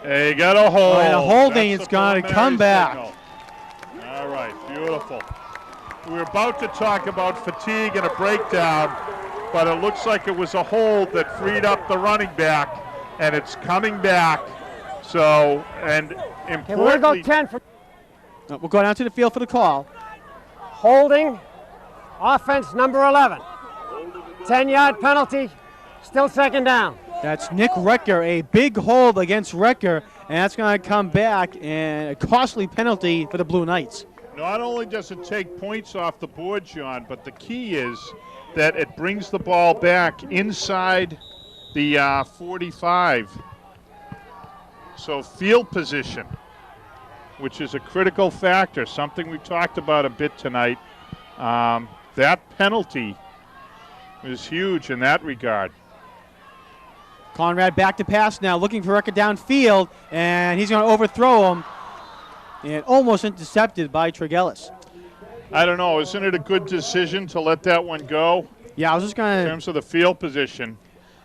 They got a hold. And a holding. That's It's the going to come back. signal. All right, beautiful. We're about to talk about fatigue and a breakdown, but it looks like it was a hold that freed up the running back, and it's coming back. So, and Okay, we're going to importantly, go 10 for We'll go down to the field for the call. holding, offense number 11. 10-yard penalty, still second down. That's Nick Recker, a big hold against Recker, and that's going to come back, and a costly penalty for the Blue Knights. not only does it take points off the board, John, but the key is that it brings the ball back inside the 45. So field position, which is a critical factor, something we've talked about a bit tonight. That penalty is huge in that regard. Conrad back to pass now, looking for Recker downfield, and he's going to overthrow him, and almost intercepted by Tregellis. I don't know, isn't it a good decision to let that one go Yeah, I was just in going to. terms of the field position?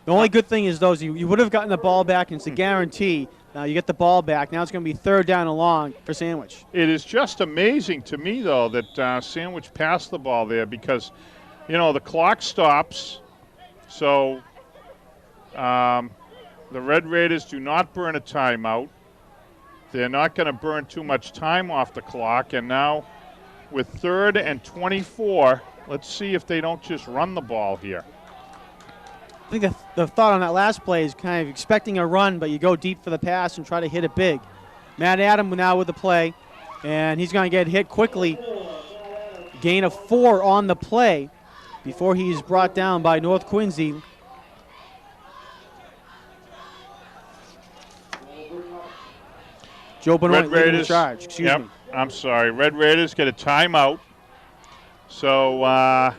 The only good thing is, though, is you would have gotten the ball back, and it's a guarantee. Now you get the ball back. Now it's going to be third down and long for Sandwich. It is just amazing to me, though, that Sandwich passed the ball there because, you know, the clock stops. So the Red Raiders do not burn a timeout. They're not going to burn too much time off the clock. And now with 3rd and 24, let's see if they don't just run the ball here. I think the thought on that last play is kind of expecting a run, but you go deep for the pass and try to hit it big. Matt Adam now with the play, and he's going to get hit quickly. Gain of 4 on the play before he's brought down by North Quincy. Joe Benoit leading the charge. Excuse me. I'm sorry. Red Raiders get a timeout. So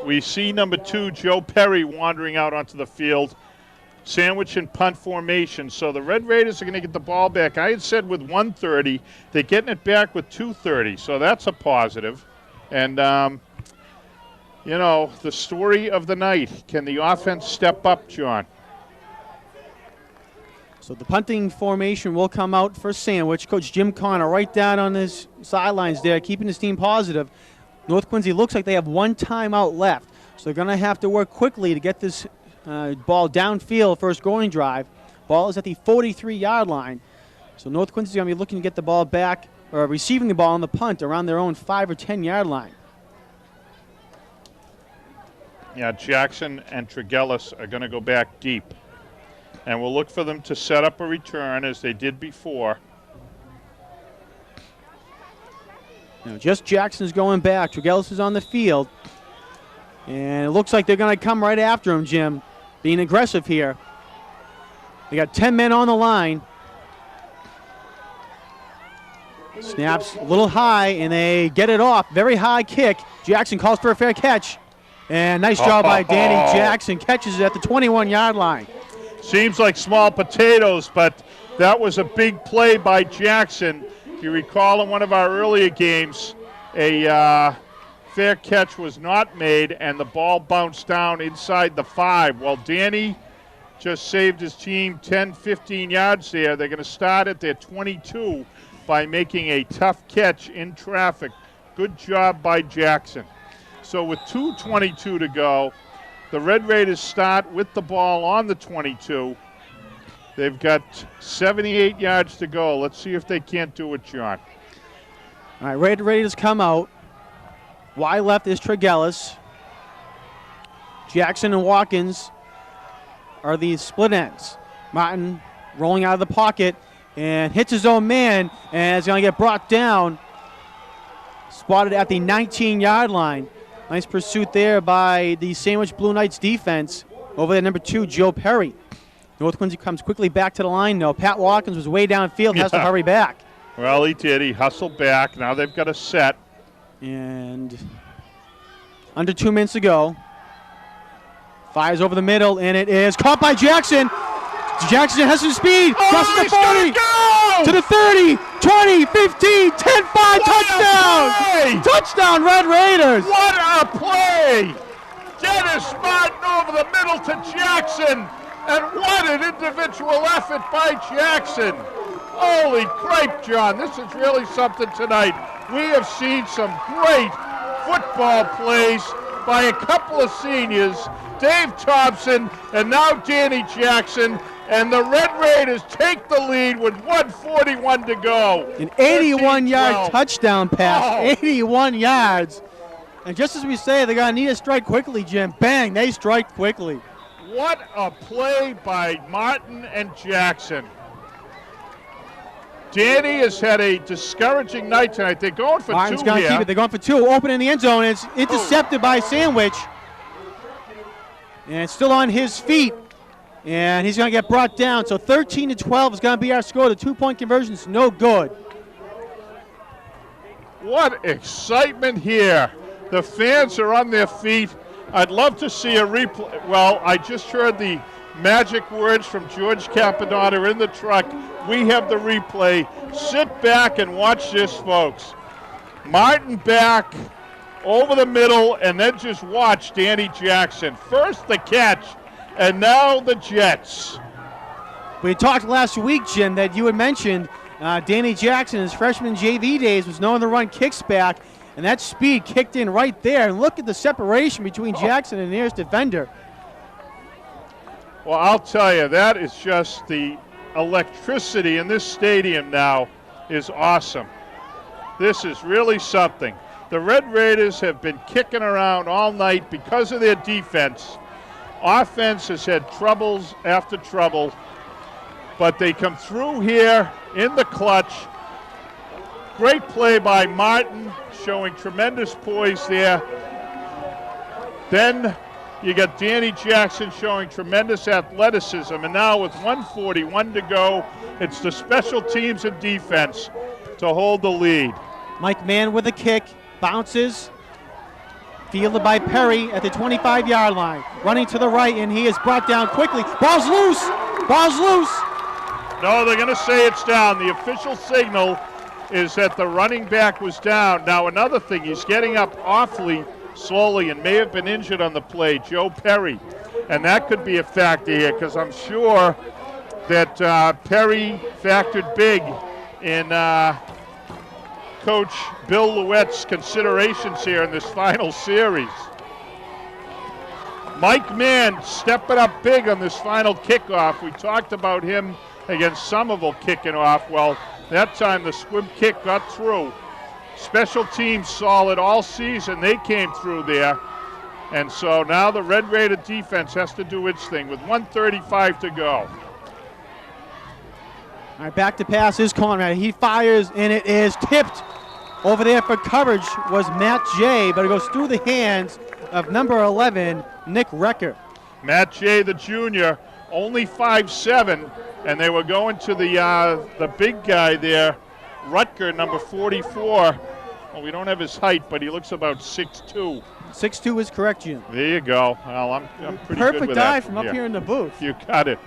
we see number 2, Joe Perry, wandering out onto the field. Sandwich and punt formation. So the Red Raiders are going to get the ball back. I had said with 1:30, they're getting it back with 2:30. So that's a positive. And, you know, the story of the night. Can the offense step up, John? So the punting formation will come out for Sandwich. Coach Jim Connor right down on his sidelines there, keeping his team positive. North Quincy looks like they have one timeout left, so they're going to have to work quickly to get this ball downfield for a scoring drive. Ball is at the 43-yard line, so North Quincy is going to be looking to get the ball back, or receiving the ball on the punt around their own 5 or 10-yard line. Yeah, Jackson and Tregellis are going to go back deep. And we'll look for them to set up a return as they did before. Now just Jackson's going back. Tregellis is on the field. And it looks like they're going to come right after him, Jim. Being aggressive here. They got 10 men on the line. Snaps a little high, and they get it off. Very high kick. Jackson calls for a fair catch. And nice job by Danny Jackson. Catches it at the 21-yard line. Seems like small potatoes, but that was a big play by Jackson. If you recall in one of our earlier games, a fair catch was not made, and the ball bounced down inside the 5. Well, Danny just saved his team 10, 15 yards there. They're going to start at their 22 by making a tough catch in traffic. Good job by Jackson. So with 2:22 to go, the Red Raiders start with the ball on the 22. They've got 78 yards to go. Let's see if they can't do it, John. All right, Red Raiders come out. Wide left is Tregellis. Jackson and Watkins are the split ends. Martin rolling out of the pocket and hits his own man and is going to get brought down. Spotted at the 19-yard line. Nice pursuit there by the Sandwich Blue Knights defense over there, number 2, Joe Perry. North Quincy comes quickly back to the line, though. Pat Watkins was way downfield, has to hurry back. Well, he did. He hustled back. Now they've got a set. And under 2 minutes to go. Fires over the middle, and it is caught by Jackson. Jackson has some speed. Crosses the 40. To the 30, 20, 15, 10-5, touchdown! Touchdown, Red Raiders! What a play! Dennis Martin over the middle to Jackson. And what an individual effort by Jackson. Holy crepe, John. This is really something tonight. We have seen some great football plays by a couple of seniors, Dave Thompson and now Danny Jackson. And the Red Raiders take the lead with 1:41 to go. An 81-yard 13-12. touchdown pass. Oh. 81 yards. And just as we say, they're going to need to strike quickly, Jim. Bang, they strike quickly. What a play by Martin and Jackson. Danny has had a discouraging night tonight. They're going for Martin's 2 going to here. keep it. They're going for 2. Open in the end zone. It's intercepted by Sandwich. And it's still on his feet. And he's going to get brought down. So 13-12 is going to be our score. The 2-point conversion's no good. What excitement here. The fans are on their feet. I'd love to see a replay. Well, I just heard the magic words from George Caponata in the truck. We have the replay. Sit back and watch this, folks. Martin back over the middle, and then just watch Danny Jackson. First the catch, and now the Jets. We talked last week, Jim, that you had mentioned Danny Jackson, his freshman JV days, was known to run kicks back, and that speed kicked in right there. And look at the separation between Jackson and the nearest defender. Well, I'll tell you, that is just the electricity in this stadium now is awesome. This is really something. The Red Raiders have been kicking around all night because of their defense. Offense has had troubles after trouble, but they come through here in the clutch. Great play by Martin, showing tremendous poise there. Then you got Danny Jackson showing tremendous athleticism, and now with 1:41 to go, it's the special teams and defense to hold the lead. Mike Mann with a kick, bounces, fielded by Perry at the 25-yard line. Running to the right, and he is brought down quickly. Ball's loose! Ball's loose! No, they're going to say it's down. The official signal is that the running back was down. Now, another thing, he's getting up awfully slowly and may have been injured on the play, Joe Perry. And that could be a factor here, because I'm sure that Perry factored big in Coach Bill Louette's considerations here in this final series. Mike Mann stepping up big on this final kickoff. We talked about him against Somerville kicking off. Well, that time the squib kick got through. Special teams solid all season. They came through there. And so now the Red Raider defense has to do its thing with 1:35 to go. All right, back to pass is Conrad. He fires, and it is tipped. Over there for coverage was Matt J., but it goes through the hands of number 11, Nick Recker. Matt J., the junior, only 5'7", and they were going to the big guy there, Rutger, number 44. Well, we don't have his height, but he looks about 6'2". 6'2" is correct, Jim. There you go. Well, I'm pretty good Perfect with dive that from up here in the booth. You got it.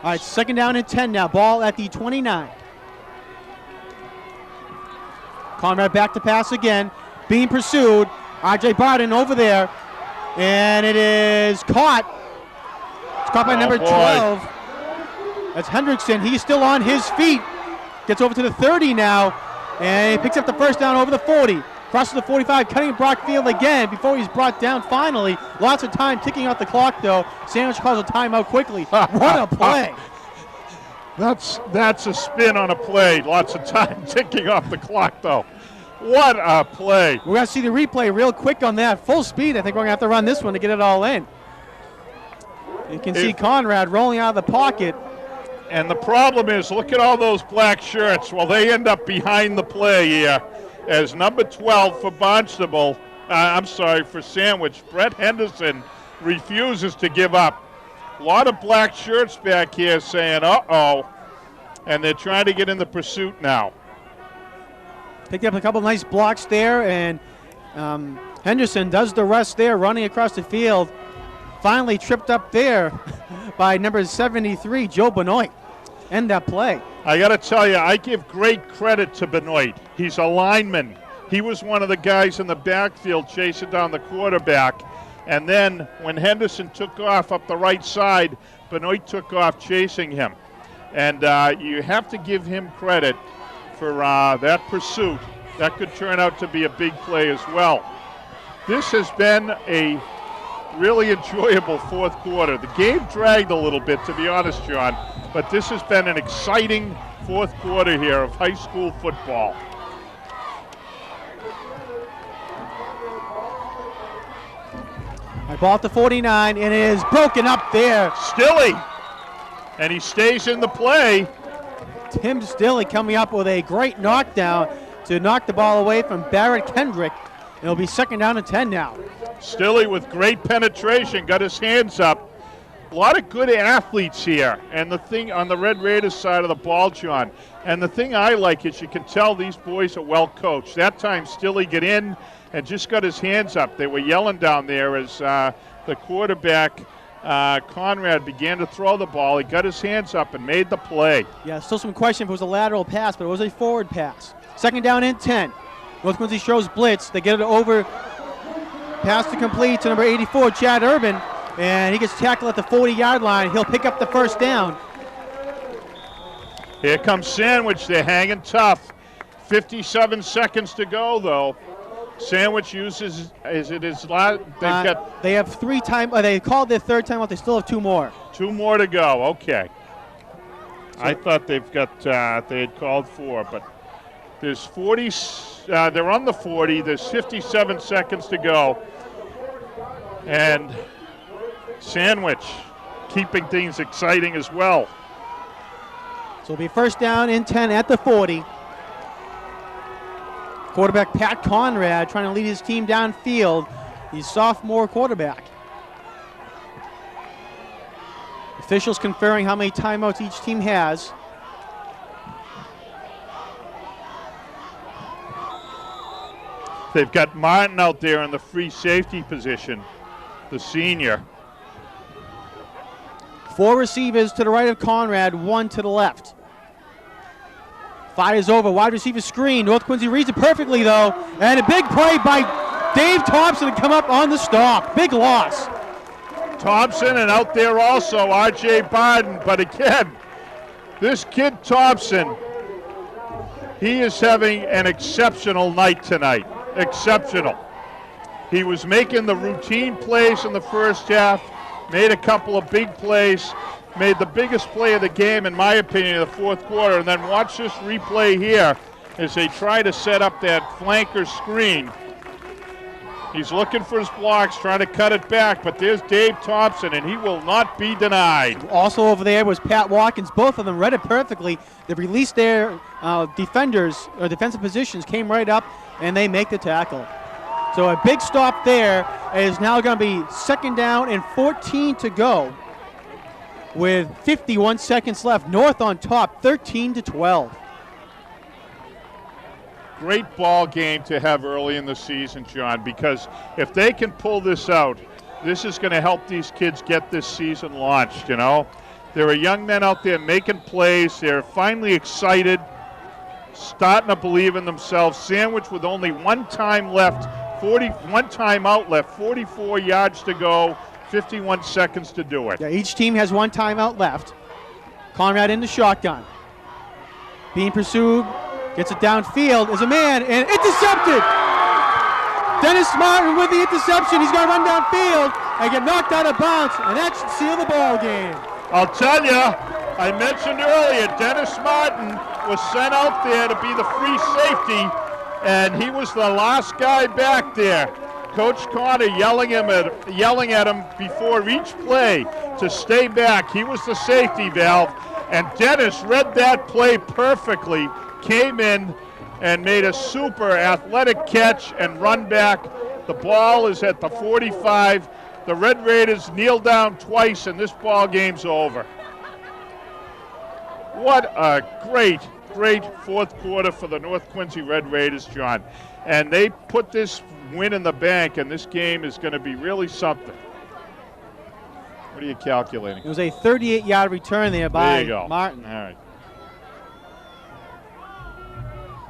All right, 2nd down and 10 now. Ball at the 29. Conrad back to pass again. Being pursued. R.J. Barden over there. And it is caught. It's caught by number boy. 12. That's Hendrickson. He's still on his feet. Gets over to the 30 now. And he picks up the first down over the 40. Crosses the 45, cutting Brock Field again before he's brought down finally. Lots of time ticking off the clock, though. Sandwich calls a timeout quickly. What a play. That's a spin on a play. Lots of time ticking off the clock, though. What a play. We're going to see the replay real quick on that. Full speed. I think we're going to have to run this one to get it all in. You can see Conrad rolling out of the pocket. And the problem is, look at all those black shirts. Well, they end up behind the play here as number 12 for Barnstable. For Sandwich. Brett Henderson refuses to give up. A lot of black shirts back here saying, uh-oh. And they're trying to get in the pursuit now. Picked up a couple nice blocks there, and Henderson does the rest there, running across the field. Finally tripped up there by number 73, Joe Benoit. End that play. I got to tell you, I give great credit to Benoit. He's a lineman. He was one of the guys in the backfield chasing down the quarterback. And then when Henderson took off up the right side, Benoit took off chasing him. And you have to give him credit for that pursuit. That could turn out to be a big play as well. This has been a really enjoyable fourth quarter. The game dragged a little bit, to be honest, John, but this has been an exciting fourth quarter here of high school football. I ball to 49, and it is broken up there. Stilley, and he stays in the play. Tim Stilley coming up with a great knockdown to knock the ball away from Barrett Kendrick. It'll be second down and 10 now. Stilley with great penetration, got his hands up. A lot of good athletes here. And the thing on the Red Raiders side of the ball, John, and the thing I like is you can tell these boys are well coached. That time Stilley got in and just got his hands up. They were yelling down there as the quarterback, Conrad, began to throw the ball. He got his hands up and made the play. Yeah, still some question if it was a lateral pass, but it was a forward pass. Second down and 10. North Quincy shows blitz. They get it over. Pass to complete to number 84, Chad Urban, and he gets tackled at the 40-yard line. He'll pick up the first down. Here comes Sandwich. They're hanging tough. 57 seconds to go, though. Sandwich uses, is it his last? They have 3 time. They called their third time out. They still have 2 more. 2 more to go. Okay. I thought they've got, they had called 4, but there's 40, they're on the 40. There's 57 seconds to go. And Sandwich keeping things exciting as well. So it'll be first down and 10 at the 40. Quarterback Pat Conrad trying to lead his team downfield. He's sophomore quarterback. Officials conferring how many timeouts each team has. They've got Martin out there in the free safety position, the senior. 4 receivers to the right of Conrad, 1 to the left. Fires over, wide receiver screen. North Quincy reads it perfectly, though. And a big play by Dave Thompson to come up on the stop. Big loss. Thompson, and out there also R.J. Barden. But again, this kid Thompson, he is having an exceptional night tonight. Exceptional. He was making the routine plays in the first half, made a couple of big plays, made the biggest play of the game, in my opinion, in the fourth quarter. And then watch this replay here as they try to set up that flanker screen. He's looking for his blocks, trying to cut it back, but there's Dave Thompson, and he will not be denied. Also over there was Pat Watkins. Both of them read it perfectly. They released their defenders, or defensive positions, came right up, and they make the tackle. So a big stop there. It is now going to be second down and 14 to go with 51 seconds left. North on top, 13-12. Great ball game to have early in the season, John, because if they can pull this out, this is going to help these kids get this season launched, you know. There are young men out there making plays. They're finally excited, starting to believe in themselves. Sandwich with only 1 time left, 1 timeout left, 44 yards to go, 51 seconds to do it. Yeah, each team has 1 timeout left. Conrad in the shotgun. Being pursued. Gets it downfield, is a man, and intercepted! Dennis Martin with the interception. He's going to run downfield and get knocked out of bounds, and that should seal the ball game. I'll tell you, I mentioned earlier, Dennis Martin was sent out there to be the free safety and he was the last guy back there. Coach Connor yelling at him before each play to stay back. He was the safety valve, and Dennis read that play perfectly, came in and made a super athletic catch and run back. The ball is at the 45. The Red Raiders kneel down twice, and this ball game's over. What a great fourth quarter for the North Quincy Red Raiders, John. And they put this win in the bank, and this game is going to be really something. What are you calculating? It was a 38-yard return there by Martin. All right.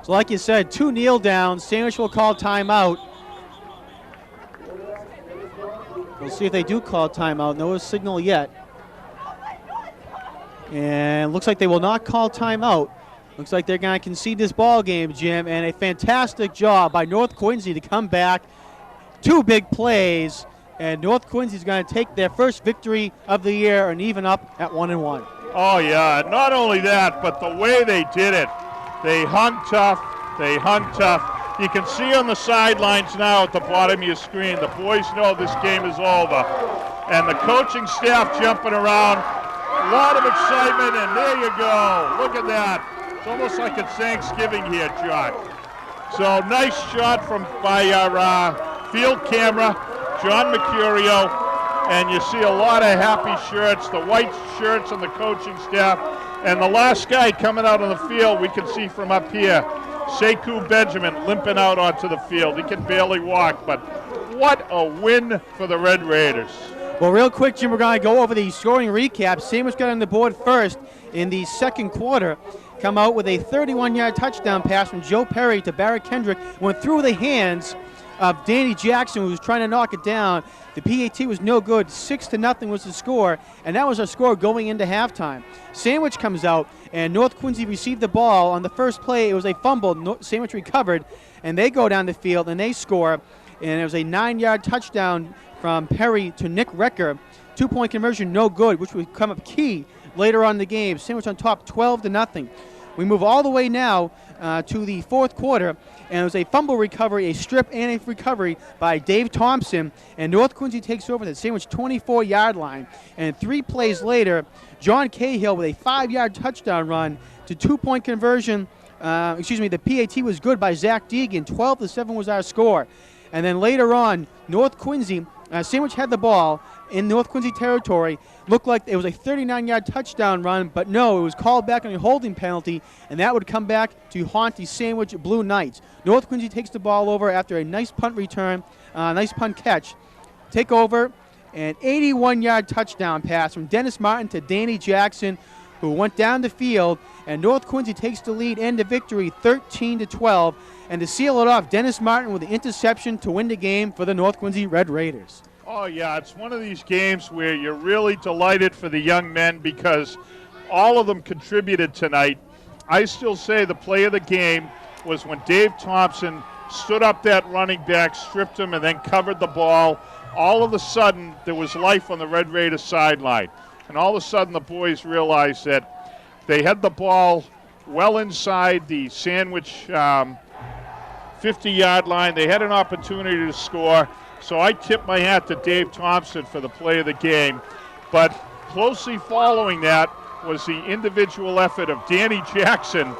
So like you said, 2 kneel downs. Sandwich will call timeout. We'll see if they do call timeout. No signal yet. And looks like they will not call timeout. Looks like they're going to concede this ball game, Jim, and a fantastic job by North Quincy to come back. 2 big plays, and North Quincy is going to take their first victory of the year and even up at 1-1. Oh, yeah. Not only that, but the way they did it. They hung tough. You can see on the sidelines now at the bottom of your screen, the boys know this game is over. And the coaching staff jumping around. A lot of excitement, and there you go. Look at that. It's almost like it's Thanksgiving here, John. So nice shot by our field camera, John Mercurio, and you see a lot of happy shirts, the white shirts and the coaching staff. And the last guy coming out on the field, we can see from up here, Sekou Benjamin limping out onto the field. He can barely walk, but what a win for the Red Raiders. Well, real quick, Jim, we're going to go over the scoring recap. Sandwich got on the board first in the second quarter. Come out with a 31-yard touchdown pass from Joe Perry to Barrett Kendrick. Went through the hands of Danny Jackson, who was trying to knock it down. The PAT was no good. 6-0 was the score, and that was our score going into halftime. Sandwich comes out, and North Quincy received the ball. On the first play, it was a fumble. Sandwich recovered, and they go down the field, and they score. And it was a 9-yard touchdown from Perry to Nick Recker. 2-point conversion, no good, which would come up key later on in the game. Sandwich on top, 12-0. We move all the way now to the fourth quarter, and it was a fumble recovery, a strip, and a recovery by Dave Thompson, and North Quincy takes over the Sandwich 24-yard line. And 3 plays later, John Cahill with a 5-yard touchdown run to 2-point conversion. The PAT was good by Zach Deegan. 12-7 was our score. And then later on, North Quincy, Sandwich had the ball in North Quincy territory. Looked like it was a 39-yard touchdown run, but no, it was called back on a holding penalty, and that would come back to haunt the Sandwich Blue Knights. North Quincy takes the ball over after a nice punt return, nice punt catch. Take over, an 81-yard touchdown pass from Dennis Martin to Danny Jackson, who went down the field, and North Quincy takes the lead and the victory 13-12. And to seal it off, Dennis Martin with the interception to win the game for the North Quincy Red Raiders. Oh, yeah, it's one of these games where you're really delighted for the young men because all of them contributed tonight. I still say the play of the game was when Dave Thompson stood up that running back, stripped him, and then covered the ball. All of a sudden, there was life on the Red Raiders sideline. And all of a sudden, the boys realized that they had the ball well inside the Sandwich 50-yard line. They had an opportunity to score. So I tip my hat to Dave Thompson for the play of the game. But closely following that was the individual effort of Danny Jackson.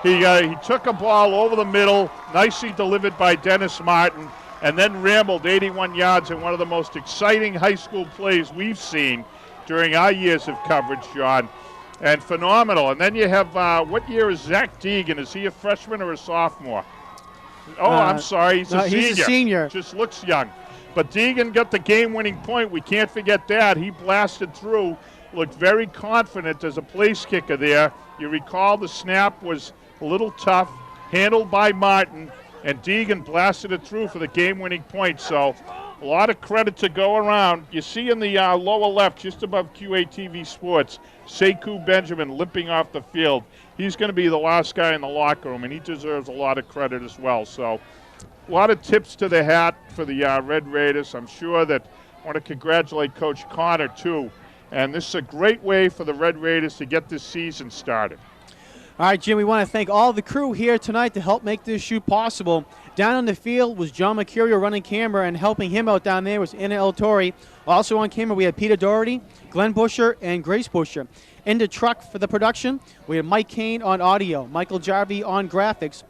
He took a ball over the middle, nicely delivered by Dennis Martin, and then rambled 81 yards in one of the most exciting high school plays we've seen during our years of coverage, John. And phenomenal. And then you have, what year is Zach Deegan? Is he a freshman or a sophomore? Oh, I'm sorry. He's a senior. Just looks young. But Deegan got the game-winning point. We can't forget that. He blasted through, looked very confident as a place kicker there. You recall the snap was a little tough, handled by Martin, and Deegan blasted it through for the game-winning point. So a lot of credit to go around. You see in the lower left, just above QATV Sports, Sekou Benjamin limping off the field. He's going to be the last guy in the locker room, and he deserves a lot of credit as well. So a lot of tips to the hat for the Red Raiders. I'm sure that I want to congratulate Coach Connor, too. And this is a great way for the Red Raiders to get this season started. All right, Jim, we want to thank all the crew here tonight to help make this shoot possible. Down on the field was John Mercurio running camera, and helping him out down there was Anna El Torre. Also on camera, we had Peter Doherty, Glenn Busher, and Grace Busher. In the truck for the production, we had Mike Kane on audio, Michael Jarvie on graphics.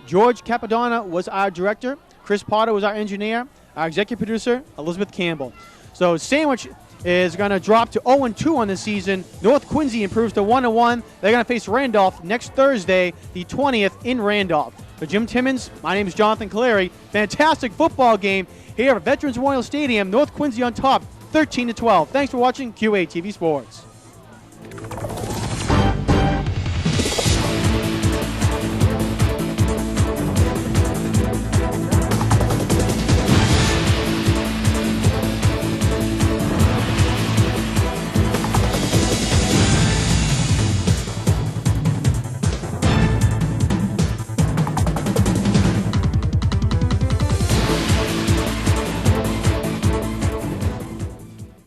George Capadonna was our director. Chris Potter was our engineer. Our executive producer, Elizabeth Campbell. So Sandwich is going to drop to 0-2 on the season. North Quincy improves to 1-1. They're going to face Randolph next Thursday, the 20th, in Randolph. For Jim Timmons, my name is Jonathan Caleri. Fantastic football game here at Veterans Memorial Stadium. North Quincy on top, 13-12. Thanks for watching QA TV Sports.